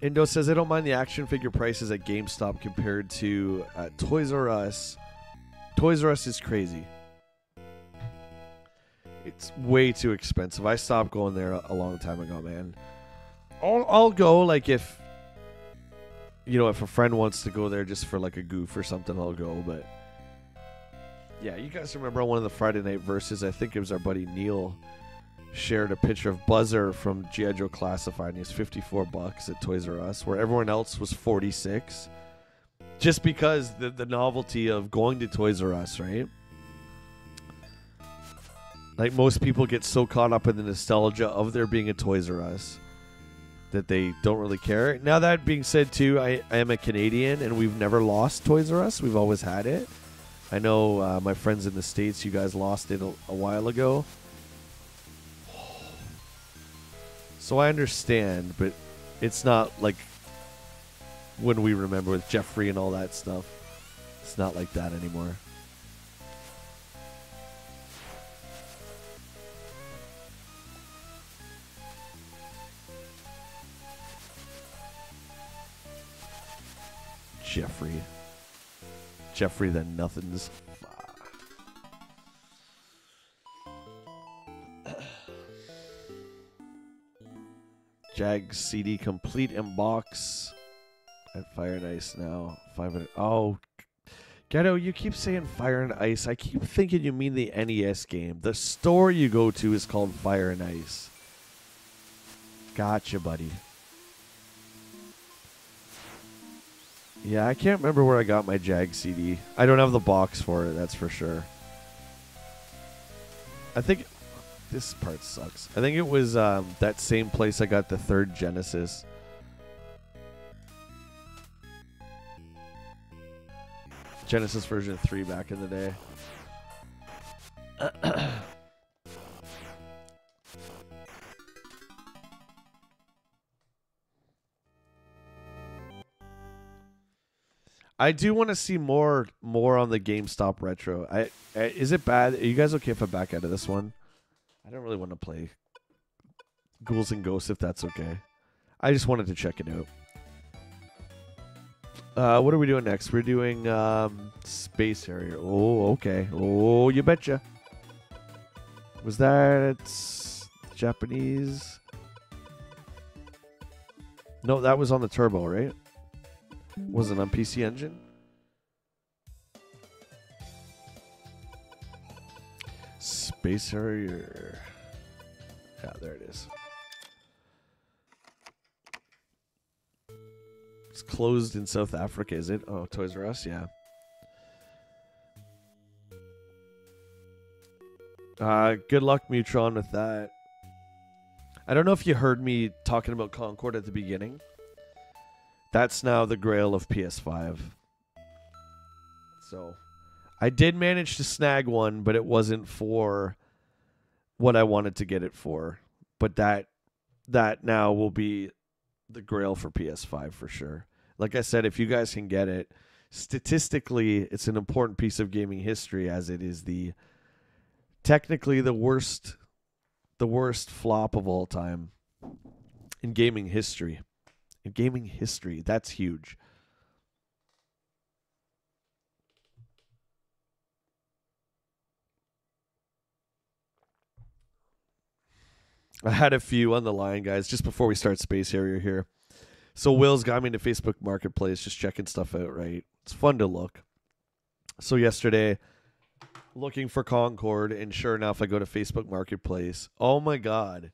Indo says, I don't mind the action figure prices at GameStop compared to Toys R Us. Toys R Us is crazy. It's way too expensive. I stopped going there a long time ago, man. I'll go, like, if a friend wants to go there just for, like, a goof or something, I'll go. But, yeah, you guys remember on one of the Friday Night Verses, I think it was our buddy Neil, shared a picture of Buzzer from G.I. Joe Classified, and he's $54 at Toys R Us, where everyone else was $46. Just because the novelty of going to Toys R Us, right? Like, most people get so caught up in the nostalgia of there being a Toys R Us that they don't really care. Now, that being said, too, I am a Canadian, and we've never lost Toys R Us. We've always had it. I know my friends in the States, you guys lost it a while ago. So I understand, but it's not like when we remember with Jeffrey and all that stuff. It's not like that anymore. Jeffrey the Nothings. Jag CD complete in box at Fire and Ice now. 500. Oh, Ghetto, you keep saying Fire and Ice. I keep thinking you mean the NES game. The store you go to is called Fire and Ice. Gotcha, buddy. Yeah, I can't remember where I got my Jag CD. I don't have the box for it, that's for sure. I think this part sucks. I think it was that same place I got the third Genesis. Genesis version 3 back in the day. I do want to see more on the GameStop retro. Is it bad? Are you guys okay if I back out of this one? I don't really want to play Ghouls and Ghosts if that's okay. I just wanted to check it out. What are we doing next? We're doing Space Harrier. Oh, okay. Oh, you betcha. Was that Japanese? No, that was on the Turbo, right? Was it on PC Engine? Space Harrier. Yeah, there it is. It's closed in South Africa, is it? Oh, Toys R Us, yeah. Good luck, Mutron, with that. I don't know if you heard me talking about Concord at the beginning. That's now the grail of PS5. So, I did manage to snag one, but it wasn't for what I wanted to get it for. But that now will be the grail for PS5 for sure. Like I said, if you guys can get it, statistically, it's an important piece of gaming history, as it is technically the worst flop of all time in gaming history. In gaming history, that's huge. I had a few on the line, guys, just before we start Space Harrier here. So Will's got me into Facebook Marketplace, just checking stuff out, right? It's fun to look. So yesterday, looking for Concord, and sure enough, I go to Facebook Marketplace. Oh my God.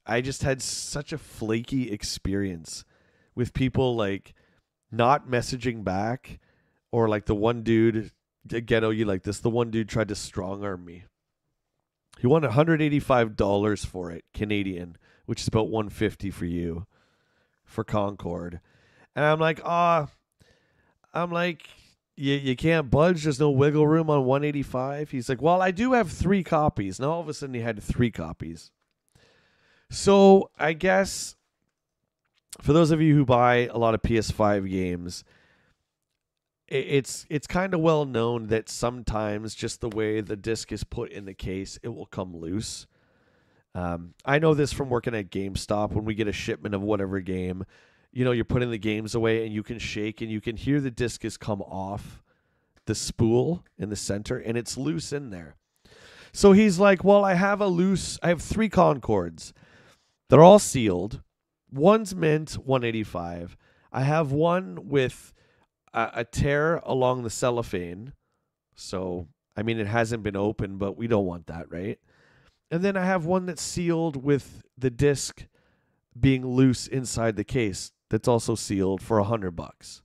I just had such a flaky experience with people like not messaging back, or like the one dude, Ghetto, you like this, the one dude tried to strong arm me. He wanted $185 for it, Canadian, which is about $150 for you, for Concord. And I'm like, you can't budge. There's no wiggle room on $185. He's like, well, I do have 3 copies. Now all of a sudden he had 3 copies. So I guess for those of you who buy a lot of PS5 games, it's kind of well known that sometimes just the way the disc is put in the case, it will come loose. I know this from working at GameStop. When we get a shipment of whatever game, you're putting the games away and you can shake and you can hear the disc has come off the spool in the center and it's loose in there. So he's like, well, I have 3 Concords. They're all sealed. One's mint 185. I have one with a tear along the cellophane. So, I mean, it hasn't been opened, but we don't want that, right? And then I have one that's sealed with the disc being loose inside the case. That's also sealed for $100.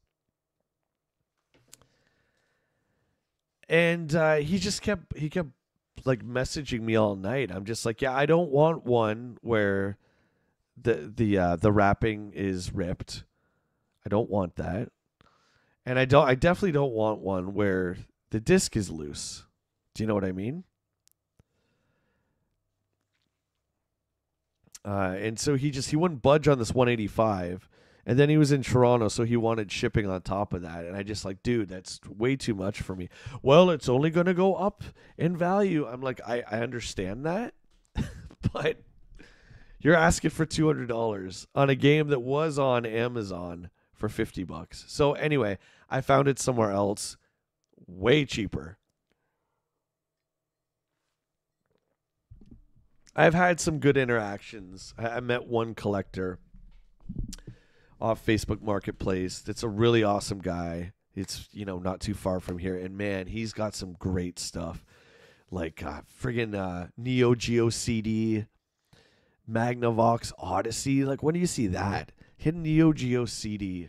And he kept like messaging me all night. I'm just like, yeah, I don't want one where the wrapping is ripped. I don't want that. And I definitely don't want one where the disc is loose. Do you know what I mean? And so he wouldn't budge on this 185. And then he was in Toronto, so he wanted shipping on top of that. And I just like, dude, that's way too much for me. Well, it's only going to go up in value. I'm like, I understand that. But you're asking for $200 on a game that was on Amazon for $50. So anyway, I found it somewhere else, way cheaper. I've had some good interactions. I met one collector off Facebook Marketplace. That's a really awesome guy. It's, not too far from here. And man, he's got some great stuff. Like friggin' Neo Geo CD, Magnavox Odyssey. Like, when do you see that? Hidden Neo Geo CD.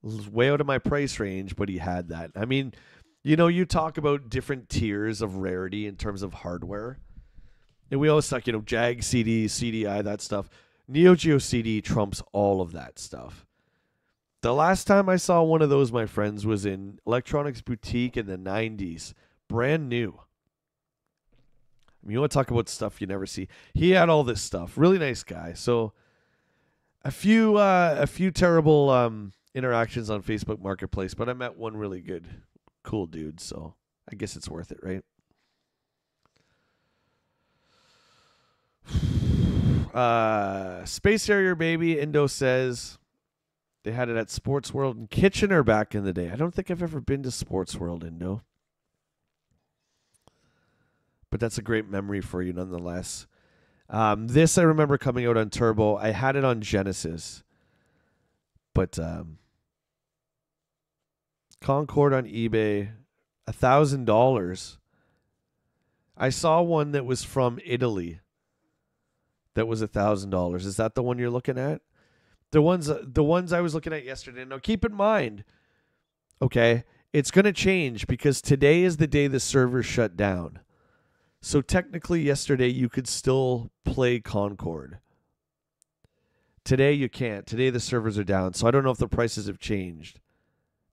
Way out of my price range, but he had that. I mean, you talk about different tiers of rarity in terms of hardware. And we always talk, JAG CD, CDI, that stuff. Neo Geo CD trumps all of that stuff. The last time I saw one of those, my friends, was in Electronics Boutique in the 90s. Brand new. I mean, you want to talk about stuff you never see. He had all this stuff. Really nice guy. So a few terrible interactions on Facebook Marketplace, but I met one really good, cool dude. So I guess it's worth it, right? Space Harrier Baby Indo says they had it at Sports World in Kitchener back in the day. I don't think I've ever been to Sports World, Indo, but that's a great memory for you nonetheless. This I remember coming out on Turbo. I had it on Genesis, but Concord on eBay, $1,000. I saw one that was from Italy. That was $1,000. Is that the one you're looking at? The ones I was looking at yesterday. Now keep in mind, okay, it's going to change because today is the day the servers shut down. So technically yesterday you could still play Concord. Today you can't. Today the servers are down. So I don't know if the prices have changed.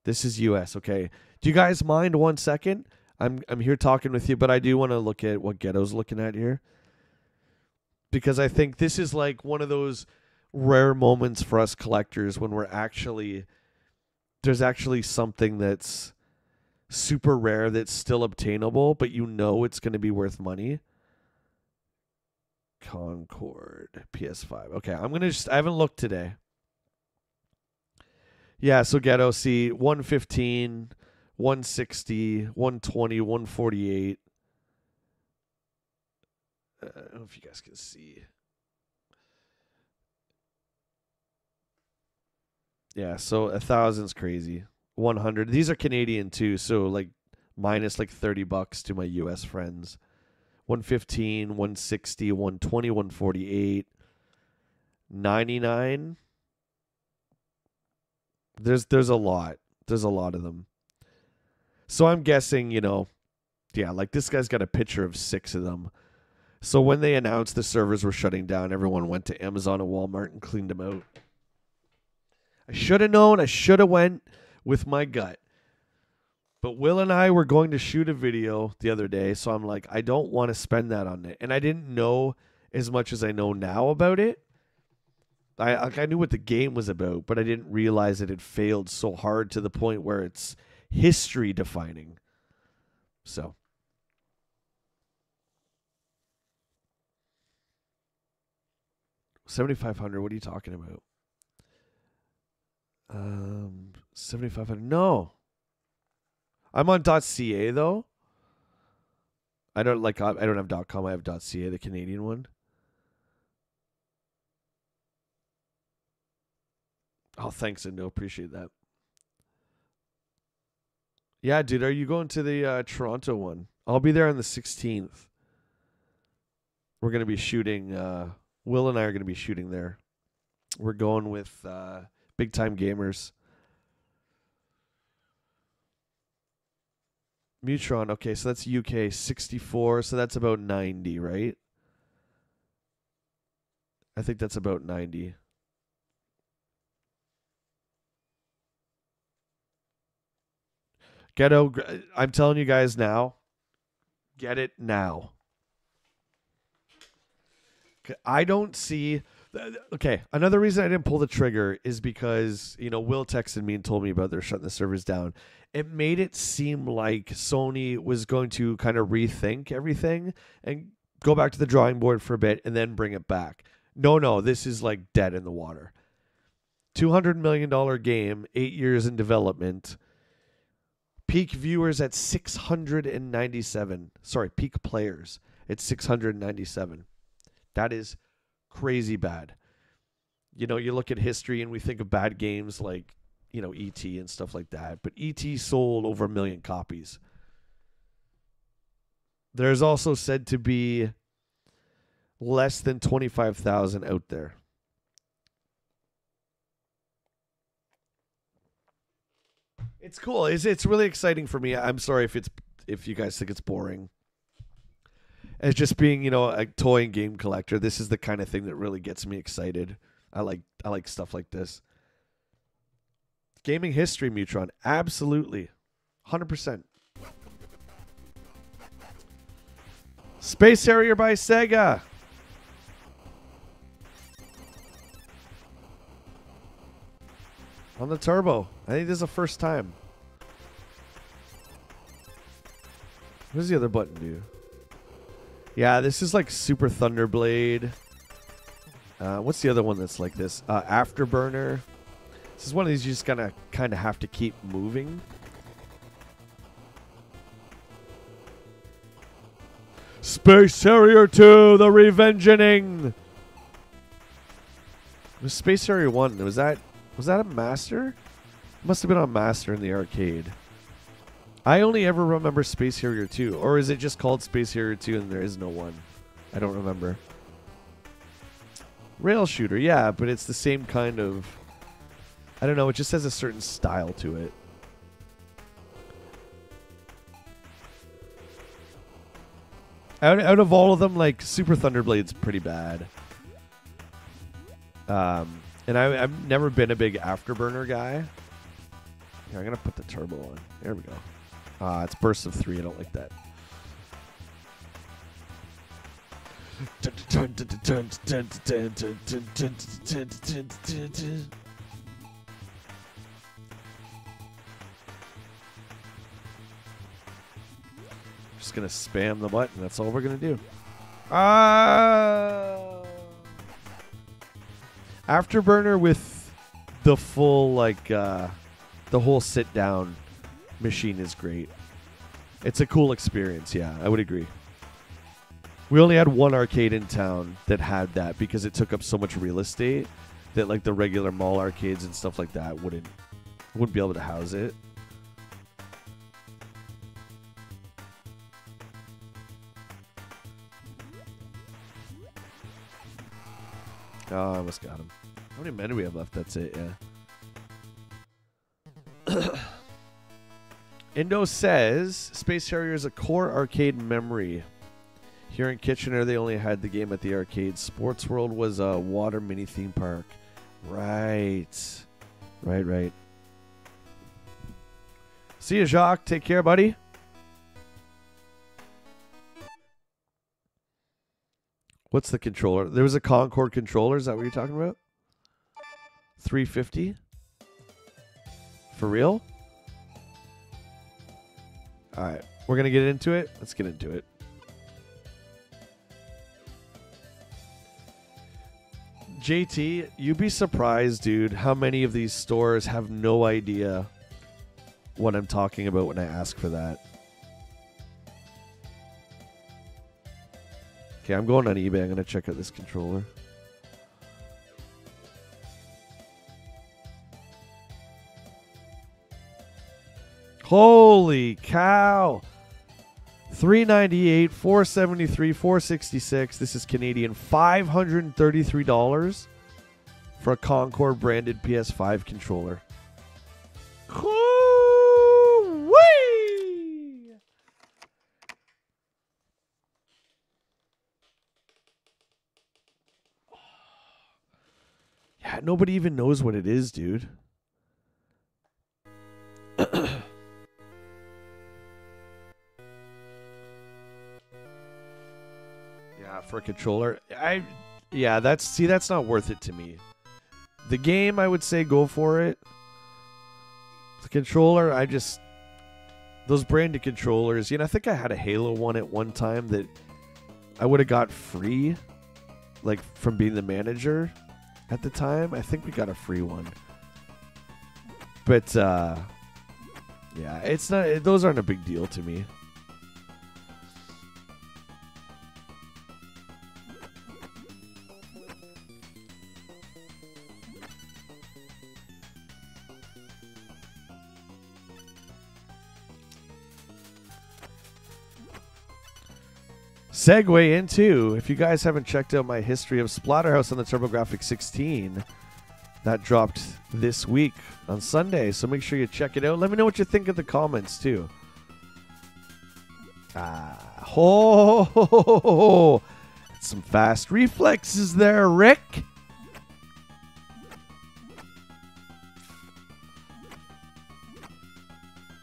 This is US, okay? Do you guys mind 1 second? I'm here talking with you, but I do want to look at what Ghetto's looking at here. Because I think this is like one of those rare moments for us collectors when there's actually something that's super rare that's still obtainable, but it's going to be worth money. Concord PS5. Okay, I haven't looked today. Yeah, so Ghetto, see, 115, 160, 120, 148. I don't know if you guys can see. Yeah, so 1,000's crazy. 100. These are Canadian too, so like minus like $30 to my US friends. 115, 160, 120, 148, 99. There's a lot. There's a lot of them. So I'm guessing, yeah, like this guy's got a picture of 6 of them. So when they announced the servers were shutting down, everyone went to Amazon and Walmart and cleaned them out. I should have known. I should have went with my gut. But Will and I were going to shoot a video the other day, so I'm like, I don't want to spend that on it. And I didn't know as much as I know now about it. I knew what the game was about, but I didn't realize it had failed so hard to the point where it's history defining. So 7,500. What are you talking about? 7,500. No, I'm on .ca though. I don't have .com. I have .ca, the Canadian one. Oh, thanks, Indo. Appreciate that. Yeah, dude. Are you going to the Toronto one? I'll be there on the 16th. We're gonna be shooting. Will and I are gonna be shooting there. We're going with Big Time Gamers. Mutron. Okay, so that's UK 64. So that's about 90, right? I think that's about 90. Ghetto, I'm telling you guys now, get it now. I don't see. Okay, another reason I didn't pull the trigger is because, Will texted me and told me about they're shutting the servers down. It made it seem like Sony was going to kind of rethink everything and go back to the drawing board for a bit and then bring it back. No, this is like dead in the water. $200 million game, 8 years in development. Peak viewers at 697. Sorry, peak players at 697. That is crazy bad. You look at history and we think of bad games like, E.T. and stuff like that. But E.T. sold over 1 million copies. There's also said to be less than 25,000 out there. It's cool. It's really exciting for me. I'm sorry if you guys think it's boring. As just being, a toy and game collector, this is the kind of thing that really gets me excited. I like stuff like this. Gaming history, Mutron. Absolutely. 100%. Space Harrier by Sega. On the Turbo. I think this is the first time. What does the other button do? Yeah, this is like Super Thunderblade. What's the other one that's like this? Afterburner. This is one of these you just kind of have to keep moving. Space Harrier 2, the Revengeing. It was Space Harrier 1. Was that a Master? Must have been on Master in the arcade. I only ever remember Space Harrier 2. Or is it just called Space Harrier 2 and there is no one? I don't remember. Rail shooter, yeah, but it's the same kind of... I don't know, it just has a certain style to it. Out of all of them, like, Super Thunderblade's pretty bad. And I've never been a big Afterburner guy. Here, I'm going to put the turbo on. There we go. It's bursts of 3. I don't like that. Just going to spam the button. That's all we're going to do. Afterburner with the full, like, the whole sit-down machine is great. It's a cool experience, yeah, I would agree. We only had one arcade in town that had that because it took up so much real estate that, like, the regular mall arcades and stuff like that wouldn't be able to house it. Oh, I almost got him. How many men do we have left? That's it, yeah. Indo says, Space Harrier is a core arcade memory. Here in Kitchener, they only had the game at the arcade. Sports World was a water mini theme park. Right. Right. See you, Jacques. Take care, buddy. What's the controller? There was a Concord controller. Is that what you're talking about? $350? For real? All right, we're gonna get into it. Let's get into it. JT, you'd be surprised, dude, how many of these stores have no idea what I'm talking about when I ask for that. Okay, I'm going on eBay. I'm going to check out this controller. Holy cow. $398, $473, $466. This is Canadian. $533 for a Concord branded PS5 controller. Woo-wee! Yeah, nobody even knows what it is, dude. For a controller, that's not worth it to me. The game, I would say go for it. The controller, those branded controllers, I think I had a Halo one at one time that I would have got free, like from being the manager at the time. I think we got a free one, but it's not. Those aren't a big deal to me. Segue into, if you guys haven't checked out my history of Splatterhouse on the TurboGrafx-16, that dropped this week on Sunday, so make sure you check it out. Let me know what you think in the comments, too. Some fast reflexes there, Rick.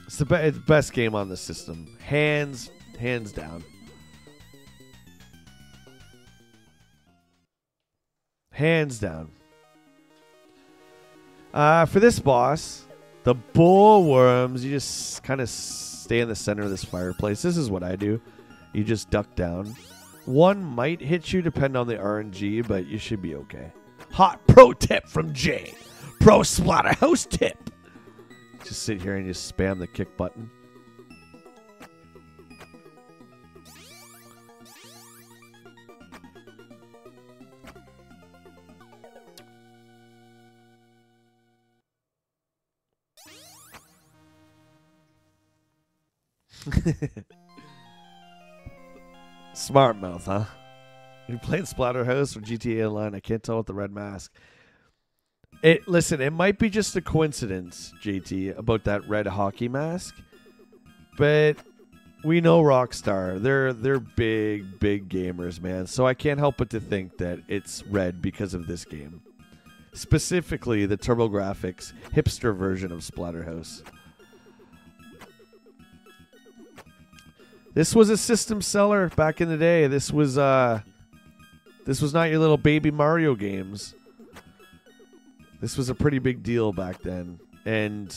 It's the best game on the system. Hands down. Hands down. For this boss, the bullworms, you just kind of stay in the center of this fireplace. This is what I do. You just duck down. One might hit you, depending on the RNG, but you should be okay. Hot pro tip from Jay. Pro Splatterhouse tip. Just sit here and just spam the kick button. Smart mouth, huh? You playing Splatterhouse or GTA Online? I can't tell with the red mask. Listen, it might be just a coincidence, JT, about that red hockey mask, but we know Rockstar. They're big gamers, man. So I can't help but to think that it's red because of this game, specifically the TurboGrafx hipster version of Splatterhouse. This was a system seller back in the day. This was not your little baby Mario games. This was a pretty big deal back then. And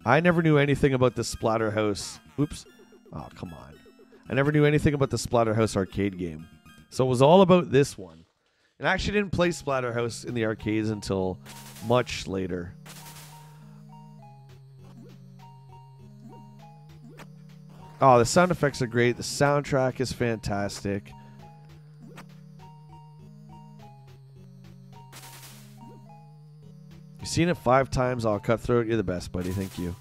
I never knew anything about the Splatterhouse. Oops. Oh, come on. I never knew anything about the Splatterhouse arcade game. So it was all about this one. And I actually didn't play Splatterhouse in the arcades until much later. Oh, the sound effects are great. The soundtrack is fantastic. You've seen it 5 times. I'll Cutthroat. You're the best, buddy. Thank you.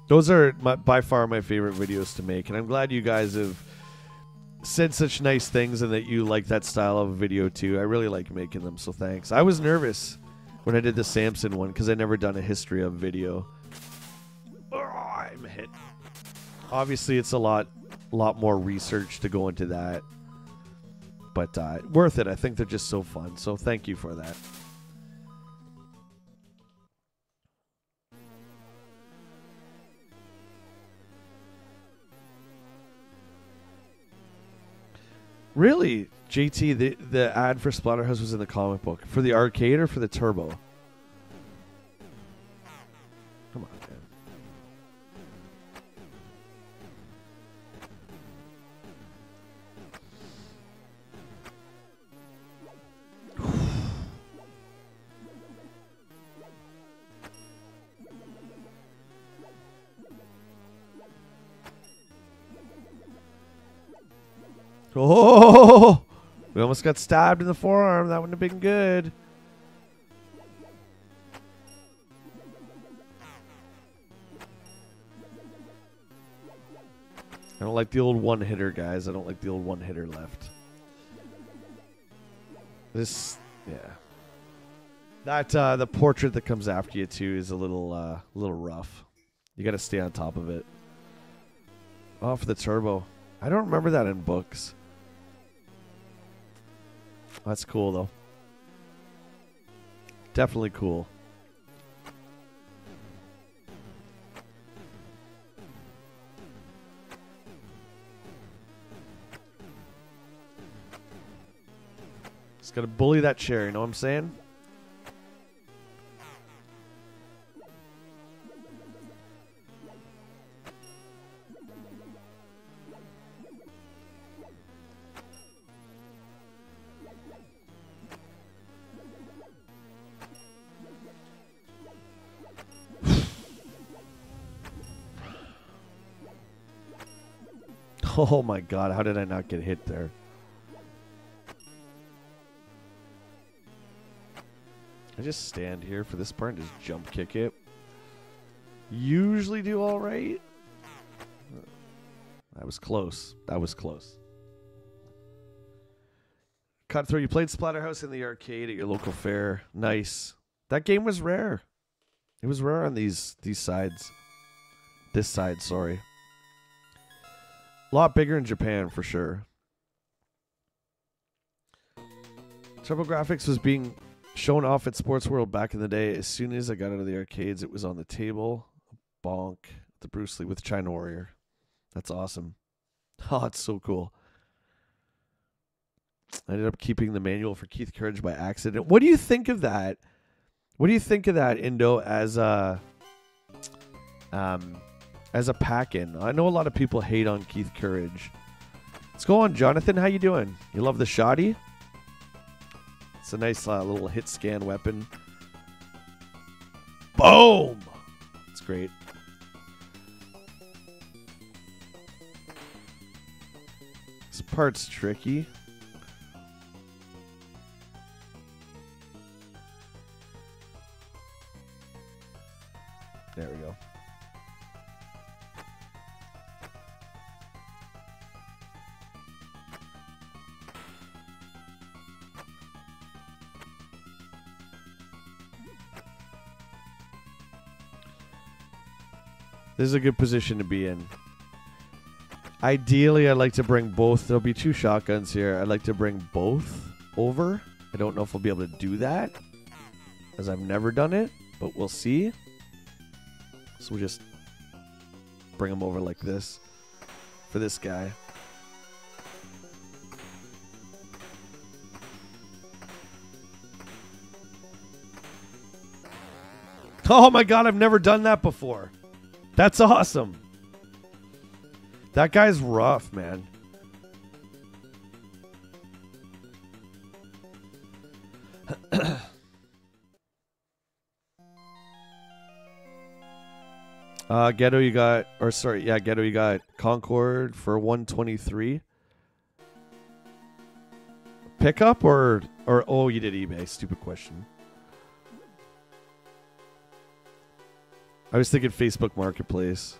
Those are by far my favorite videos to make, and I'm glad you guys have said such nice things and that you like that style of video too. I really like making them, so thanks. I was nervous when I did the Samson one because I never done a history of video. Oh, I'm hit. Obviously, it's a lot more research to go into that, but worth it. I think they're just so fun. So thank you for that. Really, JT, the ad for Splatterhouse was in the comic book. For the arcade or for the Turbo? Come on, man. Oh, we almost got stabbed in the forearm. That wouldn't have been good. I don't like the old one-hitter, guys. I don't like the old one-hitter left. This, yeah. That the portrait that comes after you too is a little rough. You got to stay on top of it. Oh, for the Turbo. I don't remember that in books. That's cool, though. Definitely cool. Just gotta bully that chair, you know what I'm saying? Oh my god, how did I not get hit there? I just stand here for this part and just jump kick it. Usually do all right. That was close. That was close. Cut through. You played Splatterhouse in the arcade at your local fair. Nice. That game was rare. It was rare on these sides. This side, sorry. A lot bigger in Japan, for sure. TurboGrafx was being shown off at Sports World back in the day. As soon as I got out of the arcades, it was on the table. Bonk. The Bruce Lee with China Warrior. That's awesome. Oh, it's so cool. I ended up keeping the manual for Keith Courage by accident. What do you think of that? What do you think of that, Indo, as a pack-in? I know a lot of people hate on Keith Courage. Let's go on, Jonathan. How you doing? You love the shotty? It's a nice little hit scan weapon. Boom! It's great. This part's tricky. There we go. This is a good position to be in. Ideally, I'd like to bring both. There'll be two shotguns here. I'd like to bring both over. I don't know if we'll be able to do that, as I've never done it, but we'll see. So we'll just bring them over like this for this guy. Oh my god, I've never done that before. That's awesome. That guy's rough, man. Ghetto, you got, or sorry, yeah, Ghetto, you got Concord for 123. Pickup or oh, you did eBay. Stupid question. I was thinking Facebook Marketplace.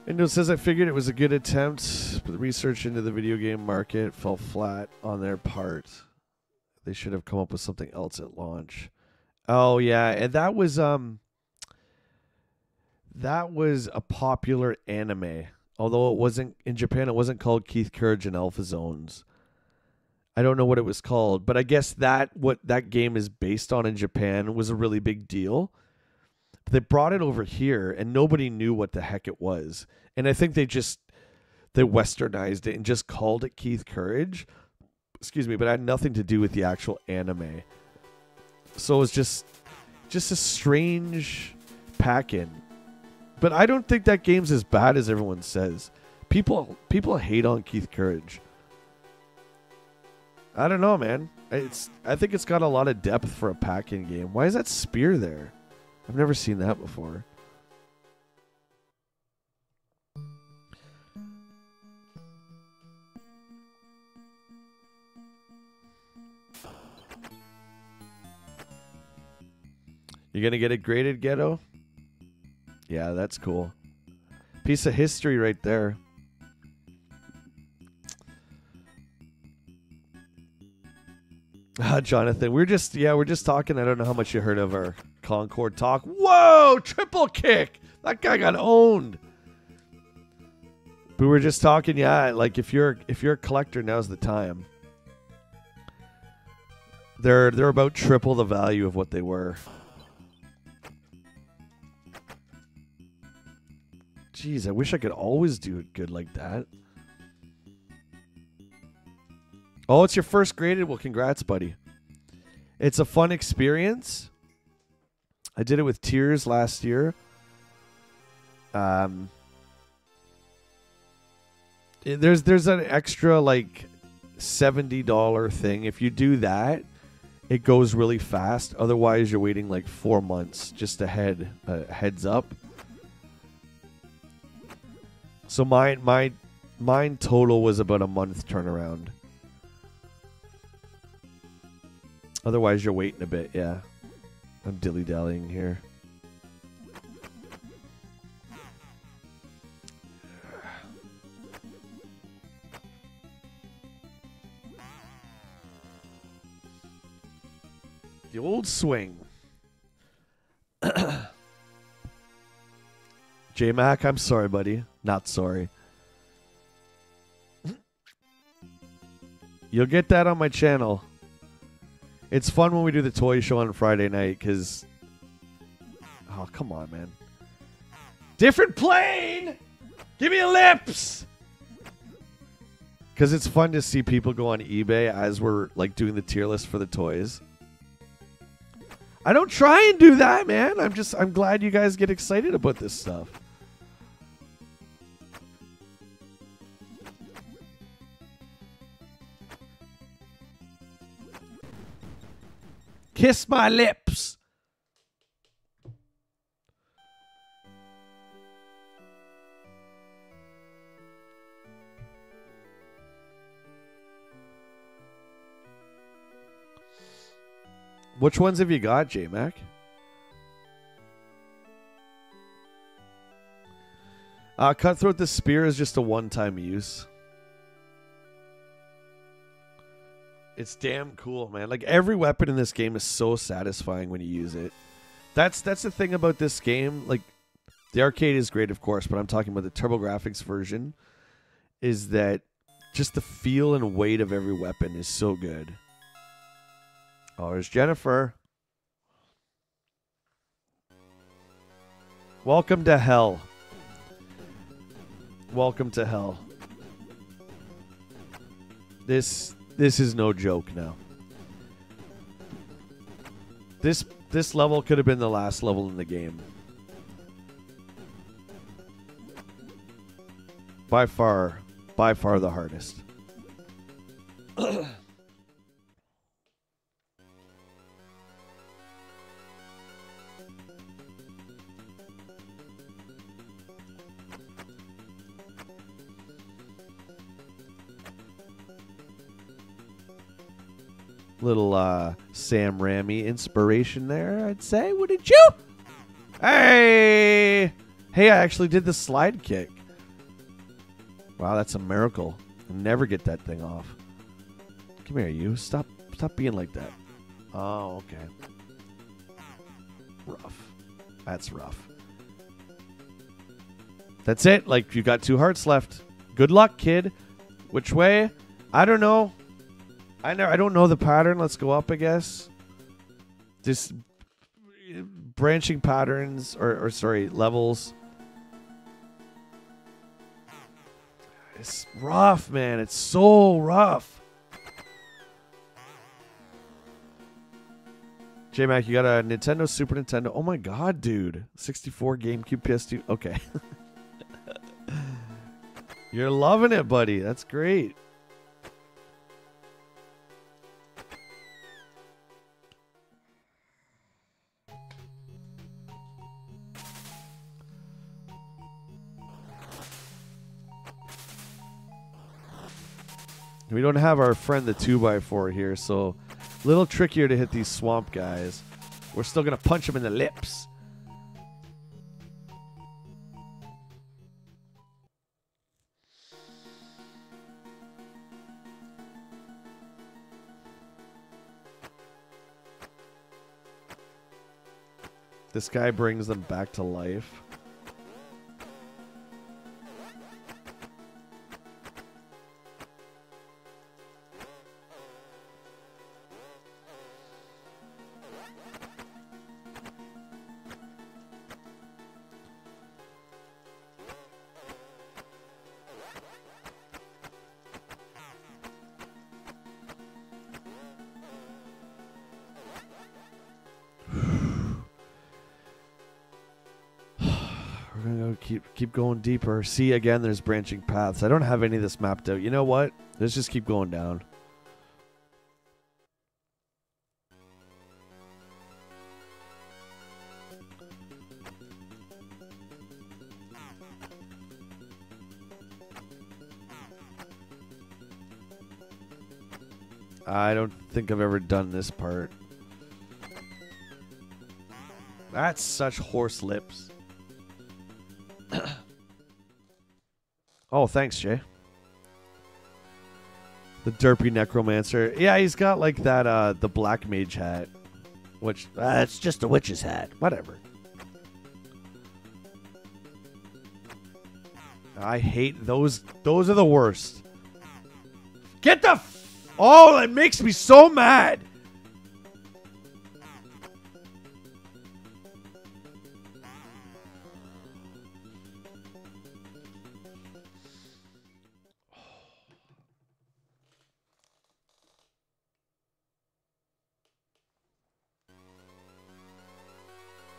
Indo says, I figured it was a good attempt, but the research into the video game market fell flat on their part. They should have come up with something else at launch. Oh, yeah. And that was, That was a popular anime. Although it wasn't in Japan, it wasn't called Keith Courage and Alpha Zones. I don't know what it was called, but I guess what that game is based on in Japan was a really big deal. But they brought it over here and nobody knew what the heck it was. And I think they westernized it and just called it Keith Courage. Excuse me, but it had nothing to do with the actual anime. So it was just a strange pack-in. But I don't think that game's as bad as everyone says. People hate on Keith Courage. I don't know, man. I think it's got a lot of depth for a pack-in game. Why is that spear there? I've never seen that before. You're gonna get it graded, Ghetto? Yeah, that's cool. Piece of history right there. Jonathan, we're just talking. I don't know how much you heard of our Concord talk. Whoa, triple kick! That guy got owned. We were just talking, yeah, like if you're a collector, now's the time. They're about triple the value of what they were. Jeez, I wish I could always do it good like that. Oh, it's your first graded? Well, congrats, buddy. It's a fun experience. I did it with Tears last year. There's an extra like $70 thing. If you do that, it goes really fast. Otherwise, you're waiting like 4 months just a heads up. So mine total was about a month turnaround. Otherwise, you're waiting a bit, yeah. I'm dilly-dallying here. The old swing. J-Mac, I'm sorry, buddy. Not sorry. You'll get that on my channel. It's fun when we do the toy show on Friday night, because... Oh, come on, man. Different plane! Give me lips! Because it's fun to see people go on eBay as we're like doing the tier list for the toys. I don't try and do that, man. I'm glad you guys get excited about this stuff. Kiss my lips. Which ones have you got, J-Mac? Cutthroat the Spear is just a one-time use. It's damn cool, man. Like, every weapon in this game is so satisfying when you use it. That's the thing about this game. Like, the arcade is great, of course, but I'm talking about the TurboGrafx version. Is that just the feel and weight of every weapon is so good. Oh, there's Jennifer. Welcome to hell. Welcome to hell. This is no joke now. This level could have been the last level in the game. By far the hardest. Little Sam Raimi inspiration there, I'd say. Wouldn't you? Hey! Hey, I actually did the slide kick. Wow, that's a miracle. I never get that thing off. Come here, you. Stop being like that. Oh, okay. Rough. That's rough. That's it. Like, you got 2 hearts left. Good luck, kid. Which way? I don't know. I don't know the pattern. Let's go up, I guess. Just branching patterns, or sorry, levels. It's rough, man. It's so rough. J-Mac, you got a Nintendo, Super Nintendo. Oh my god, dude. 64, GameCube, PS2. Okay. You're loving it, buddy. That's great. We don't have our friend the 2x4 here, so a little trickier to hit these swamp guys. We're still going to punch them in the lips. This guy brings them back to life. Keep going deeper. See, again, there's branching paths. I don't have any of this mapped out. You know what? Let's just keep going down. I don't think I've ever done this part. That's such horse lips. Oh, thanks, Jay. The derpy necromancer. Yeah, he's got like that, the black mage hat. Which, it's just a witch's hat. Whatever. I hate those. Those are the worst. Get the... Oh, it makes me so mad.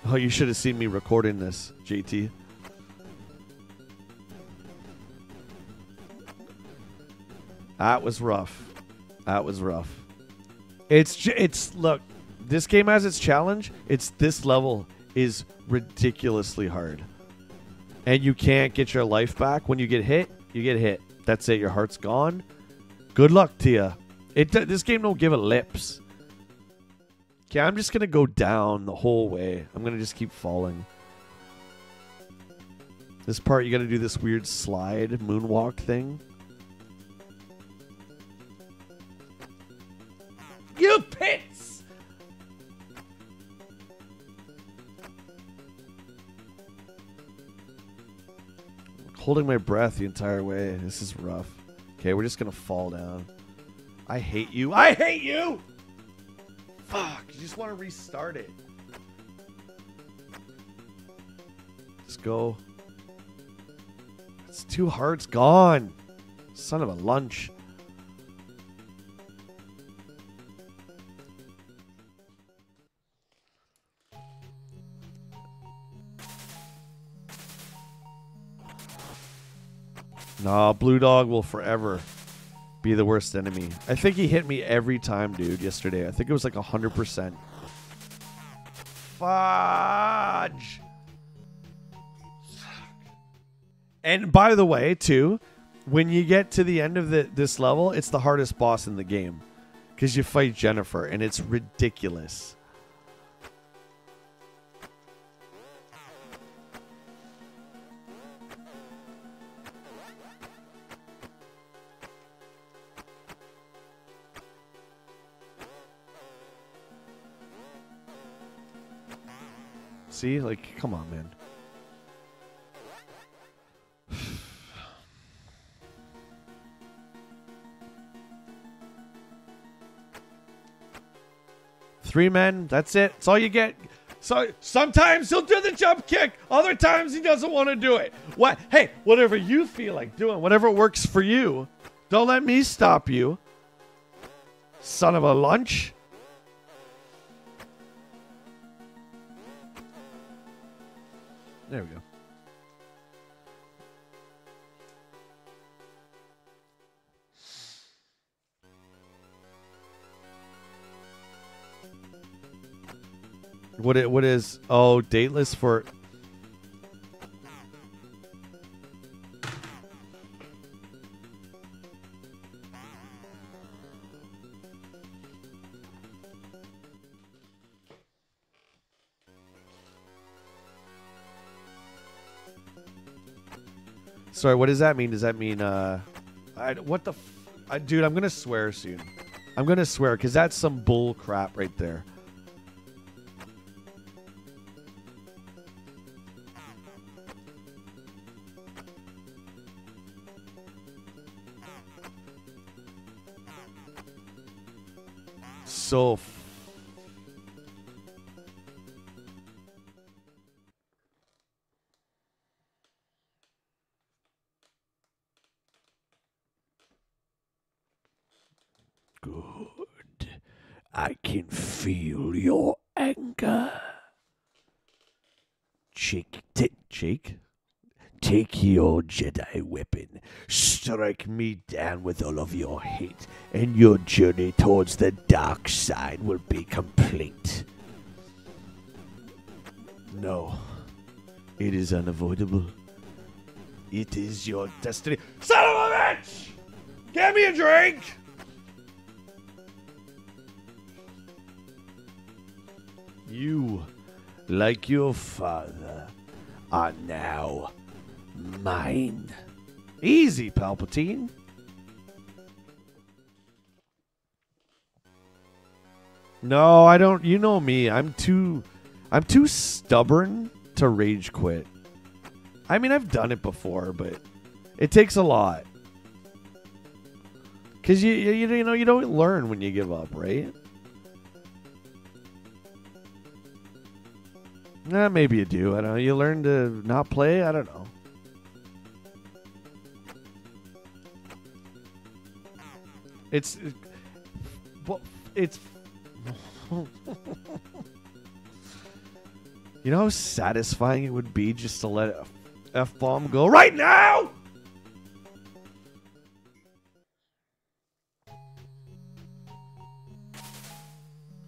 Oh, you should have seen me recording this, JT. That was rough. That was rough. It's look, this game has its challenge. This level is ridiculously hard. And you can't get your life back. When you get hit, you get hit. That's it. Your heart's gone. Good luck to you. This game don't give a lips. Okay, I'm just going to go down the whole way. I'm going to just keep falling. This part, you got to do this weird slide moonwalk thing. You pits! Holding my breath the entire way. This is rough. Okay, we're just going to fall down. I hate you. I hate you! Fuck, you just want to restart it. Let's go. It's 2 hearts gone. Son of a lunch. Nah, Blue Dog will forever be the worst enemy. I think he hit me every time, dude, yesterday. I think it was like 100%. Fudge! And by the way, too, when you get to the end of this level, it's the hardest boss in the game. Because you fight Jennifer, and it's ridiculous. See? Like, come on, man. 3 men. That's it. That's all you get. So sometimes he'll do the jump kick. Other times he doesn't want to do it. What? Hey, whatever you feel like doing, whatever works for you. Don't let me stop you. Son of a lunch. There we go. What is dateless for Sorry, what does that mean? Does that mean what the dude, I'm going to swear soon. I'm going to swear cuz that's some bull crap right there. So good. I can feel your anger. Jake, take your Jedi weapon. Strike me down with all of your hate, and your journey towards the dark side will be complete. No, it is unavoidable. It is your destiny. Son of a bitch! Give me a drink! You, like your father, are now mine. Easy, Palpatine. No, I don't. You know me. I'm too stubborn to rage quit. I mean, I've done it before, but it takes a lot. Cause you know you don't learn when you give up, right? Nah, maybe you do. I don't know. You learn to not play. I don't know. It's you know how satisfying it would be just to let a F-bomb go right now?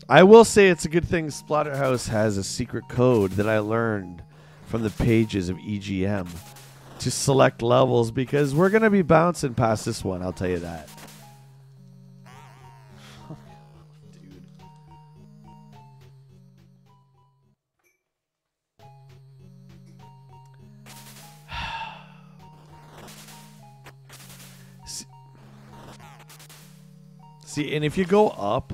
I will say it's a good thing Splatterhouse has a secret code that I learned from the pages of EGM to select levels, because we're going to be bouncing past this one, I'll tell you that. See, and if you go up,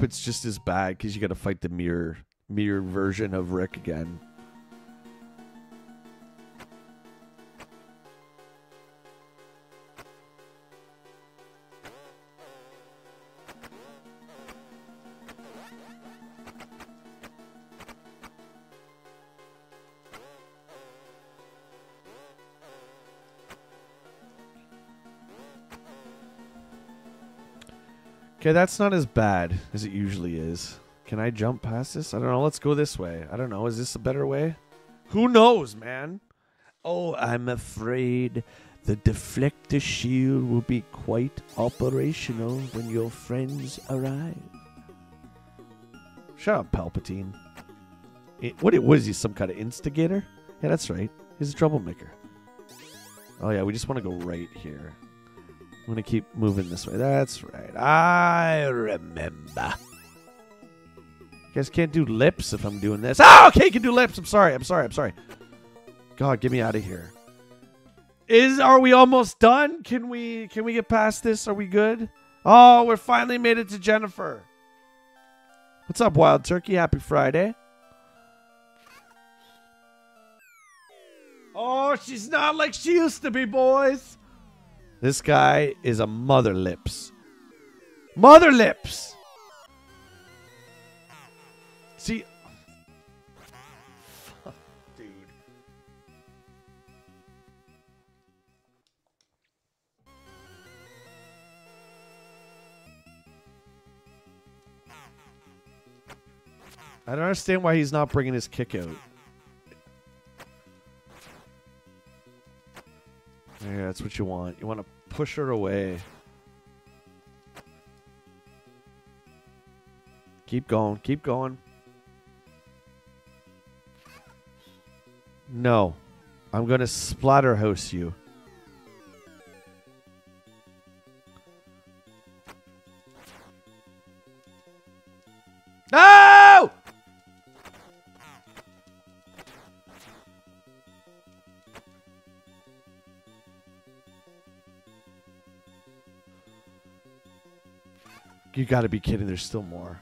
it's just as bad because you got to fight the mirror version of Rick again. Okay, that's not as bad as it usually is. Can I jump past this? I don't know. Let's go this way. I don't know. Is this a better way? Who knows, man? Oh, I'm afraid the deflector shield will be quite operational when your friends arrive. Shut up, Palpatine. What is he, some kind of instigator? Yeah, that's right. He's a troublemaker. Oh, yeah, we just want to go right here. I'm going to keep moving this way. That's right. I remember. You guys can't do lips if I'm doing this. Oh, okay, you can do lips. I'm sorry. God, get me out of here. Are we almost done? Can we get past this? Are we good? Oh, we're finally made it to Jennifer. What's up, Wild Turkey? Happy Friday. Oh, she's not like she used to be, boys. This guy is a mother lips. Mother lips! See... Fuck, dude. I don't understand why he's not bringing his kick out. Yeah, that's what you want. You want to push her away. Keep going. Keep going. No. I'm going to splatterhouse you. No! You gotta be kidding. There's still more.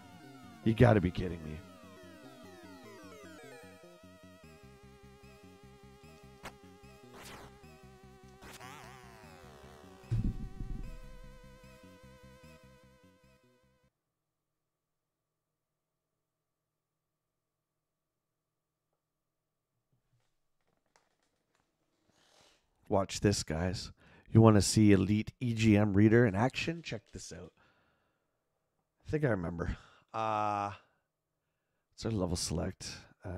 You gotta be kidding me. Watch this, guys. You want to see Elite EGM Reader in action? Check this out. I think I remember. What's our level select? 2,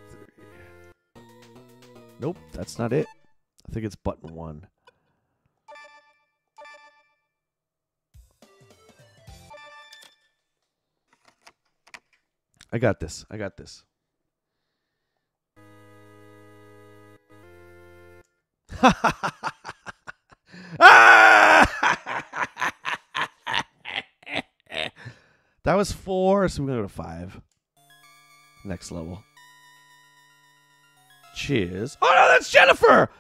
3. Nope, that's not it. I think it's button 1. I got this. I got this. That was 4, so we're going to go to 5. Next level. Cheers. Oh, no, that's Jennifer!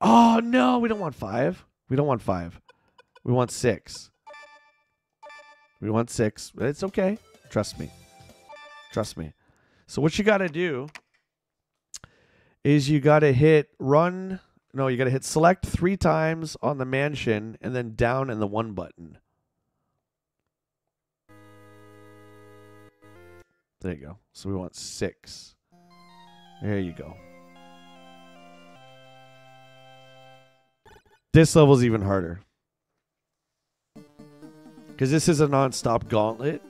Oh, no, we don't want 5. We don't want 5. We want 6. We want 6. It's okay. Trust me. Trust me. So what you got to do is you got to hit run. No, you got to hit select 3 times on the mansion and then down in the 1 button. There you go. So we want 6. There you go. This level's even harder. Because this is a non-stop gauntlet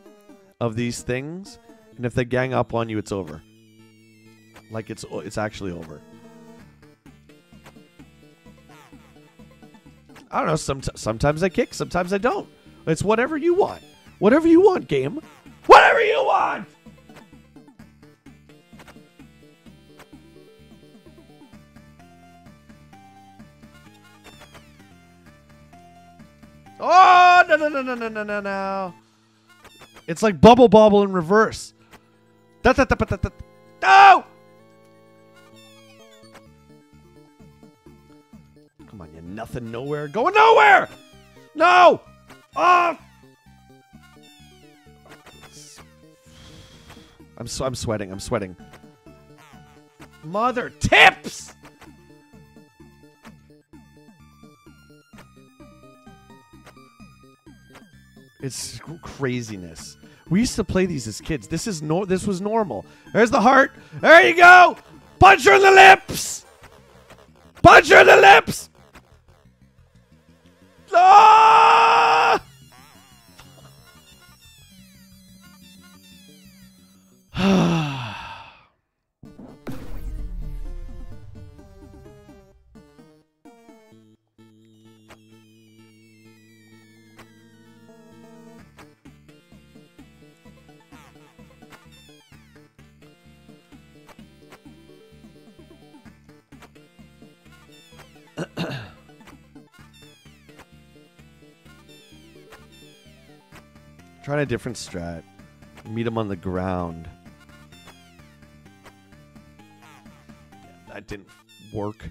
of these things. And if they gang up on you, it's over. Like it's actually over. I don't know. Sometimes I kick. Sometimes I don't. It's whatever you want. Whatever you want, game. Whatever you want! Oh, no. It's like Bubble Bobble in reverse. No! Come on, you nothing nowhere. Going nowhere! No! Oh! I'm sweating. I'm sweating. Mother tips! It's craziness. We used to play these as kids. This was normal. There's the heart. There you go. Punch her in the lips. Punch her in the lips. Ah! Trying a different strat. Meet him on the ground. Yeah, that didn't work.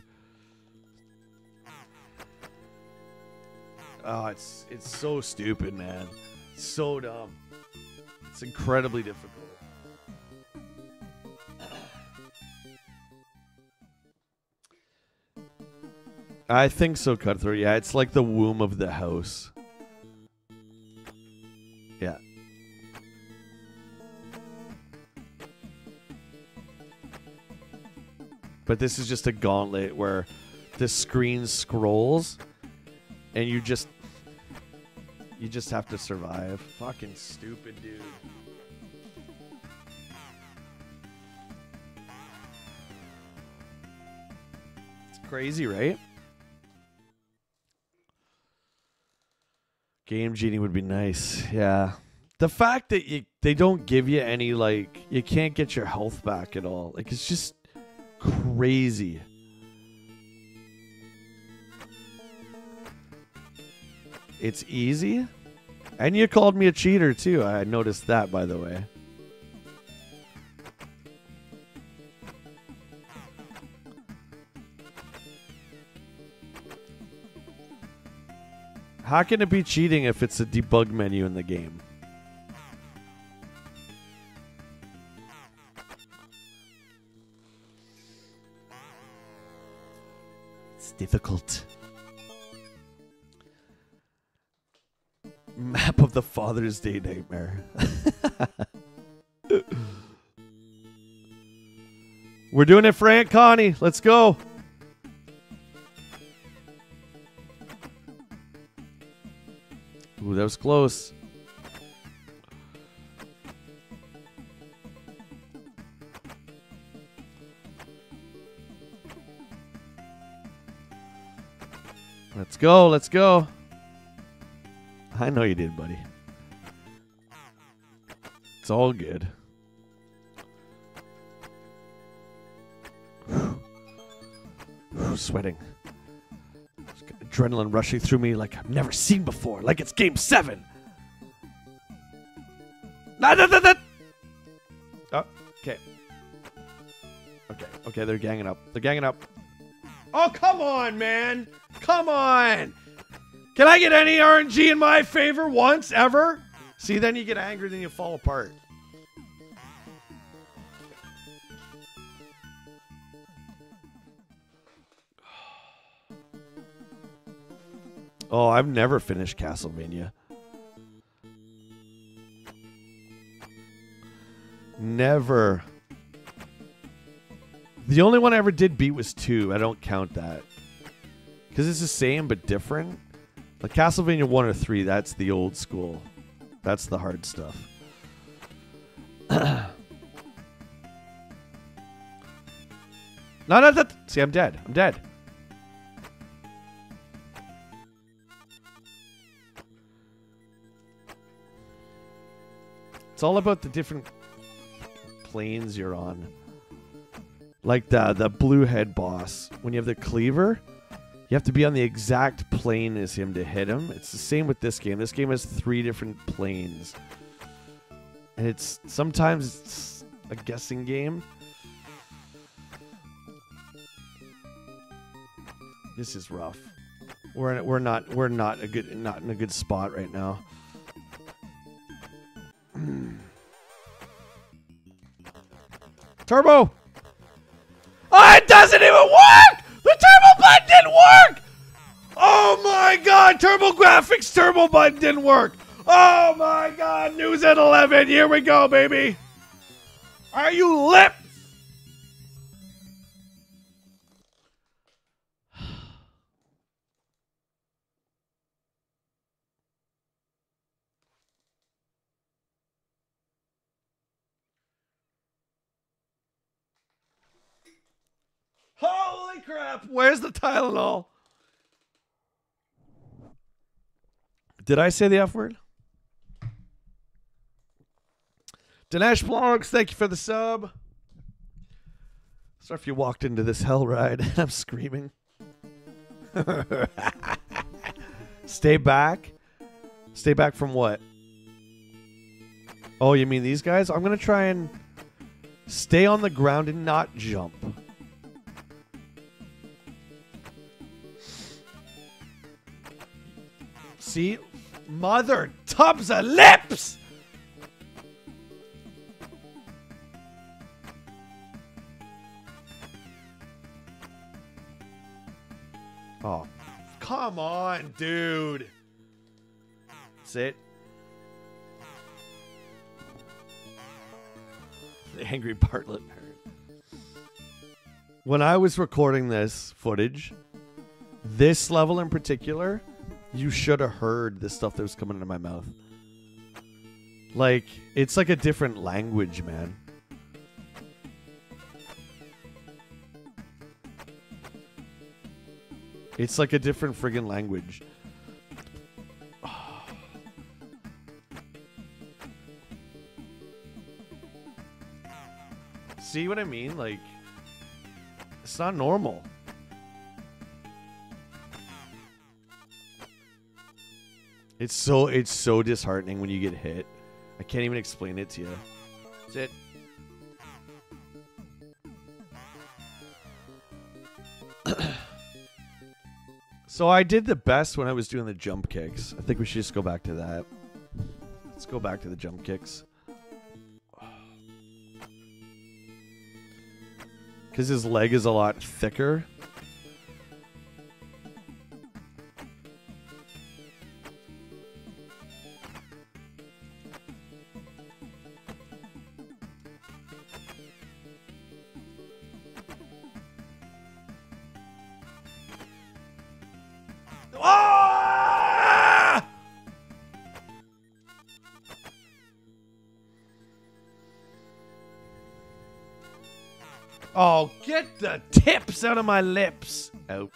Oh, it's so stupid, man. It's so dumb. It's incredibly difficult. I think so, Cutthroat. Yeah, it's like the womb of the house. Yeah. But this is just a gauntlet where the screen scrolls and you just have to survive. Fucking stupid, dude. It's crazy, right? Game Genie would be nice. Yeah. The fact that they don't give you any, like, you can't get your health back at all. Like, it's just crazy. It's easy. And you called me a cheater, too. I noticed that, by the way. How can it be cheating if it's a debug menu in the game? It's difficult. Map of the Father's Day nightmare. We're doing it for Aunt Connie. Let's go. Ooh, that was close. Let's go. Let's go. I know you did, buddy. It's all good. Sweating. Adrenaline rushing through me like I've never seen before. Like it's game 7. Oh, okay. Okay, they're ganging up. They're ganging up. Oh, come on, man. Come on. Can I get any RNG in my favor once, ever? See, then you get angry, then you fall apart. Oh, I've never finished Castlevania. Never. The only one I ever did beat was 2. I don't count that. Because it's the same but different. Like Castlevania 1 or 3, that's the old school. That's the hard stuff. No. See, I'm dead. I'm dead. It's all about the different planes you're on. Like the blue head boss. When you have the cleaver, you have to be on the exact plane as him to hit him. It's the same with this game. This game has 3 different planes. And it's sometimes it's a guessing game. This is rough. We're not in a good spot right now. Turbo! Oh, it doesn't even work! The turbo button didn't work! Oh my god, TurboGrafx turbo button didn't work! Oh my god, news at 11, here we go, baby! Are you lit? Holy crap! Where's the Tylenol? Did I say the F word? Dinesh Blogs, thank you for the sub. Sorry if you walked into this hell ride and I'm screaming. Stay back? Stay back from what? Oh, you mean these guys? I'm going to try and stay on the ground and not jump. See? Mother tubs of lips! Oh, come on, dude. That's it. The angry Bartlett nerd. When I was recording this footage, this level in particular, you should have heard the stuff that was coming into my mouth. Like, it's like a different language, man. It's like a different friggin' language. See what I mean? Like, it's not normal. It's so disheartening when you get hit. I can't even explain it to you. That's it. So I did the best when I was doing the jump kicks. I think we should just go back to that. Let's go back to the jump kicks. Because his leg is a lot thicker. Oh, get the tips out of my lips. Out.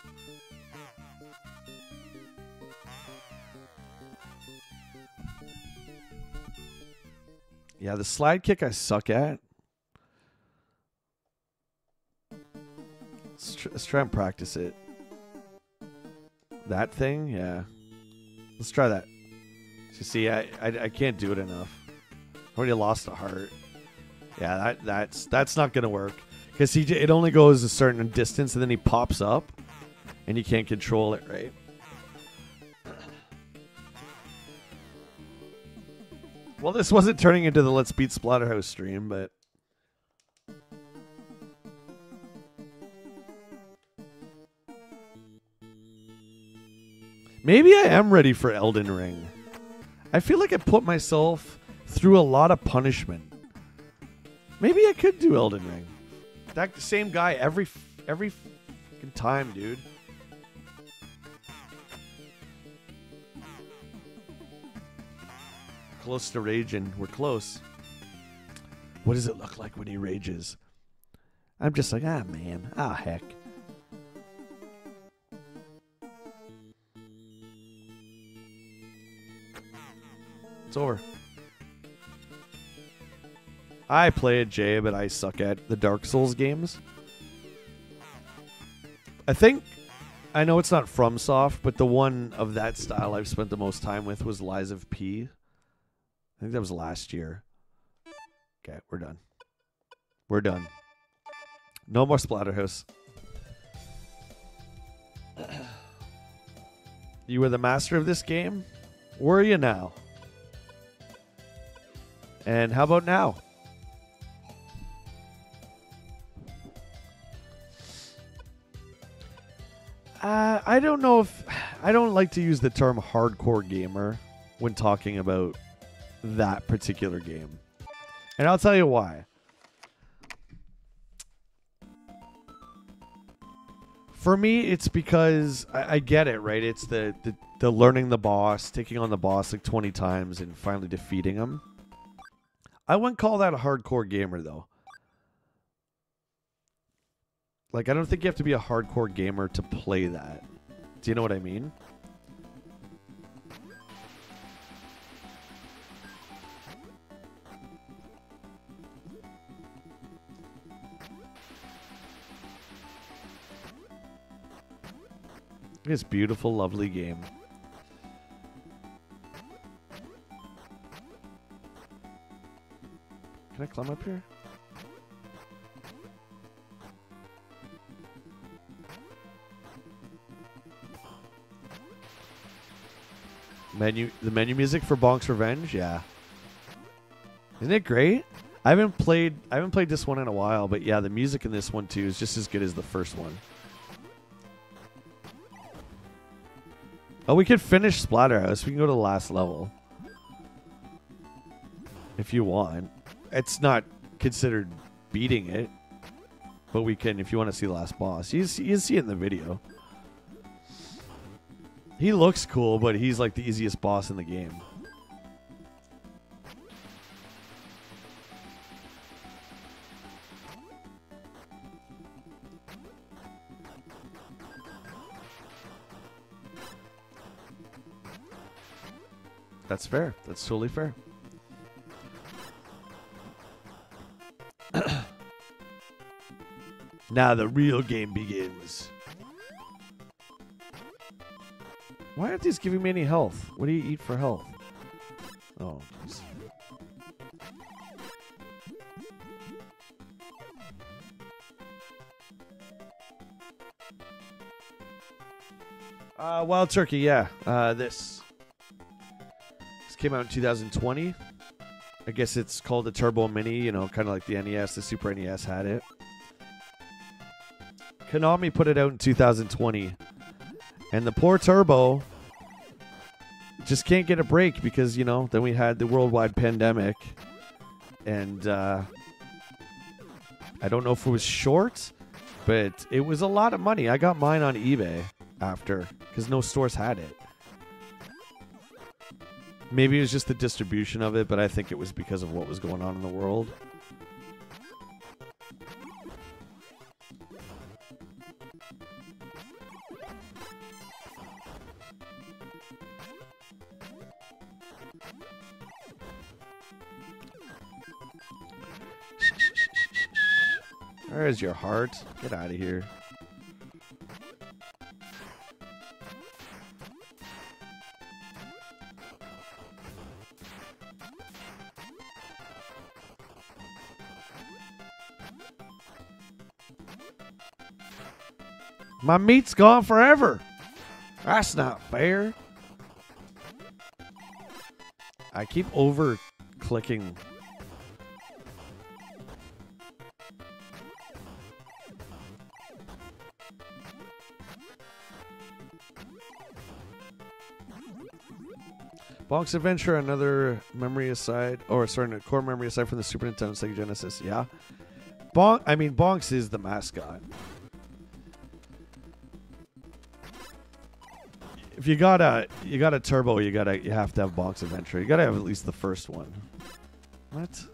Yeah, the slide kick I suck at. Let's try and practice it. That thing? Yeah. Let's try that. You see, I can't do it enough. I already lost a heart. Yeah, that's not going to work. Because it only goes a certain distance, and then he pops up, and you can't control it, right? Well, this wasn't turning into the Let's Beat Splatterhouse stream, but... maybe I am ready for Elden Ring. I feel like I put myself through a lot of punishment. Maybe I could do Elden Ring. That same guy every fucking time, dude. Close to raging. We're close. What does it look like when he rages? I'm just like, ah, man. Ah, heck. It's over. I play it, Jay, but I suck at the Dark Souls games. I know it's not FromSoft, but the one of that style I've spent the most time with was Lies of P. I think that was last year. Okay, we're done. We're done. No more Splatterhouse. You were the master of this game? Were you now? And how about now? I don't know if... I don't like to use the term hardcore gamer when talking about that particular game. And I'll tell you why. For me, it's because I get it, right? It's the learning the boss, taking on the boss like 20 times and finally defeating him. I wouldn't call that a hardcore gamer, though. Like, I don't think you have to be a hardcore gamer to play that. Do you know what I mean? This beautiful, lovely game. Can I climb up here? The menu music for Bonk's Revenge, yeah. Isn't it great? I haven't played this one in a while, but yeah, the music in this one too is just as good as the first one. Oh, we could finish Splatterhouse. We can go to the last level. If you want. It's not considered beating it. But we can if you want to see the last boss. You see it in the video. He looks cool, but he's like the easiest boss in the game. That's fair. That's totally fair. Now the real game begins. Why aren't these giving me any health? What do you eat for health? Oh, geez. Wild Turkey, yeah. This came out in 2020. I guess it's called the Turbo Mini, you know, kind of like the NES. The Super NES had it. Konami put it out in 2020. And the poor Turbo just can't get a break because, you know, then we had the worldwide pandemic. And I don't know if it was short, but it was a lot of money. I got mine on eBay after because no stores had it. Maybe it was just the distribution of it, but I think it was because of what was going on in the world. There's your heart. Get out of here. My meat's gone forever. That's not fair. I keep over clicking. Bonk's Adventure, another memory aside, or sorry, core memory aside from the Super Nintendo and Sega Genesis. Yeah, Bonks is the mascot. If you got a Turbo, you have to have Bonk's Adventure. You gotta have at least the first one. What?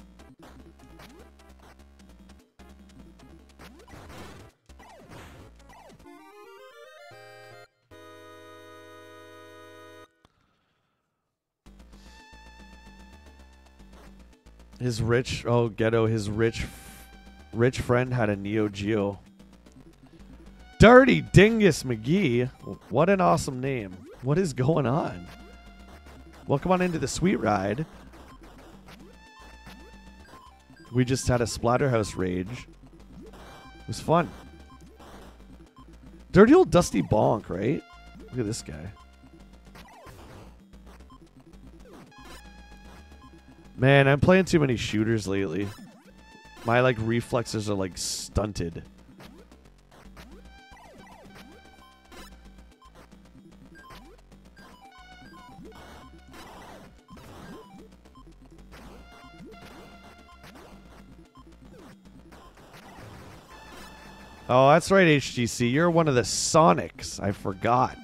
His rich friend had a Neo Geo. Dirty Dingus McGee. What an awesome name. What is going on? Welcome on into the sweet ride. We just had a Splatterhouse rage. It was fun. Dirty old Dusty Bonk, right? Look at this guy. Man, I'm playing too many shooters lately. My reflexes are stunted. Oh, that's right, HGC. You're one of the Sonics. I forgot.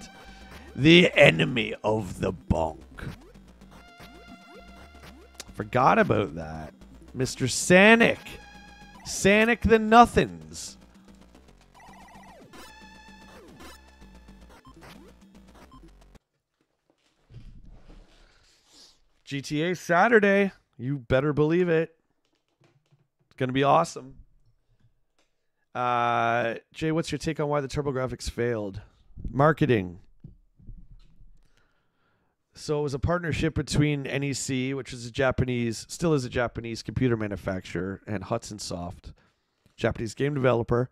The enemy of the Bonk. Forgot about that. Mr. Sanic. Sanic the Nothings. GTA Saturday. You better believe it. It's going to be awesome. Jay, what's your take on why the TurboGrafx failed? Marketing. So it was a partnership between NEC, which is still is a Japanese computer manufacturer, and Hudson Soft, Japanese game developer,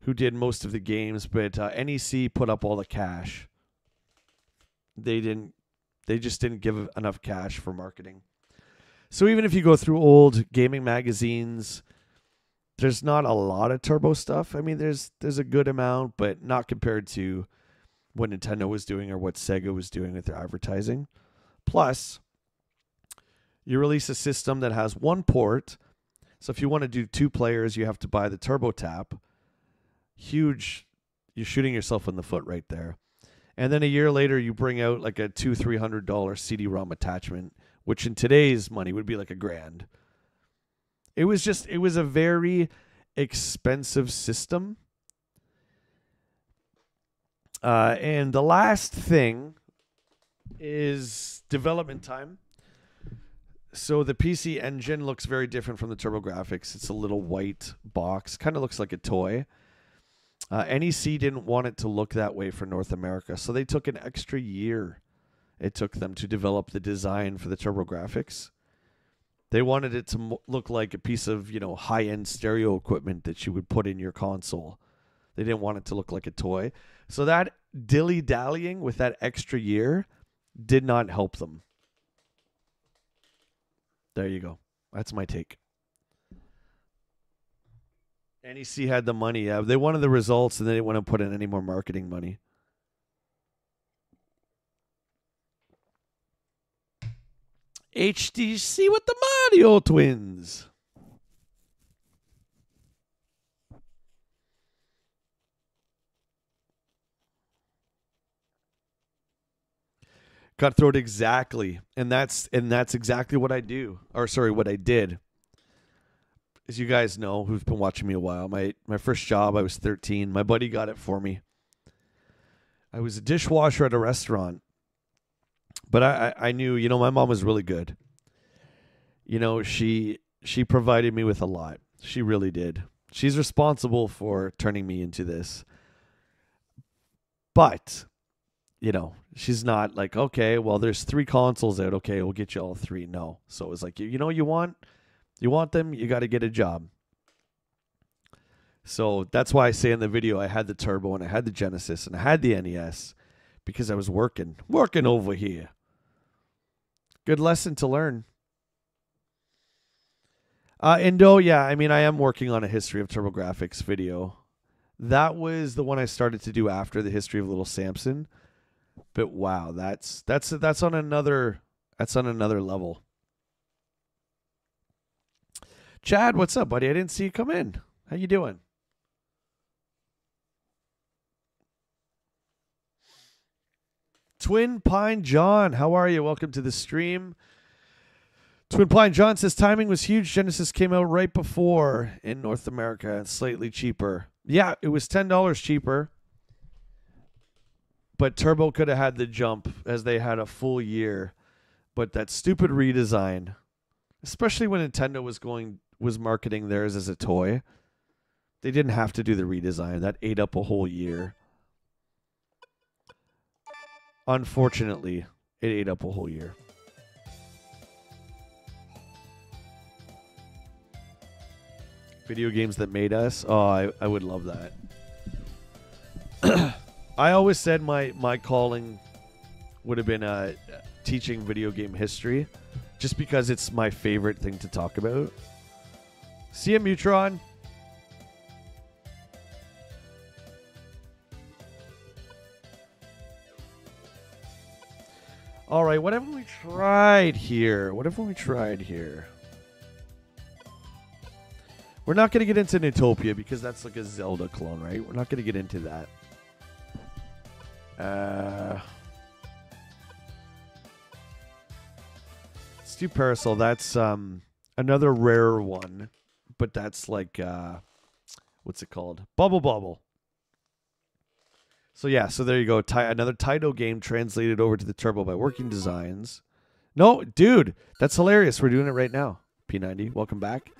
who did most of the games, but NEC put up all the cash. They just didn't give enough cash for marketing. So even if you go through old gaming magazines, there's not a lot of Turbo stuff. I mean, there's a good amount, but not compared to what Nintendo was doing or what Sega was doing with their advertising. Plus, you release a system that has one port. So if you want to do 2 players, you have to buy the Turbo Tap. Huge. You're shooting yourself in the foot right there. And then a year later, you bring out like a $200-300 CD-ROM attachment, which in today's money would be like $1,000. It was a very expensive system. And the last thing is development time. So the PC Engine looks very different from the TurboGrafx. It's a little white box. Kind of looks like a toy. NEC didn't want it to look that way for North America, so they took an extra year. It took them to develop the design for the TurboGrafx. They wanted it to look like a piece of, high-end stereo equipment that you would put in your console. They didn't want it to look like a toy. So that dilly-dallying with that extra year did not help them. There you go. That's my take. NEC had the money. They wanted the results, and they didn't want to put in any more marketing money. HTC with the Mario Twins. Cutthroat, exactly. And that's exactly what I do. Or sorry, what I did. As you guys know, who've been watching me a while, my first job, I was 13. My buddy got it for me. I was a dishwasher at a restaurant. But I knew, my mom was really good. She provided me with a lot. She really did. She's responsible for turning me into this. But, she's not like, okay, well, there's 3 consoles out. Okay, we'll get you all 3. No. So it was like, you want them, you got to get a job. So that's why I say in the video, I had the Turbo and I had the Genesis and I had the NES because I was working over here. Good lesson to learn. Indo, yeah, I am working on a history of TurboGrafx video. That was the one I started to do after the history of Little Samson. But wow, that's on another level. Chad, what's up, buddy? I didn't see you come in. How you doing? Twin Pine John, how are you? Welcome to the stream. Twin Pine John says timing was huge. Genesis came out right before in North America and slightly cheaper. Yeah, it was $10 cheaper. But Turbo could have had the jump as they had a full year. But that stupid redesign, especially when Nintendo was marketing theirs as a toy, they didn't have to do the redesign. That ate up a whole year. Unfortunately, it ate up a whole year. Video games that made us. Oh, I would love that. I always said my calling would have been teaching video game history, just because it's my favorite thing to talk about. See ya, Mutron. All right, what haven't we tried here? We're not going to get into Newtopia because that's like a Zelda clone, right? We're not going to get into that. Let's do Parasol. That's another rare one, but that's like what's it called? Bubble Bobble. So yeah, so there you go. Another Taito game translated over to the Turbo by Working Designs. No, dude, that's hilarious. We're doing it right now. P90, welcome back.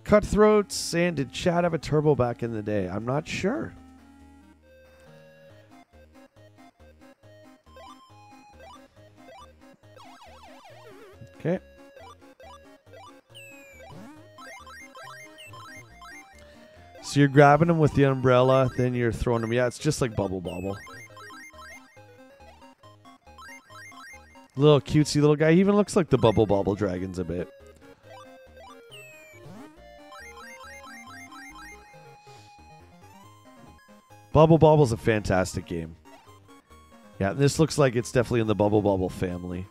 Cutthroats, and did Chad have a Turbo back in the day? I'm not sure. Okay. So you're grabbing them with the umbrella, then you're throwing them. Yeah, it's just like Bubble Bobble. Little cutesy little guy. He even looks like the Bubble Bobble dragons a bit. Bubble Bobble's a fantastic game. Yeah, this looks like it's definitely in the Bubble Bobble family.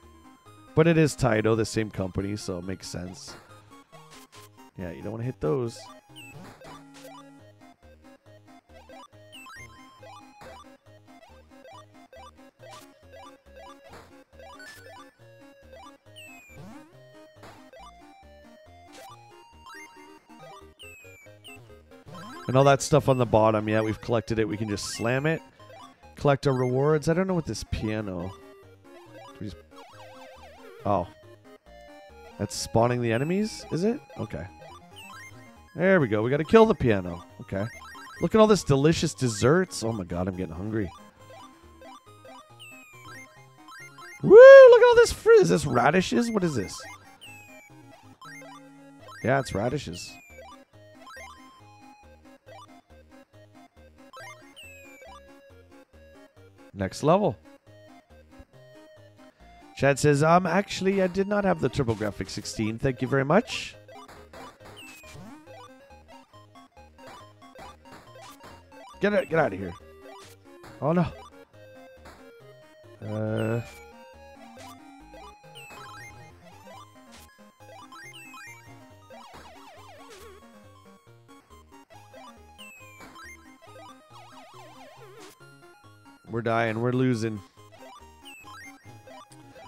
But it is Taito, the same company, so it makes sense. Yeah, you don't want to hit those. And all that stuff on the bottom, yeah, we've collected it. We can just slam it. Collect our rewards. I don't know what this piano... Oh. That's spawning the enemies, is it? Okay. There we go. We got to kill the piano. Okay. Look at all this delicious desserts. Oh my god, I'm getting hungry. Woo! Look at all this fruit. Is this radishes? What is this? Yeah, it's radishes. Next level. Chad says, actually, I did not have the TurboGrafx-16. Thank you very much. Get out of here. Oh, no. We're dying. We're losing.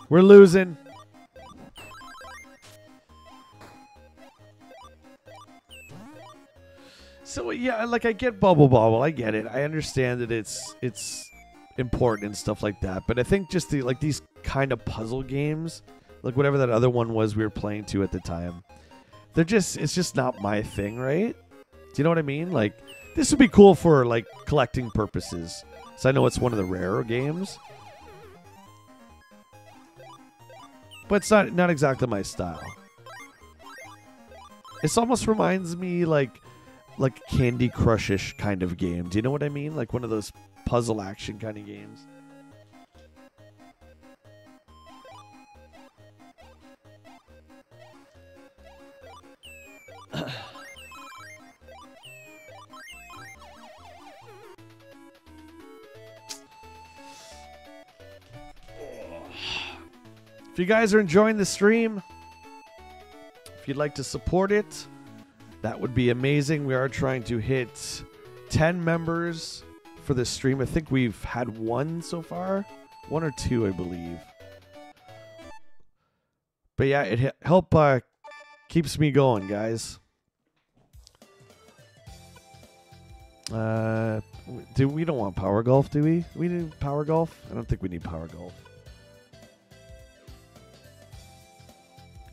We're losing. So yeah, like I get Bubble Bobble, I get it. I understand that it's important and stuff like that. But I think just these kind of puzzle games, like whatever that other one was we were playing to at the time, it's just not my thing, right? Do you know what I mean? Like this would be cool for like collecting purposes. So I know it's one of the rarer games. But it's not exactly my style. This almost reminds me like Candy Crush-ish kind of game. Do you know what I mean? Like one of those puzzle action kind of games. If you guys are enjoying the stream, if you'd like to support it, that would be amazing. We are trying to hit 10 members for this stream. I think we've had one so far. One or two, I believe. But yeah, it help keeps me going, guys. We don't want Power Golf, do we? We need Power Golf? I don't think we need Power Golf.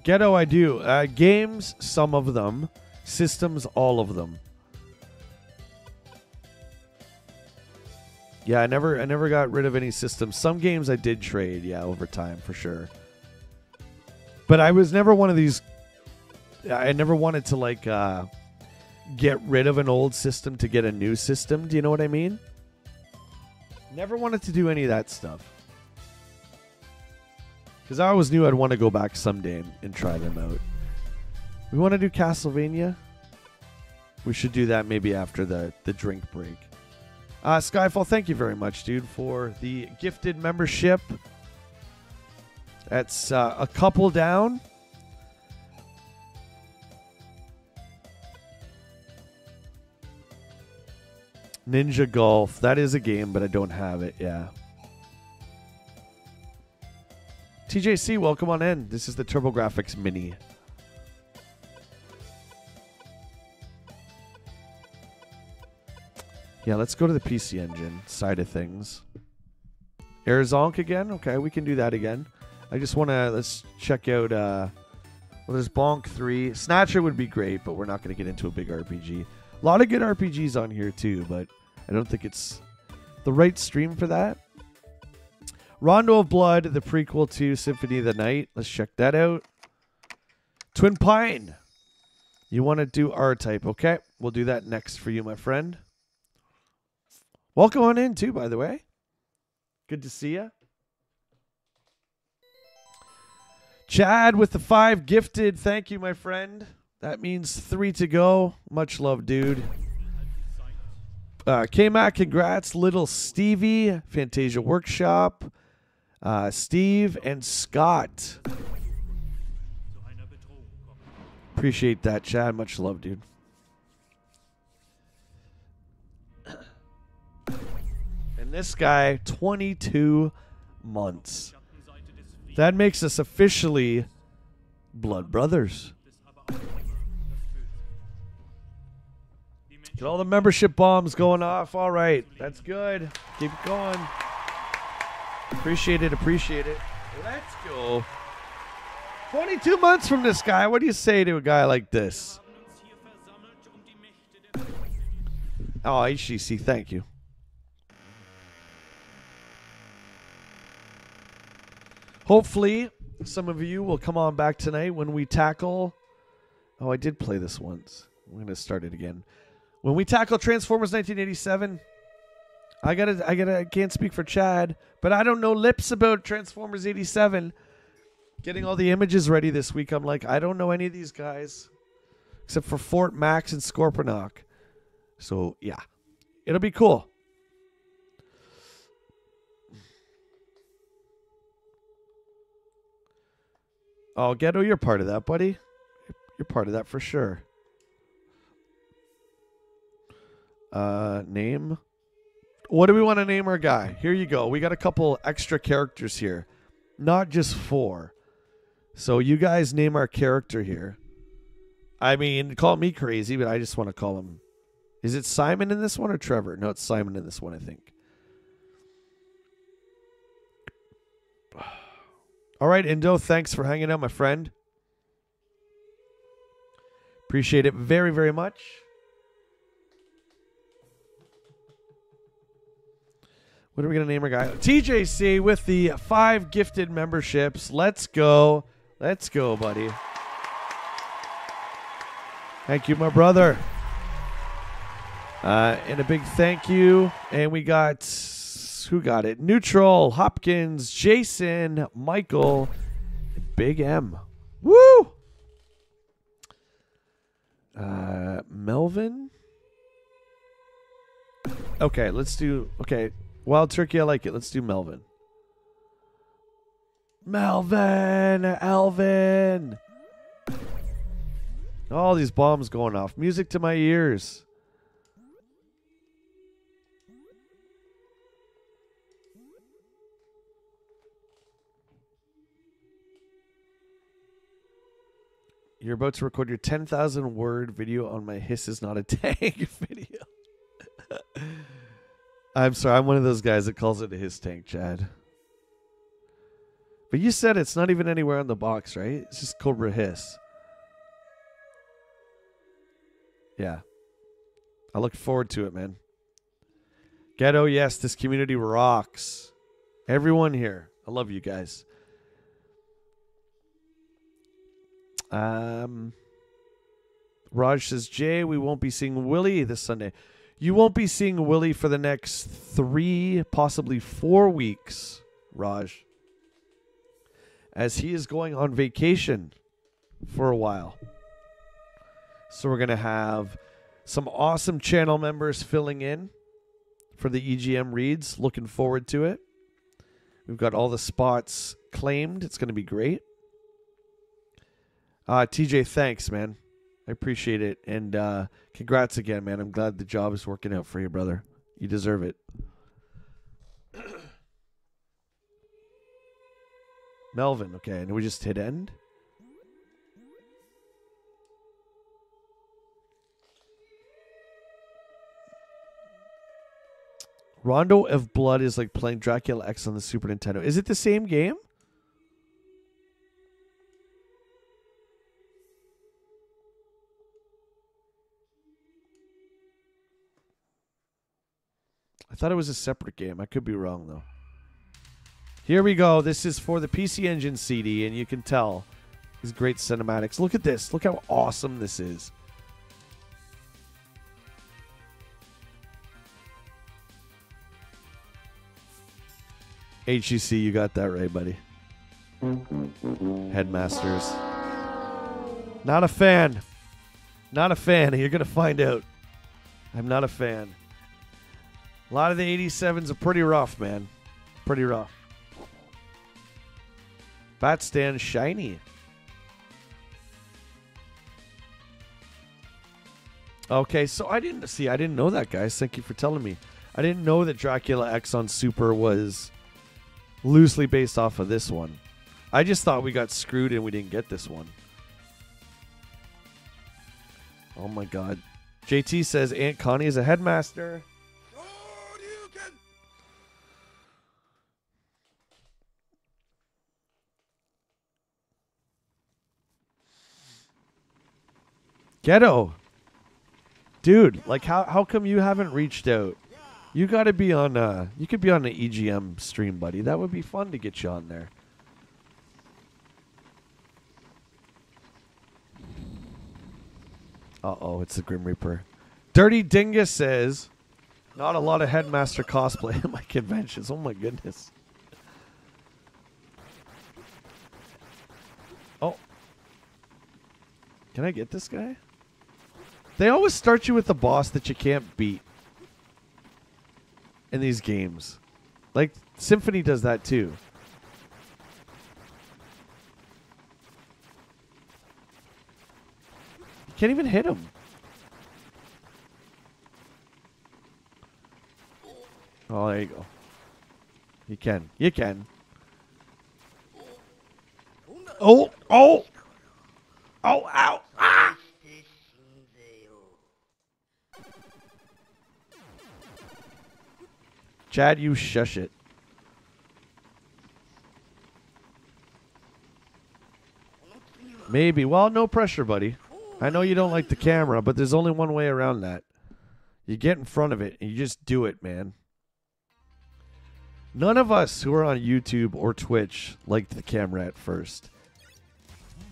Ghetto, I do. Games, some of them. Systems, all of them. Yeah, I never got rid of any systems. Some games I did trade, yeah, over time, for sure. But I was never one of these... I never wanted to, like, get rid of an old system to get a new system. Do you know what I mean? Never wanted to do any of that stuff. Because I always knew I'd want to go back someday and try them out. We want to do Castlevania? We should do that maybe after the drink break. Skyfall, thank you very much, dude, for the gifted membership. That's a couple down. Ninja Golf. That is a game, but I don't have it, yeah. TJC, welcome on in. This is the TurboGrafx Mini. Yeah, let's go to the PC Engine side of things. Arizonk again? Okay, we can do that again. I just want to, let's check out, well, there's Bonk 3. Snatcher would be great, but we're not going to get into a big RPG. A lot of good RPGs on here too, but I don't think it's the right stream for that. Rondo of Blood, the prequel to Symphony of the Night. Let's check that out. Twin Pine. You want to do R-Type. Okay, we'll do that next for you, my friend. Welcome on in, too, by the way. Good to see you. Chad with the 5 gifted. Thank you, my friend. That means 3 to go. Much love, dude. K-Mac, congrats. Little Stevie, Fantasia Workshop, Steve, and Scott. Appreciate that, Chad. Much love, dude. And this guy, 22 months. That makes us officially blood brothers. Get all the membership bombs going off. All right, that's good. Keep it going. Appreciate it, appreciate it. Let's go. 22 months from this guy. What do you say to a guy like this? Oh, HGC, thank you. Hopefully, some of you will come on back tonight when we tackle... Oh, I did play this once. I'm going to start it again. When we tackle Transformers 1987, I can't speak for Chad, but I don't know lips about Transformers 87. Getting all the images ready this week, I'm like, I don't know any of these guys except for Fort Max and Scorponok. So, yeah. It'll be cool. Oh, Ghetto, you're part of that, buddy. You're part of that for sure. Name. What do we want to name our guy? Here you go. We got a couple extra characters here. Not just 4. So you guys name our character here. I mean, call me crazy, but I just want to call him... Is it Simon in this one or Trevor? No, it's Simon in this one, I think. All right, Indo, thanks for hanging out, my friend. Appreciate it very, very much. What are we going to name our guy? TJC with the 5 gifted memberships. Let's go. Let's go, buddy. Thank you, my brother. And a big thank you. And we got, who got it? Neutral, Hopkins, Jason, Michael, and Big M. Woo! Melvin. Okay, let's do, okay. Wild Turkey, I like it. Let's do Melvin. Melvin! Alvin! All these bombs going off. Music to my ears. You're about to record your 10,000 word video on my Hiss is not a tank video. I'm sorry, I'm one of those guys that calls it a Hiss tank, Chad. But you said it's not even anywhere on the box, right? It's just Cobra Hiss. Yeah. I look forward to it, man. Ghetto, yes, this community rocks. Everyone here. I love you guys. Raj says, Jay, we won't be seeing Willie this Sunday. You won't be seeing Willie for the next 3, possibly 4 weeks, Raj, as he is going on vacation for a while. So we're going to have some awesome channel members filling in for the EGM reads. Looking forward to it. We've got all the spots claimed. It's going to be great. TJ, thanks, man. I appreciate it. And congrats again, man. I'm glad the job is working out for you, brother. You deserve it. Melvin, okay. And we just hit end? Rondo of Blood is like playing Dracula X on the Super Nintendo. Is it the same game? I thought it was a separate game. I could be wrong, though. Here we go. This is for the PC Engine CD, and you can tell these great cinematics. Look at this. Look how awesome this is. HEC, you got that right, buddy. Headmasters. Not a fan. Not a fan. You're going to find out. I'm not a fan. A lot of the 87s are pretty rough, man. Pretty rough. Bat stand shiny. Okay, so I didn't know that, guys. Thank you for telling me. I didn't know that Dracula X on Super was loosely based off of this one. I just thought we got screwed and we didn't get this one. Oh my god. JT says Aunt Connie is a headmaster. Ghetto. Dude, like how come you haven't reached out? You got to be on you could be on the EGM stream, buddy. That would be fun to get you on there. Uh-oh, it's the Grim Reaper. Dirty Dingus says, not a lot of Headmaster cosplay at my conventions. Oh my goodness. Oh. Can I get this guy? They always start you with the boss that you can't beat in these games. Like, Symphony does that too. You can't even hit him. Oh, there you go. You can. You can. Oh! Oh! Oh, ow! Ah! Chad, you shush it. Maybe. Well, no pressure, buddy. I know you don't like the camera, but there's only one way around that. You get in front of it, and you just do it, man. None of us who are on YouTube or Twitch liked the camera at first.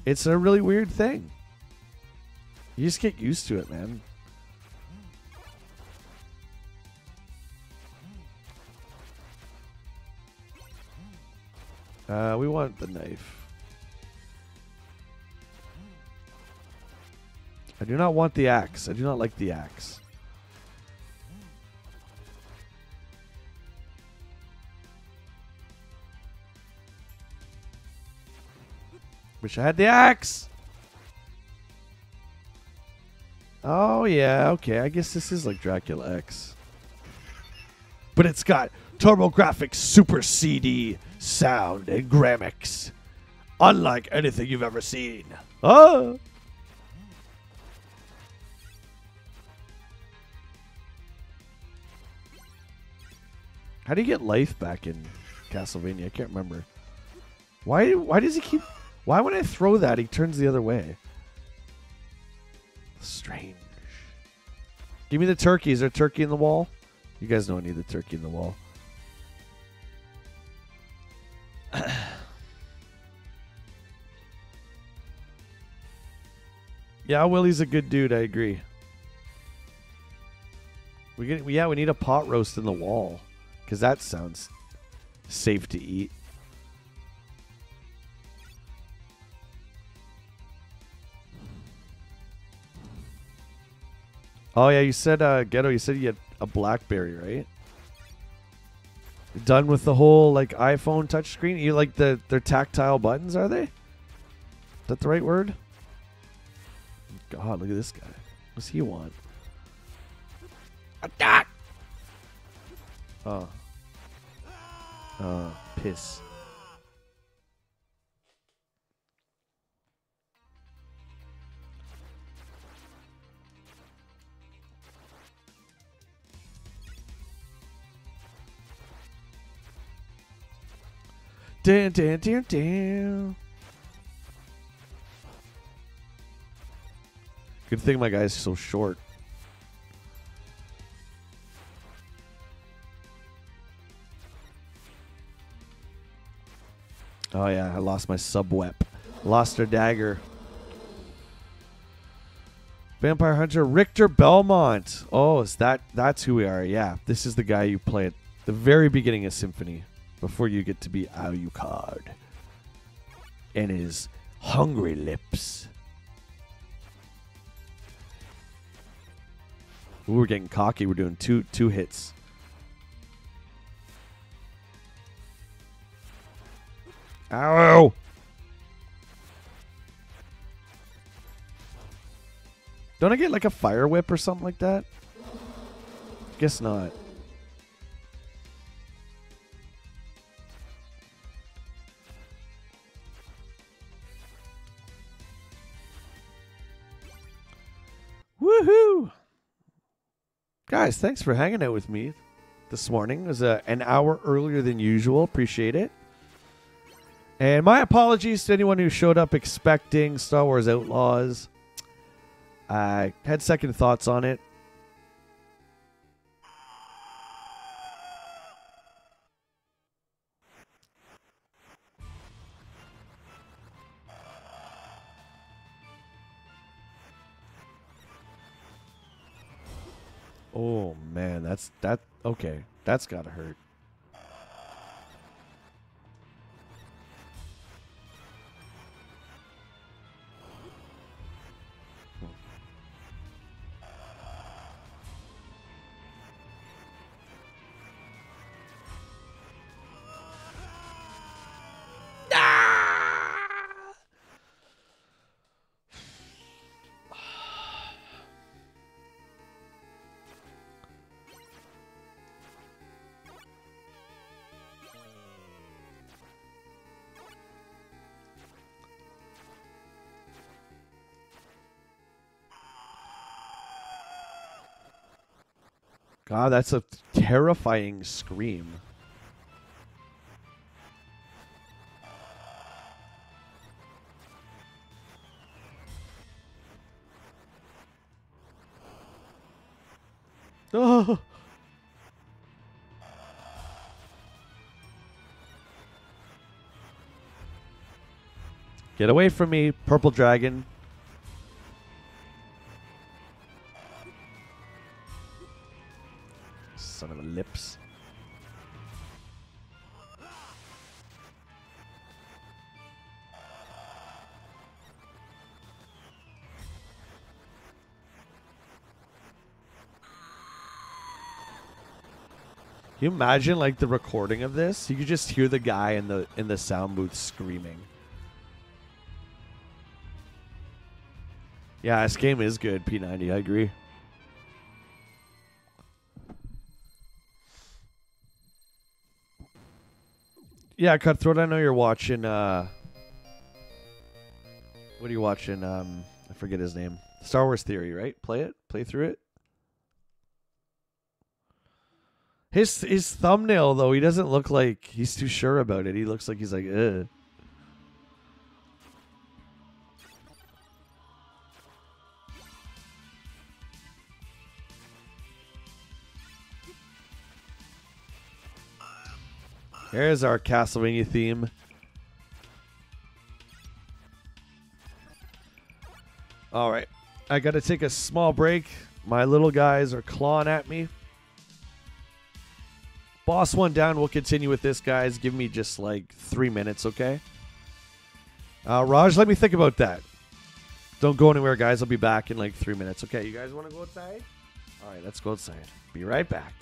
It's a really weird thing. You just get used to it, man. We want the knife. I do not want the axe. I do not like the axe. Wish I had the axe. Oh, yeah. Okay. I guess this is like Dracula X. But it's got TurboGrafx Super CD sound and graphics. Unlike anything you've ever seen. Oh! How do you get life back in Castlevania? I can't remember. Why does he keep... Why when I throw that, he turns the other way? Strange. Give me the turkey. Is there a turkey in the wall? You guys know I need the turkey in the wall. Yeah, Willie's a good dude. I agree. We need a pot roast in the wall. Because that sounds safe to eat. Oh, yeah, you said, Ghetto, you said you had a BlackBerry, right? Done with the whole, like, iPhone touchscreen? You like their tactile buttons, are they? Is that the right word? God, look at this guy. What's he want? Attack! Oh. Oh, piss. Dan, dan, dan, dan. Good thing my guy's so short. Oh yeah, I lost my subwep. Lost her dagger. Vampire Hunter Richter Belmont. Oh, that's who we are. Yeah, this is the guy you play at the very beginning of Symphony before you get to be Alucard and his hungry lips. Ooh, we're getting cocky. We're doing two hits. Ow! Don't I get like a fire whip or something like that? Guess not. Woohoo! Guys, thanks for hanging out with me this morning. It was an hour earlier than usual. Appreciate it. And my apologies to anyone who showed up expecting Star Wars Outlaws. I had second thoughts on it. Oh man, that okay. That's gotta hurt. God, that's a terrifying scream. Oh. Get away from me, purple dragon. Son of a lips. Can you imagine like the recording of this? You could just hear the guy in the sound booth screaming. Yeah, this game is good, P90, I agree. Yeah, Cutthroat, I know you're watching what are you watching? I forget his name. Star Wars Theory, right? Play it? Play through it? His thumbnail though, he doesn't look like he's too sure about it. He looks like he's like, ugh. Here's our Castlevania theme. All right. I got to take a small break. My little guys are clawing at me. Boss one down. We'll continue with this, guys. Give me just like 3 minutes, okay? Raj, let me think about that. Don't go anywhere, guys. I'll be back in like 3 minutes. Okay, you guys want to go outside? All right, let's go outside. Be right back.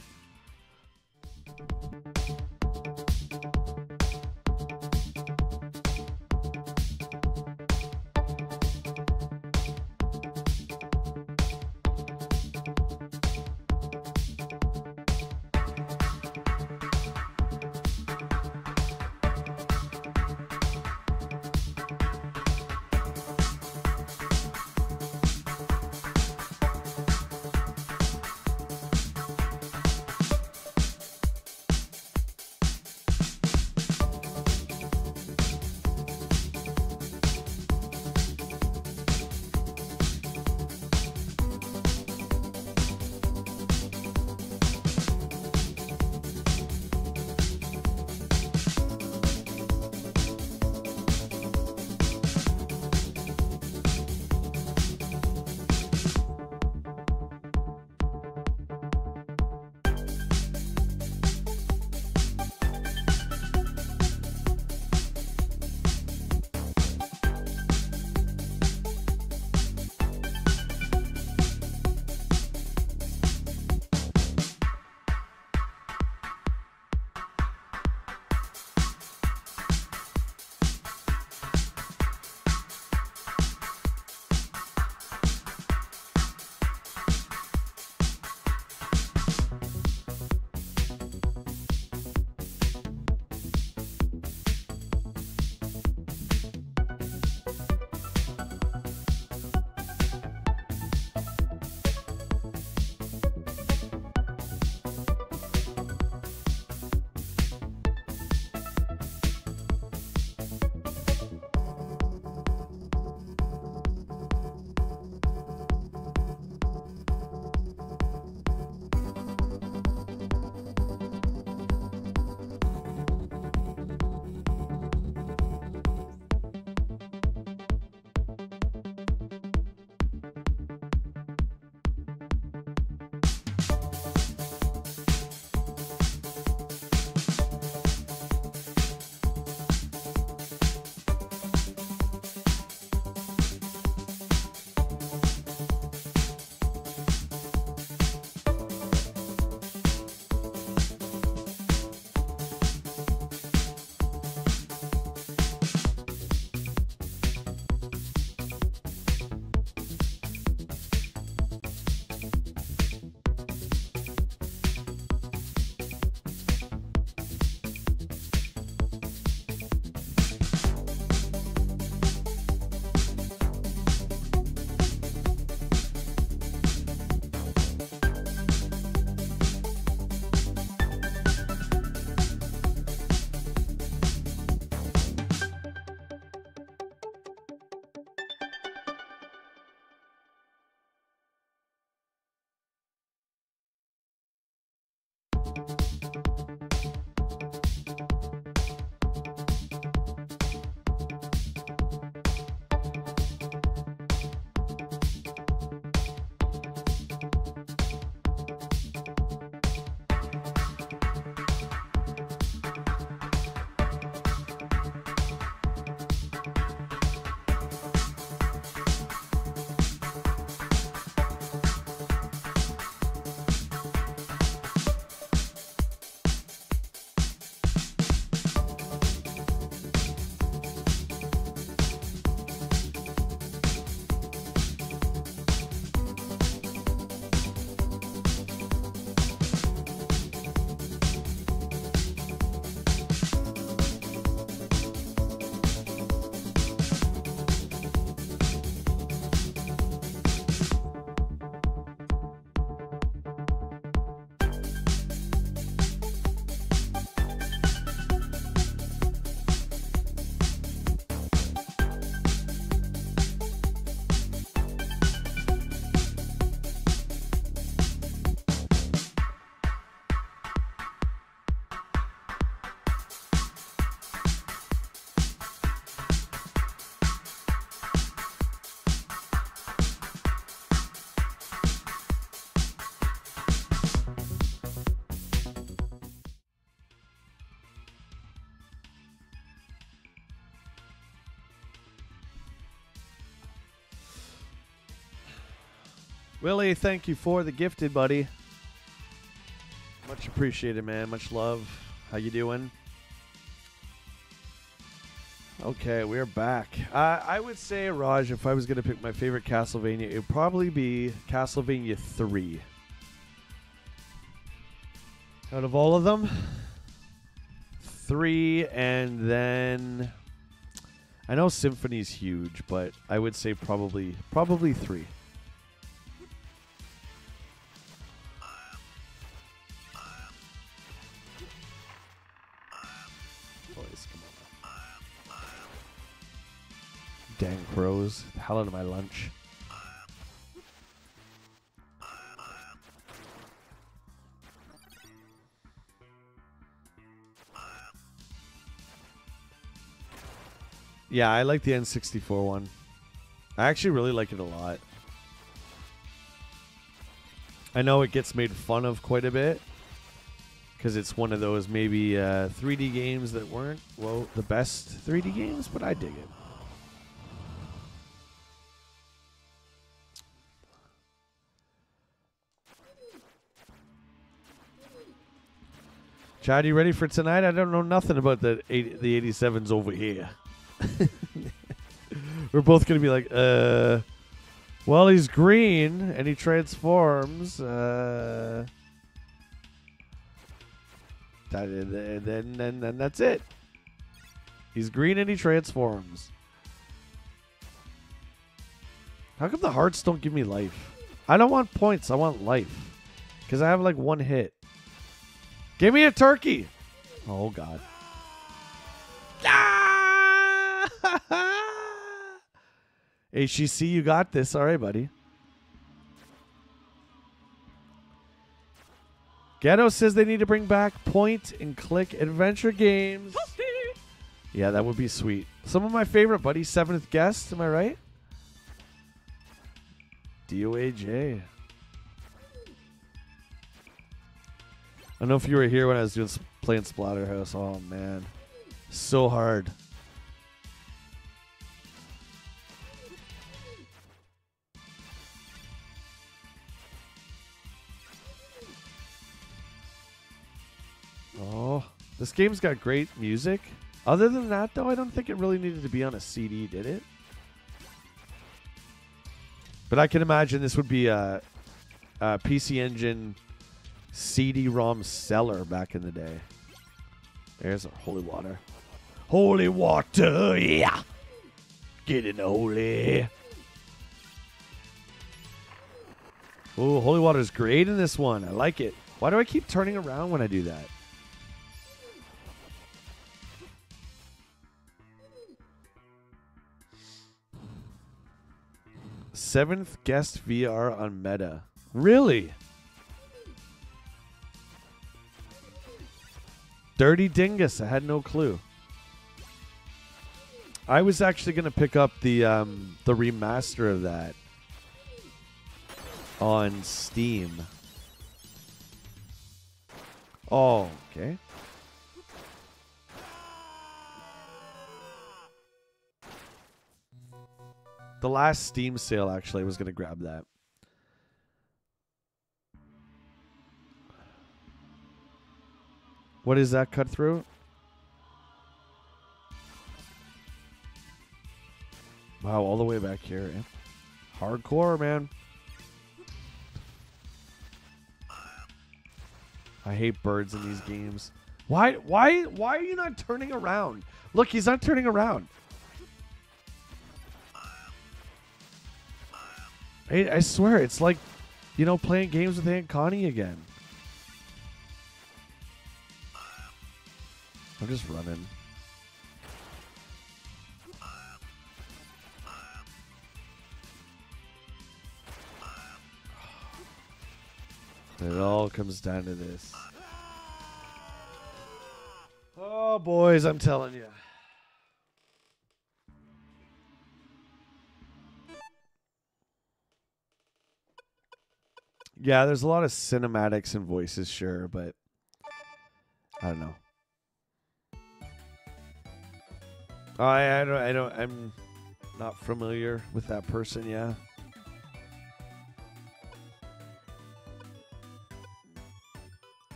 Willie, thank you for the gifted, buddy. Much appreciated, man. Much love. How you doing? Okay, we're back. I would say, Raj, if I was going to pick my favorite Castlevania, it would probably be Castlevania 3. Out of all of them, 3, and then I know Symphony's huge, but I would say probably 3. Boys, come on. Dang crows. The hell out of my lunch. Yeah, I like the N64 one. I actually really like it a lot. I know it gets made fun of quite a bit because it's one of those maybe 3D games that weren't, well, the best 3D games, but I dig it. Chad, you ready for tonight? I don't know nothing about the 87s over here. We're both going to be like, well, he's green and he transforms. Then that's it. He's green and he transforms. How come the hearts don't give me life? I don't want points. I want life. Because I have like one hit. Give me a turkey. Oh, God. HCC, you got this. All right, buddy. Ghetto says they need to bring back point and click adventure games. Yeah, that would be sweet. Some of my favorite, buddy. 7th guest. Am I right? DOAJ. I don't know if you were here when I was playing Splatterhouse. Oh, man. So hard. Oh, this game's got great music. Other than that, though, I don't think it really needed to be on a CD, did it? But I can imagine this would be a PC Engine CD-ROM seller back in the day. There's our holy water. Holy water, yeah. Get in the holy. Oh, holy water is great in this one. I like it. Why do I keep turning around when I do that? Seventh guest VR on Meta. Really? Dirty Dingus. I had no clue. I was actually going to pick up the remaster of that on Steam. Oh, okay. The last Steam sale, actually, I was going to grab that. What is that cut through? Wow, all the way back here. Eh? Hardcore, man. I hate birds in these games. Why are you not turning around? Look, he's not turning around. I swear, it's like, you know, playing games with Aunt Connie again. I'm just running. It all comes down to this. Oh, boys, I'm telling you. Yeah, there's a lot of cinematics and voices, sure, but I don't know. I'm not familiar with that person, yeah.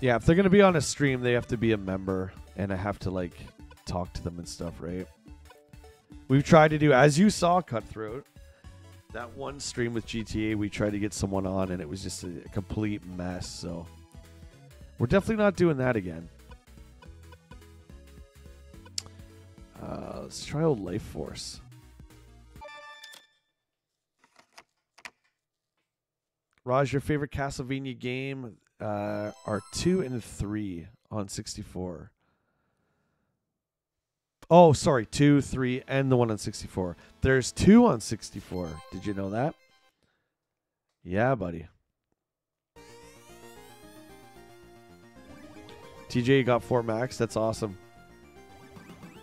Yeah, if they're going to be on a stream, they have to be a member, and I have to, like, talk to them and stuff, right? We've tried to do, as you saw, Cutthroat, that one stream with GTA, we tried to get someone on, and it was just a complete mess, so we're definitely not doing that again. Let's try old Life Force. Raj, your favorite Castlevania game are 2 and 3 on 64. Oh, sorry, 2, 3, and the one on 64. There's 2 on 64. Did you know that? Yeah, buddy. TJ, you got 4 max? That's awesome.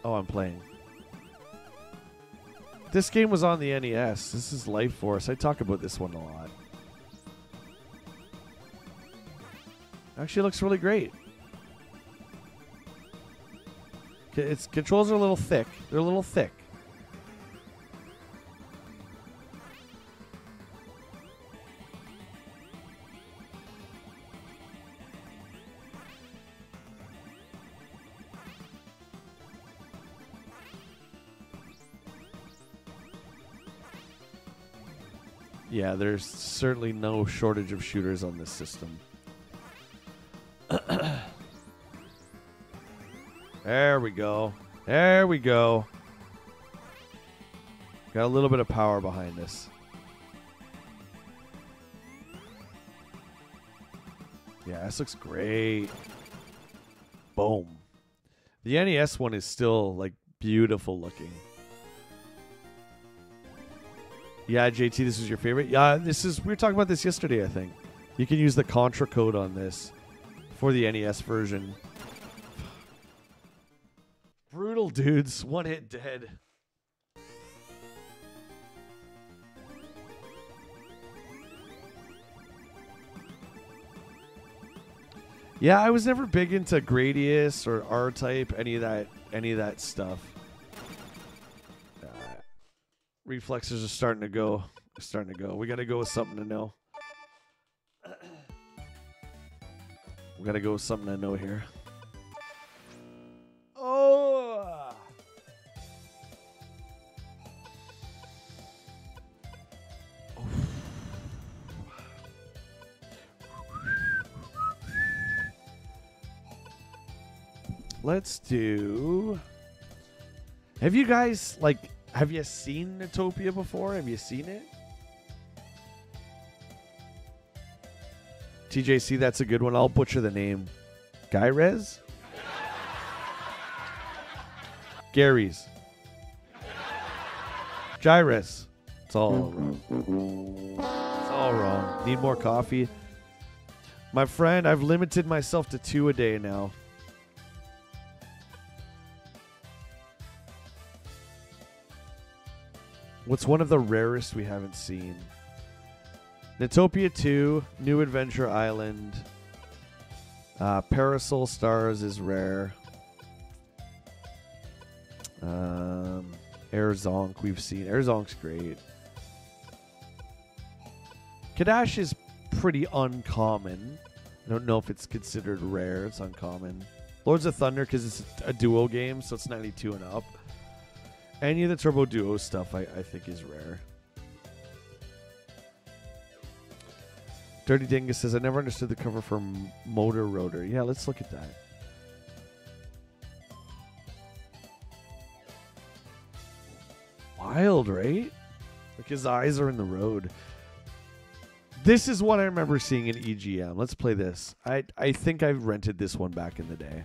Oh, I'm playing. This game was on the NES. This is Life Force. I talk about this one a lot. Actually looks really great. Its controls are a little thick. They're a little thick. Yeah, there's certainly no shortage of shooters on this system. There we go. There we go. Got a little bit of power behind this. Yeah, this looks great. Boom. The NES one is still, like, beautiful looking. Yeah, JT, this is your favorite? Yeah, we were talking about this yesterday, I think. You can use the Contra code on this for the NES version. Brutal, dudes. One hit dead. Yeah, I was never big into Gradius or R-Type, any of that stuff. Reflexes are starting to go. We got to go with something to know. We got to go with something to know here. Oh! Let's do... Have you guys, like... Have you seen Utopia before? Have you seen it? TJC, that's a good one. I'll butcher the name. Gyrez? Gary's. Gyrus. It's all wrong. It's all wrong. Need more coffee? My friend, I've limited myself to 2 a day now. What's one of the rarest we haven't seen? Utopia 2, New Adventure Island, Parasol Stars is rare. Air Zonk we've seen. Air Zonk's great. Kadash is pretty uncommon. I don't know if it's considered rare. It's uncommon. Lords of Thunder, because it's a duo game, so it's 92 and up. Any of the Turbo Duo stuff I think is rare. Dirty Dingus says, I never understood the cover for Motor Rotor. Yeah, let's look at that. Wild, right? Like his eyes are in the road. This is what I remember seeing in EGM. Let's play this. I think I rented this one back in the day.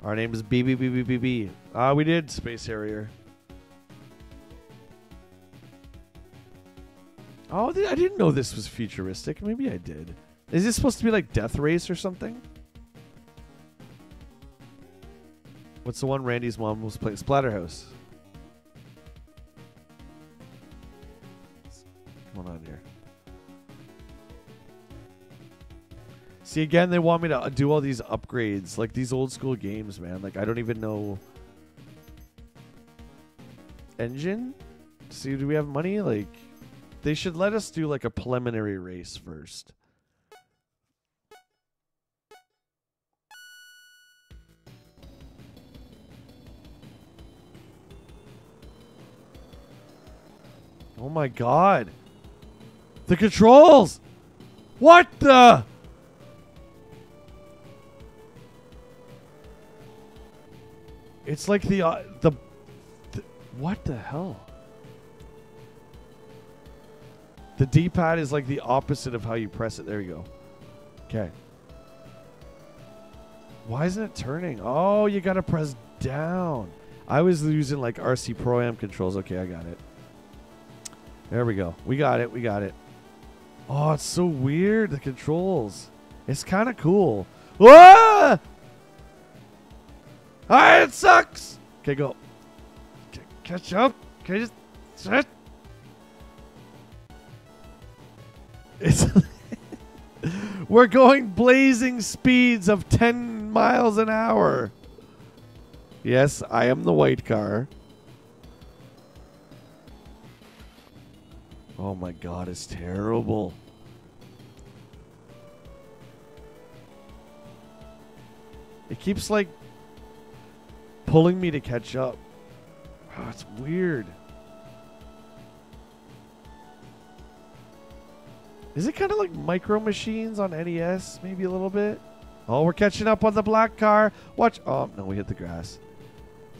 Our name is BBBBBB. We did Space Harrier. Oh, I didn't know this was futuristic. Maybe I did. Is this supposed to be like Death Race or something? What's the one Randy's mom was playing? Splatterhouse. What's going on here? See, again, they want me to do all these upgrades. Like these old school games, man. Like, I don't even know. Engine? See, do we have money? Like, they should let us do like a preliminary race first. Oh my god. The controls! What the? It's like the what the hell? The D-pad is like the opposite of how you press it. There you go. Okay. Why isn't it turning? Oh, you gotta press down. I was using like RC Pro-Am controls. Okay, I got it. There we go. We got it. We got it. Oh, it's so weird, the controls. It's kind of cool. Ah! Ah, it sucks. Okay, go. Catch up. Okay, just sit. It's we're going blazing speeds of 10 miles an hour. Yes, I am the white car. Oh my god, it's terrible. It keeps like pulling me to catch up. Oh, it's weird. Is it kind of like Micro Machines on NES? Maybe a little bit. Oh, we're catching up on the black car. Watch. Oh, no, we hit the grass.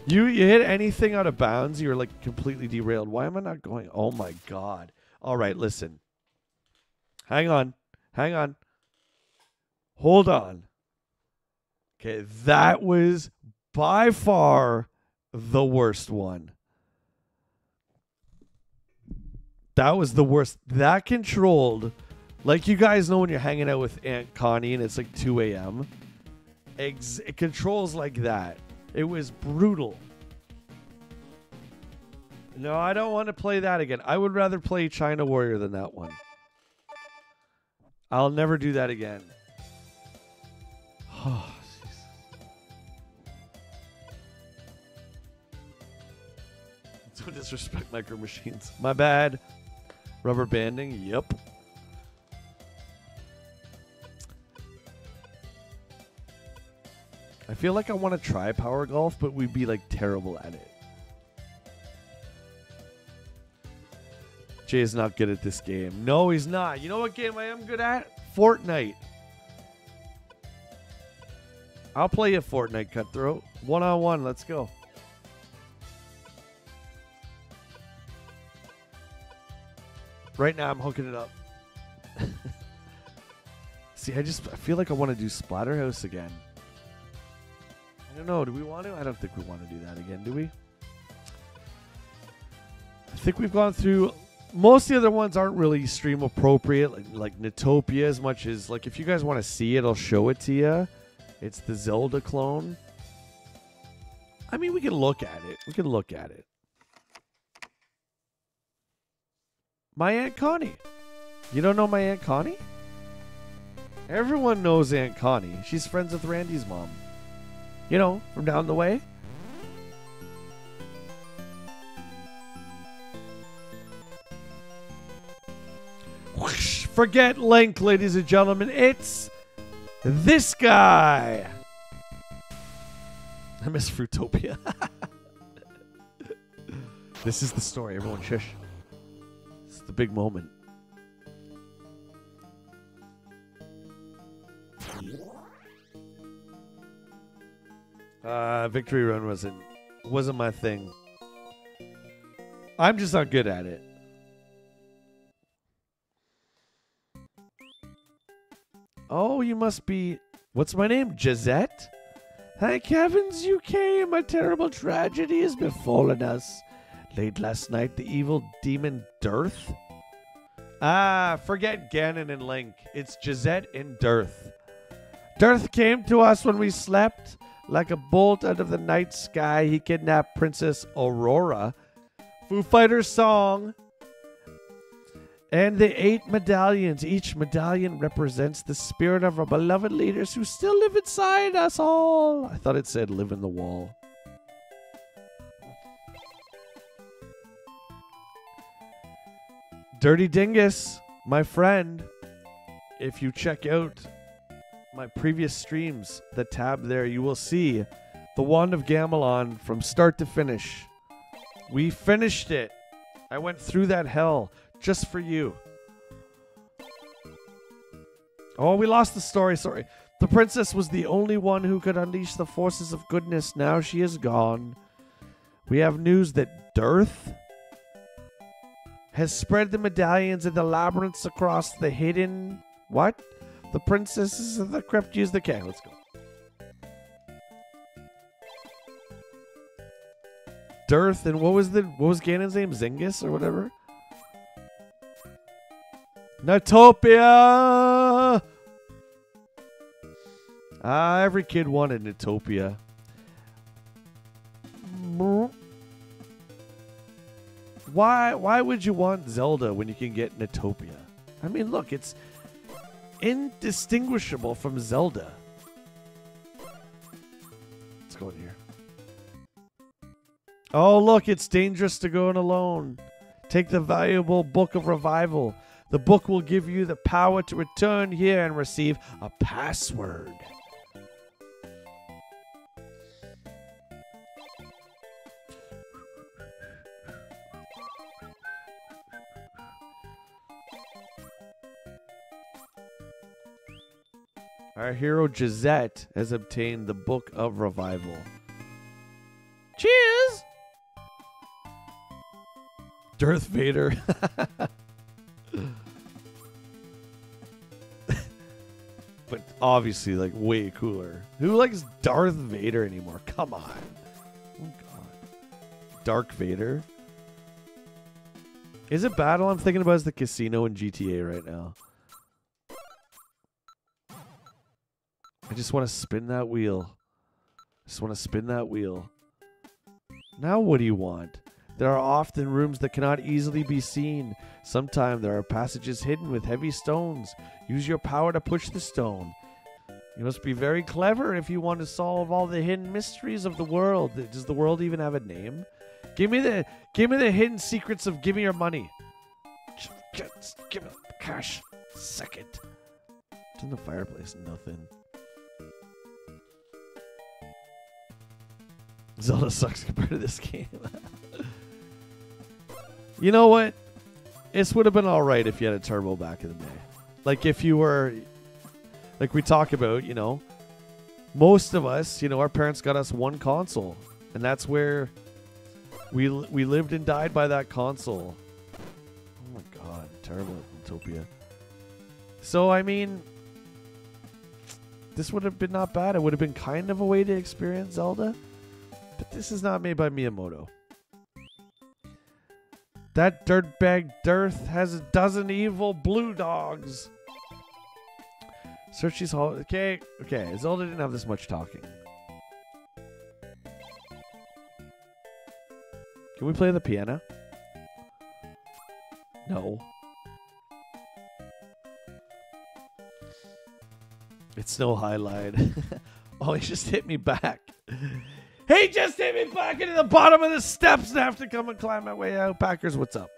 You hit anything out of bounds, you're like completely derailed. Why am I not going? Oh my god. All right, listen. Hang on. Hang on. Hold on. Okay, that was by far the worst one. That was the worst. That controlled, like you guys know when you're hanging out with Aunt Connie and it's like 2 a.m. It controls like that. It was brutal. No, I don't want to play that again. I would rather play China Warrior than that one. I'll never do that again. Oh, jeez. Don't disrespect Micro Machines. My bad. Rubber banding? Yep. I feel like I want to try Power Golf, but we'd be like terrible at it. Jay is not good at this game. No, he's not. You know what game I am good at? Fortnite. I'll play a Fortnite, Cutthroat. 1-on-1. Let's go. Right now, I'm hooking it up. See, I feel like I want to do Splatterhouse again. I don't know. Do we want to? I don't think we want to do that again, do we? I think we've gone through... Most of the other ones aren't really stream appropriate, like Natopia, as much as, like, if you guys want to see it, I'll show it to you. It's the Zelda clone. I mean, we can look at it. We can look at it. My Aunt Connie. You don't know my Aunt Connie? Everyone knows Aunt Connie. She's friends with Randy's mom. You know, from down the way. Whoosh, forget Link, ladies and gentlemen. It's this guy. I miss Fruitopia. This is the story. Everyone shush. This is the big moment. Victory Run wasn't my thing. I'm just not good at it. Oh, you must be... What's my name? Gisette? Thank heavens you came. A terrible tragedy has befallen us. Late last night, the evil demon Dearth. Ah, forget Ganon and Link. It's Gisette and Dearth. Dearth came to us when we slept. Like a bolt out of the night sky, he kidnapped Princess Aurora. Foo Fighters song. And the 8 medallions. Each medallion represents the spirit of our beloved leaders who still live inside us all. I thought it said live in the wall. Dirty Dingus, my friend. If you check out my previous streams, the tab there, you will see the Wand of Gamelon from start to finish. We finished it. I went through that hell. Just for you. Oh, we lost the story. Sorry. The princess was the only one who could unleash the forces of goodness. Now she is gone. We have news that Dearth has spread the medallions and the labyrinths across the hidden... What? The princesses of the crypt use the... Okay, let's go. Dearth and what was Ganon's name? Zyngus or whatever? Natopia! Every kid wanted Natopia. Why would you want Zelda when you can get Natopia? I mean, look, it's indistinguishable from Zelda. Let's go in here. Oh, look, it's dangerous to go in alone. Take the valuable Book of Revival. The book will give you the power to return here and receive a password. Our hero Gisette has obtained the Book of Revival. Cheers! Darth Vader. But obviously, like, way cooler. Who likes Darth Vader anymore? Come on. Oh, God. Dark Vader. Is it bad? All I'm thinking about is the casino in GTA right now. I just want to spin that wheel. Just want to spin that wheel. Now what do you want? There are often rooms that cannot easily be seen. Sometimes there are passages hidden with heavy stones. Use your power to push the stone. You must be very clever if you want to solve all the hidden mysteries of the world. Does the world even have a name? Give me the hidden secrets of give me your money. Just give me the cash. Second. It's in the fireplace. Nothing. Zelda sucks compared to this game. You know what? This would have been alright if you had a turbo back in the day. Like if you were... Like we talk about, you know. Most of us, you know, our parents got us one console. And that's where we lived and died by that console. Oh my god. Terrible Utopia. So, I mean... This would have been not bad. It would have been kind of a way to experience Zelda. But this is not made by Miyamoto. That dirtbag Dearth has a dozen evil blue dogs. Search these halls. Okay. Zelda didn't have this much talking. Can we play the piano? No. It's no highlight. Oh, he just hit me back. He just hit me back into the bottom of the steps and I have to come and climb my way out. Packers, what's up?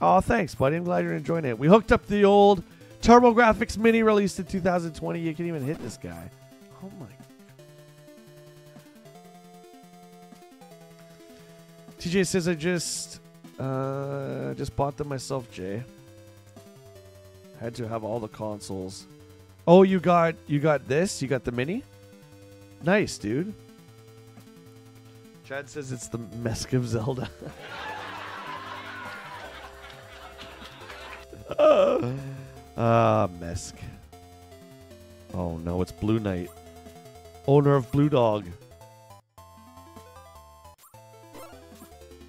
Oh, thanks, buddy. I'm glad you're enjoying it. We hooked up the old TurboGrafx Mini released in 2020. You can even hit this guy. Oh, my. TJ says I just bought them myself, Jay. Had to have all the consoles. Oh, you got this? You got the Mini? Nice, dude. Chad says it's the Mesk of Zelda. Mesk. Oh no, it's Blue Knight. Owner of Blue Dog.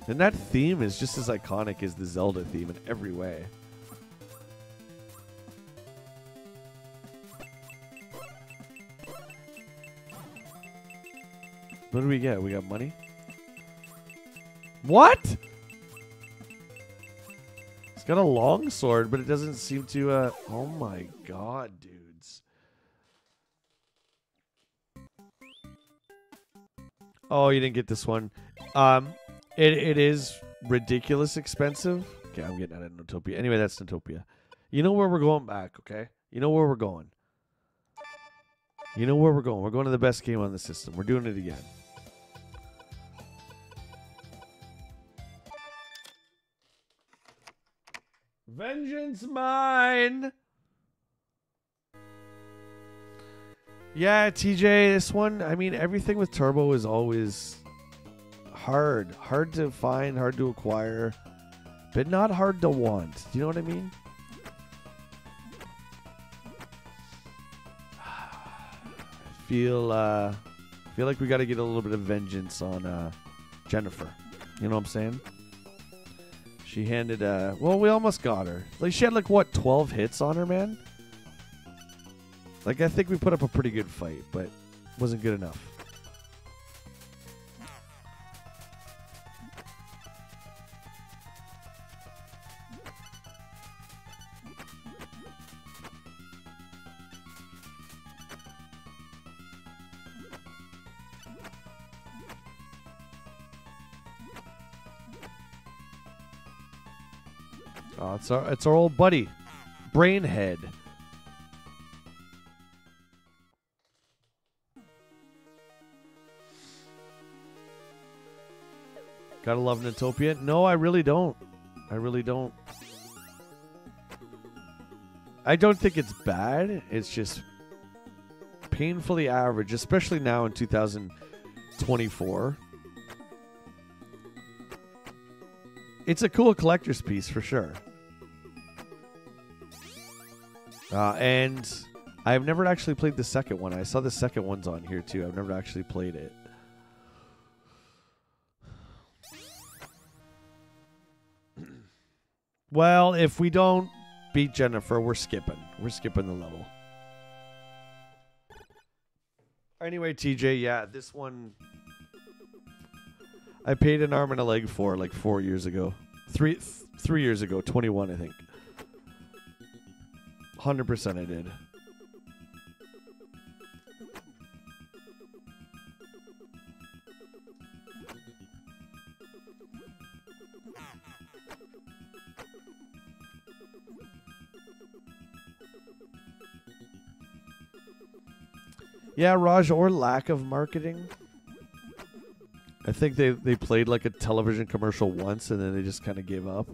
And that theme is just as iconic as the Zelda theme in every way. What do we get? We got money? What? got a long sword, but it doesn't seem to. Oh my god, dudes! Oh, you didn't get this one. It is ridiculous expensive. Okay, I'm getting out of Notopia. Anyway, that's Notopia. You know where we're going back, okay? You know where we're going. You know where we're going. We're going to the best game on the system. We're doing it again. Vengeance mine! Yeah, TJ, this one, I mean, everything with Turbo is always hard. Hard to find, hard to acquire, but not hard to want. Do you know what I mean? I feel like we got to get a little bit of vengeance on Jennifer. You know what I'm saying? She handed, well, we almost got her. Like, she had, like, what, 12 hits on her, man? Like, I think we put up a pretty good fight, but wasn't good enough. Oh, it's our old buddy, Brainhead. Gotta love Notopia. No, I really don't. I really don't. I don't think it's bad. It's just painfully average, especially now in 2024. It's a cool collector's piece for sure. And I've never actually played the second one. I saw the second one's on here too. I've never actually played it. Well, if we don't beat Jennifer, we're skipping. We're skipping the level. Anyway, TJ, yeah, this one I paid an arm and a leg for like 4 years ago. 3 years ago, 21, I think. 100% I did. Yeah, Raj, or lack of marketing. I think they played like a television commercial once and then they just kind of gave up.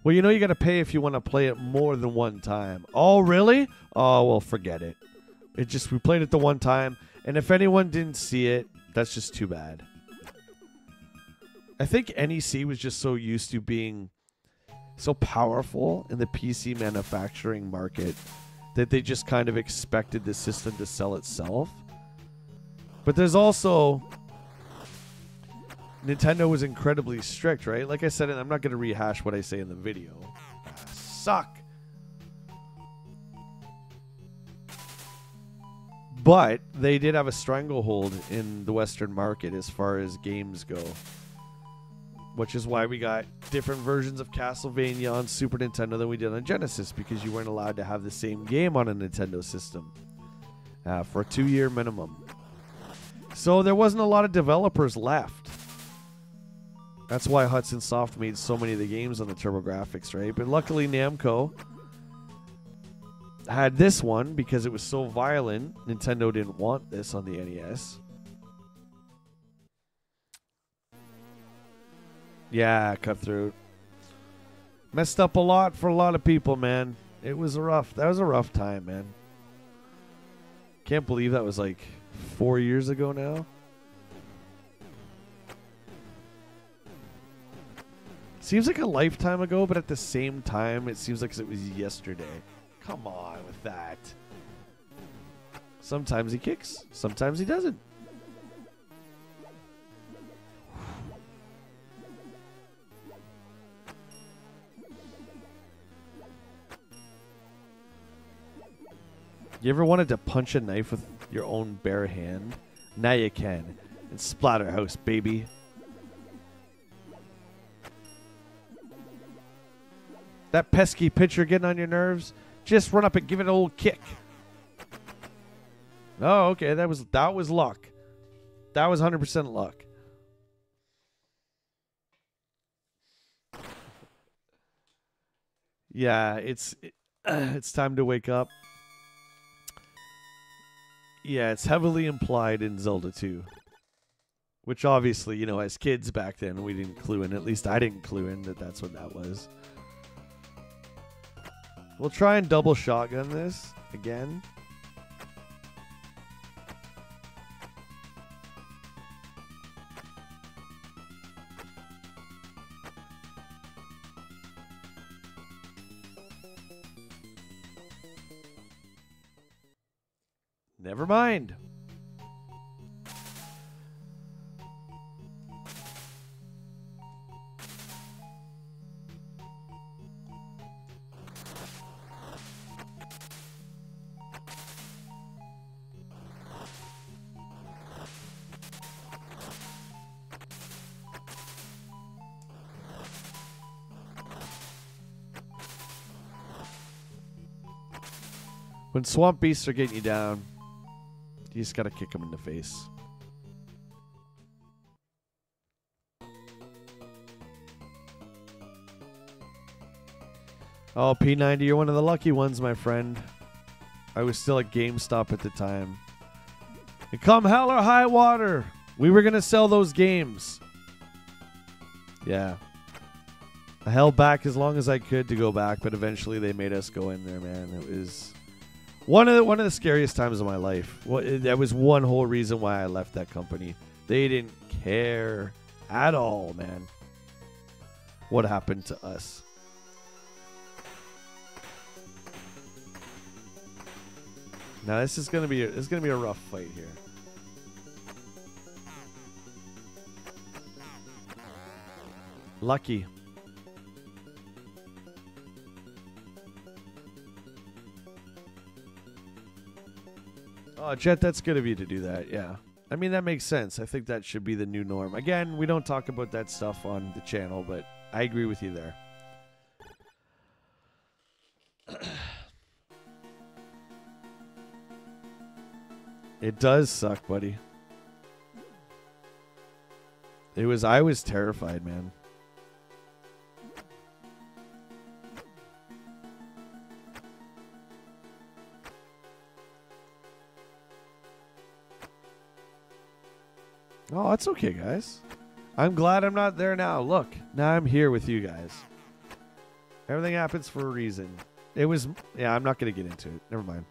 Well, you know you got to pay if you want to play it more than one time. Oh, really? Oh, well, forget it. We played it the one time, and if anyone didn't see it, that's just too bad. I think NEC was just so used to being so powerful in the PC manufacturing market that they just kind of expected the system to sell itself. But there's also... Nintendo was incredibly strict, right? Like I said, and I'm not going to rehash what I say in the video. Suck. But they did have a stranglehold in the Western market as far as games go. Which is why we got different versions of Castlevania on Super Nintendo than we did on Genesis, because you weren't allowed to have the same game on a Nintendo system for a 2-year minimum. So there wasn't a lot of developers left. That's why Hudson Soft made so many of the games on the TurboGrafx, right? But luckily Namco had this one because it was so violent. Nintendo didn't want this on the NES. Yeah, Cutthroat. Messed up a lot for a lot of people, man. That was a rough time, man. Can't believe that was like 4 years ago now. Seems like a lifetime ago, but at the same time, it seems like it was yesterday. Come on with that. Sometimes he kicks, sometimes he doesn't. You ever wanted to punch a knife with your own bare hand? Now you can. In Splatterhouse, baby. That pesky pitcher getting on your nerves? Just run up and give it an old kick. Oh, okay. That was luck. That was 100% luck. Yeah, it's time to wake up. Yeah, it's heavily implied in Zelda 2. Which obviously, you know, as kids back then, we didn't clue in. At least I didn't clue in that that's what that was. We'll try and double shotgun this again. Never mind. When swamp beasts are getting you down, you just gotta kick them in the face. Oh, P90, you're one of the lucky ones, my friend. I was still at GameStop at the time. And come hell or high water, we were gonna sell those games. Yeah. I held back as long as I could to go back, but eventually they made us go in there, man. It was one of the scariest times of my life. That was one whole reason why I left that company. They didn't care at all, man. What happened to us? Now this is gonna be a rough fight here. Lucky. Oh, Jet, that's good of you to do that, yeah. I mean, that makes sense. I think that should be the new norm. Again, we don't talk about that stuff on the channel, but I agree with you there. It does suck, buddy. I was terrified, man. Oh, that's okay, guys. I'm glad I'm not there now. Look, now I'm here with you guys. Everything happens for a reason. It was, yeah, I'm not going to get into it. Never mind.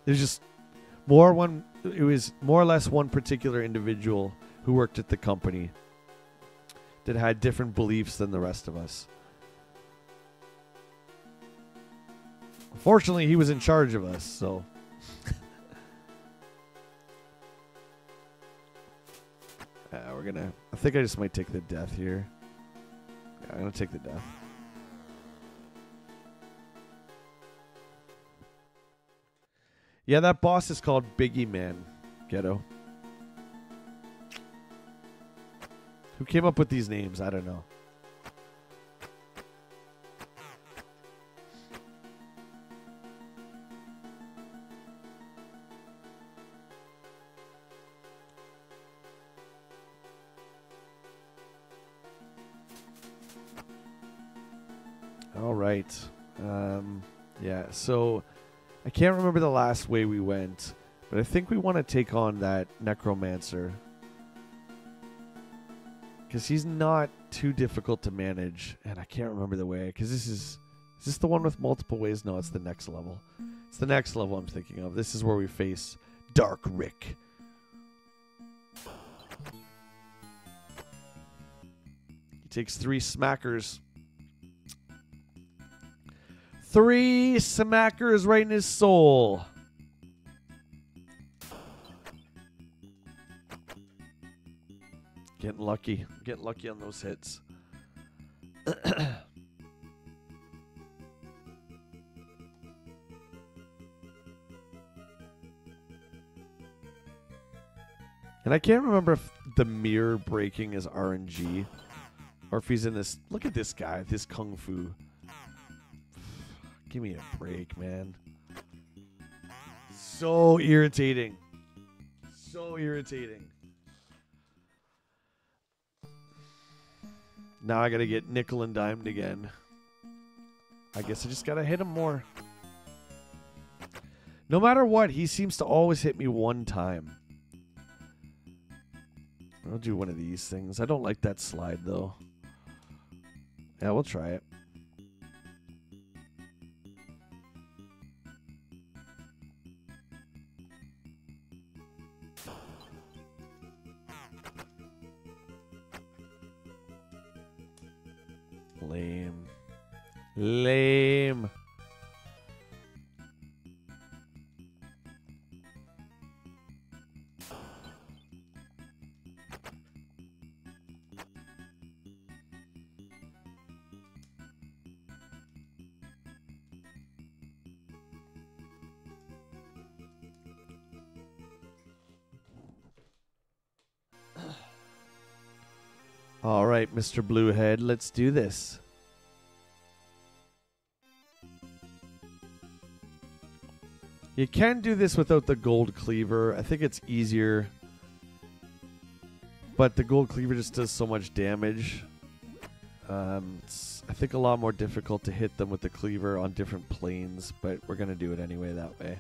There's just it was more or less one particular individual who worked at the company that had different beliefs than the rest of us. Fortunately, he was in charge of us, so. I think I just might take the death here. Yeah, I'm gonna take the death. Yeah, that boss is called Biggie Man, Ghetto. Who came up with these names? I don't know. All right. Yeah, so I can't remember the last way we went, but I think we want to take on that Necromancer. Because he's not too difficult to manage, and I can't remember the way. Because is this the one with multiple ways? No, it's the next level. It's the next level I'm thinking of. This is where we face Dark Rick. He takes 3 smackers. 3 smackers right in his soul. Getting lucky. Getting lucky on those hits. And I can't remember if the mirror breaking is RNG or if he's in this. Look at this guy, this kung fu. Give me a break, man. So irritating. So irritating. Now I gotta get nickel and dimed again. I guess I just gotta hit him more. No matter what, he seems to always hit me one time. I'll do one of these things. I don't like that slide, though. Yeah, we'll try it. Lame. Lame. All right, Mr. Bluehead, let's do this. You can do this without the gold cleaver. I think it's easier. But the gold cleaver just does so much damage. It's, I think, a lot more difficult to hit them with the cleaver on different planes. But we're going to do it anyway that way.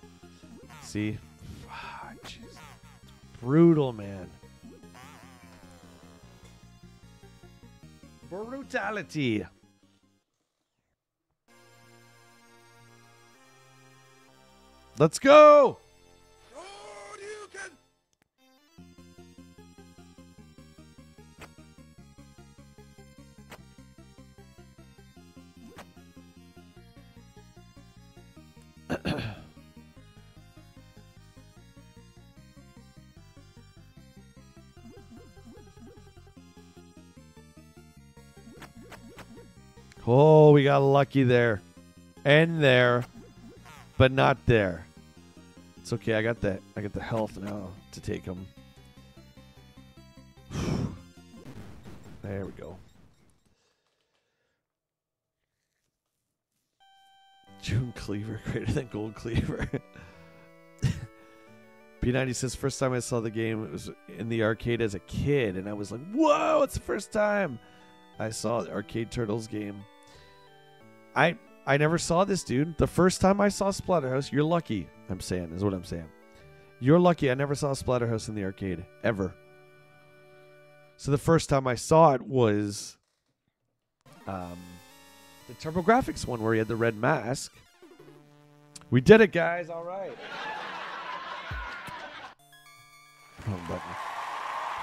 See? Jeez. Brutal, man. Brutality. Let's go. Oh, we got lucky there. And there. But not there. It's okay, I got the health now to take him. There we go. June cleaver greater than gold cleaver. B90 says first time I saw the game, it was in the arcade as a kid, and I was like, whoa, it's the first time I saw the Arcade Turtles game. I never saw this, dude. The first time I saw Splatterhouse, you're lucky, I'm saying, is what I'm saying. You're lucky I never saw Splatterhouse in the arcade, ever. So the first time I saw it was the TurboGrafx one where he had the red mask. We did it, guys. All right. Wrong button.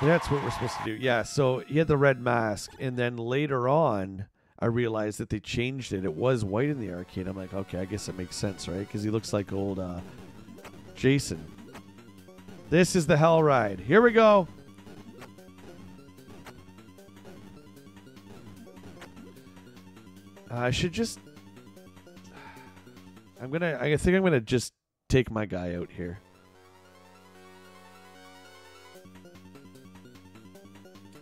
That's what we're supposed to do. Yeah, so he had the red mask, and then later on, I realized that they changed it. It was white in the arcade. I'm like, okay, I guess it makes sense, right? Because he looks like old Jason. This is the hell ride. Here we go. I should just... I think I'm gonna just take my guy out here.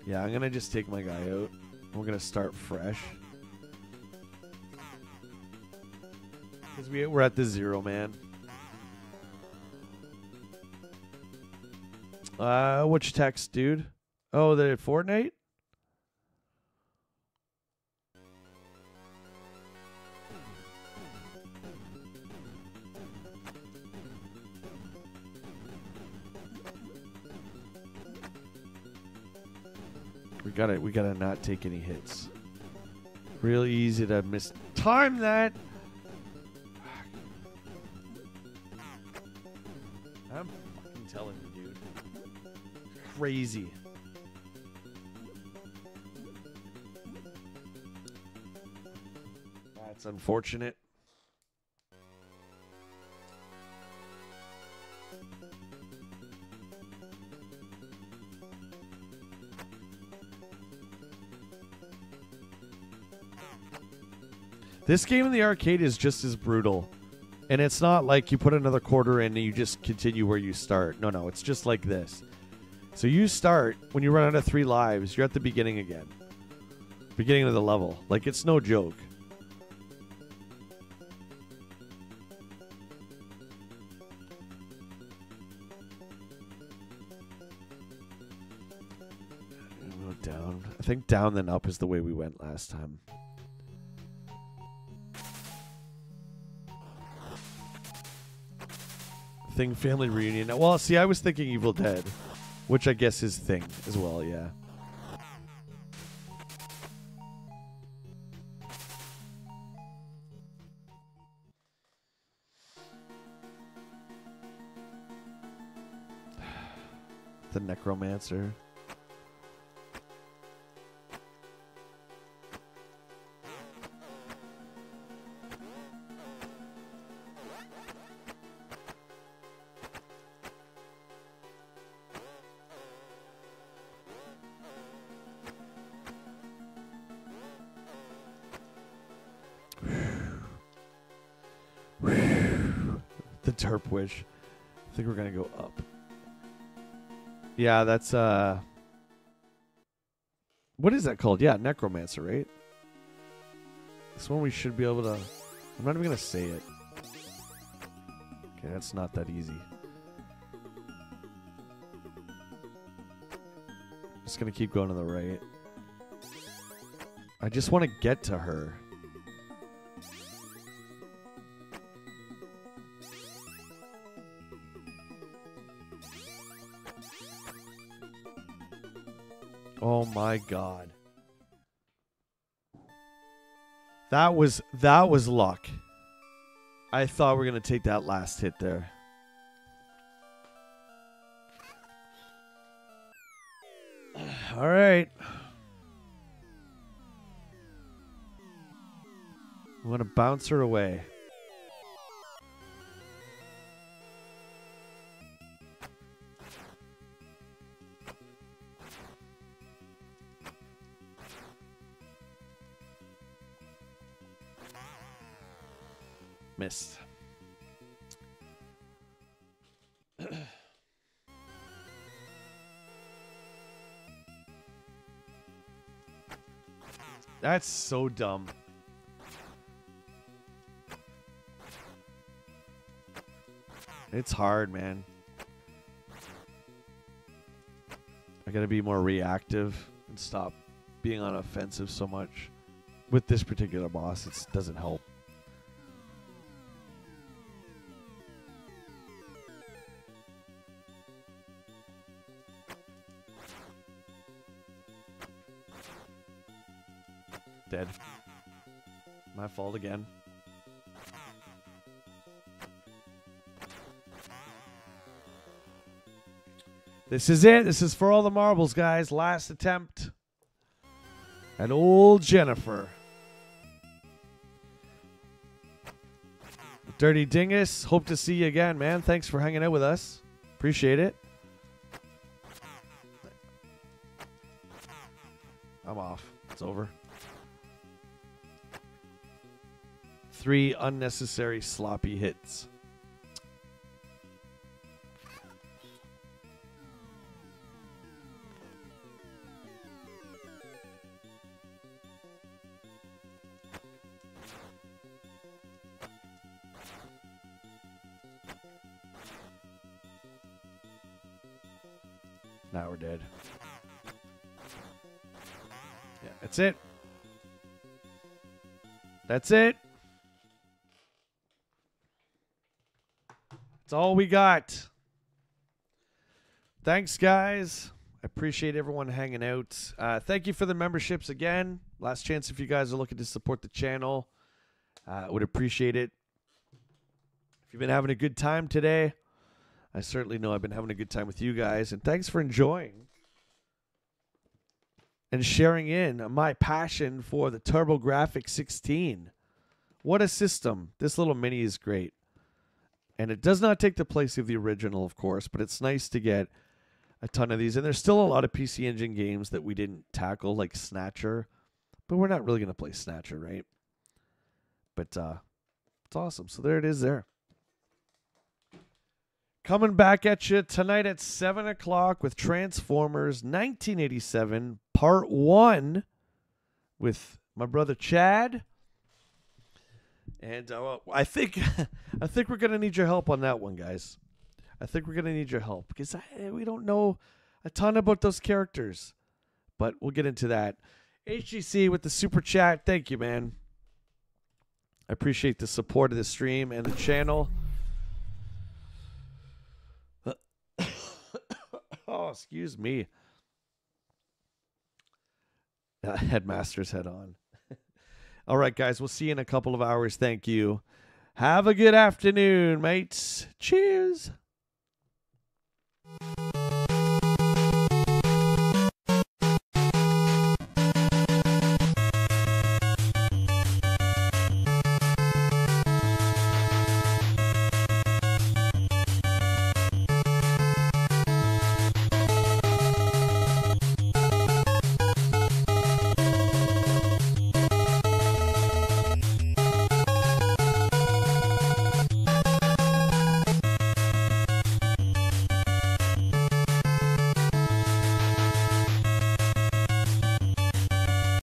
Yeah, I'm gonna just take my guy out. We're gonna start fresh. Because we're at the 0, man. Which text, dude? Oh, the Fortnite? We gotta not take any hits. Real easy to miss. Time that. I'm fucking telling you, dude. Crazy. That's unfortunate. This game in the arcade is just as brutal. And it's not like you put another quarter in and you just continue where you start. No, it's just like this. So you start, when you run out of 3 lives, you're at the beginning again. Beginning of the level. Like, it's no joke. think down then up is the way we went last time. Thing family reunion. Well, see, I was thinking Evil Dead, which I guess is Thing as well, yeah. The Necromancer. The Derp Wish. I think we're gonna go up. Yeah, that's what is that called? Yeah, Necromancer, right? This one we should be able to. I'm not even gonna say it. Okay, that's not that easy. Just gonna keep going to the right. I just want to get to her. Oh my God. That was luck. I thought we were going to take that last hit there. All right. I'm going to bounce her away. Missed. That's so dumb. It's hard, man. I gotta be more reactive and stop being on offensive so much. With this particular boss, it doesn't help. Dead. My fault again. This is it. This is for all the marbles, guys. Last attempt. And old Jennifer. Dirty Dingus. Hope to see you again, man. Thanks for hanging out with us. Appreciate it. I'm off. It's over. 3 unnecessary sloppy hits. Now we're dead. Yeah, that's it. That's it. That's all we got. Thanks, guys. I appreciate everyone hanging out. Thank you for the memberships again. Last chance if you guys are looking to support the channel. I would appreciate it. If you've been having a good time today, I certainly know I've been having a good time with you guys. And thanks for enjoying and sharing in my passion for the TurboGrafx-16. What a system. This little mini is great. And it does not take the place of the original, of course, but it's nice to get a ton of these. And there's still a lot of PC Engine games that we didn't tackle, like Snatcher. But we're not really going to play Snatcher, right? But it's awesome. So there it is there. Coming back at you tonight at 7 o'clock with Transformers 1987 Part 1 with my brother Chad. And I think we're going to need your help on that one, guys. I think we're going to need your help because we don't know a ton about those characters. but we'll get into that. HGC with the super chat. Thank you, man. I appreciate the support of the stream and the channel. Oh, excuse me. Headmaster's head on. All right, guys. We'll see you in a couple of hours. Thank you. Have a good afternoon, mates. Cheers.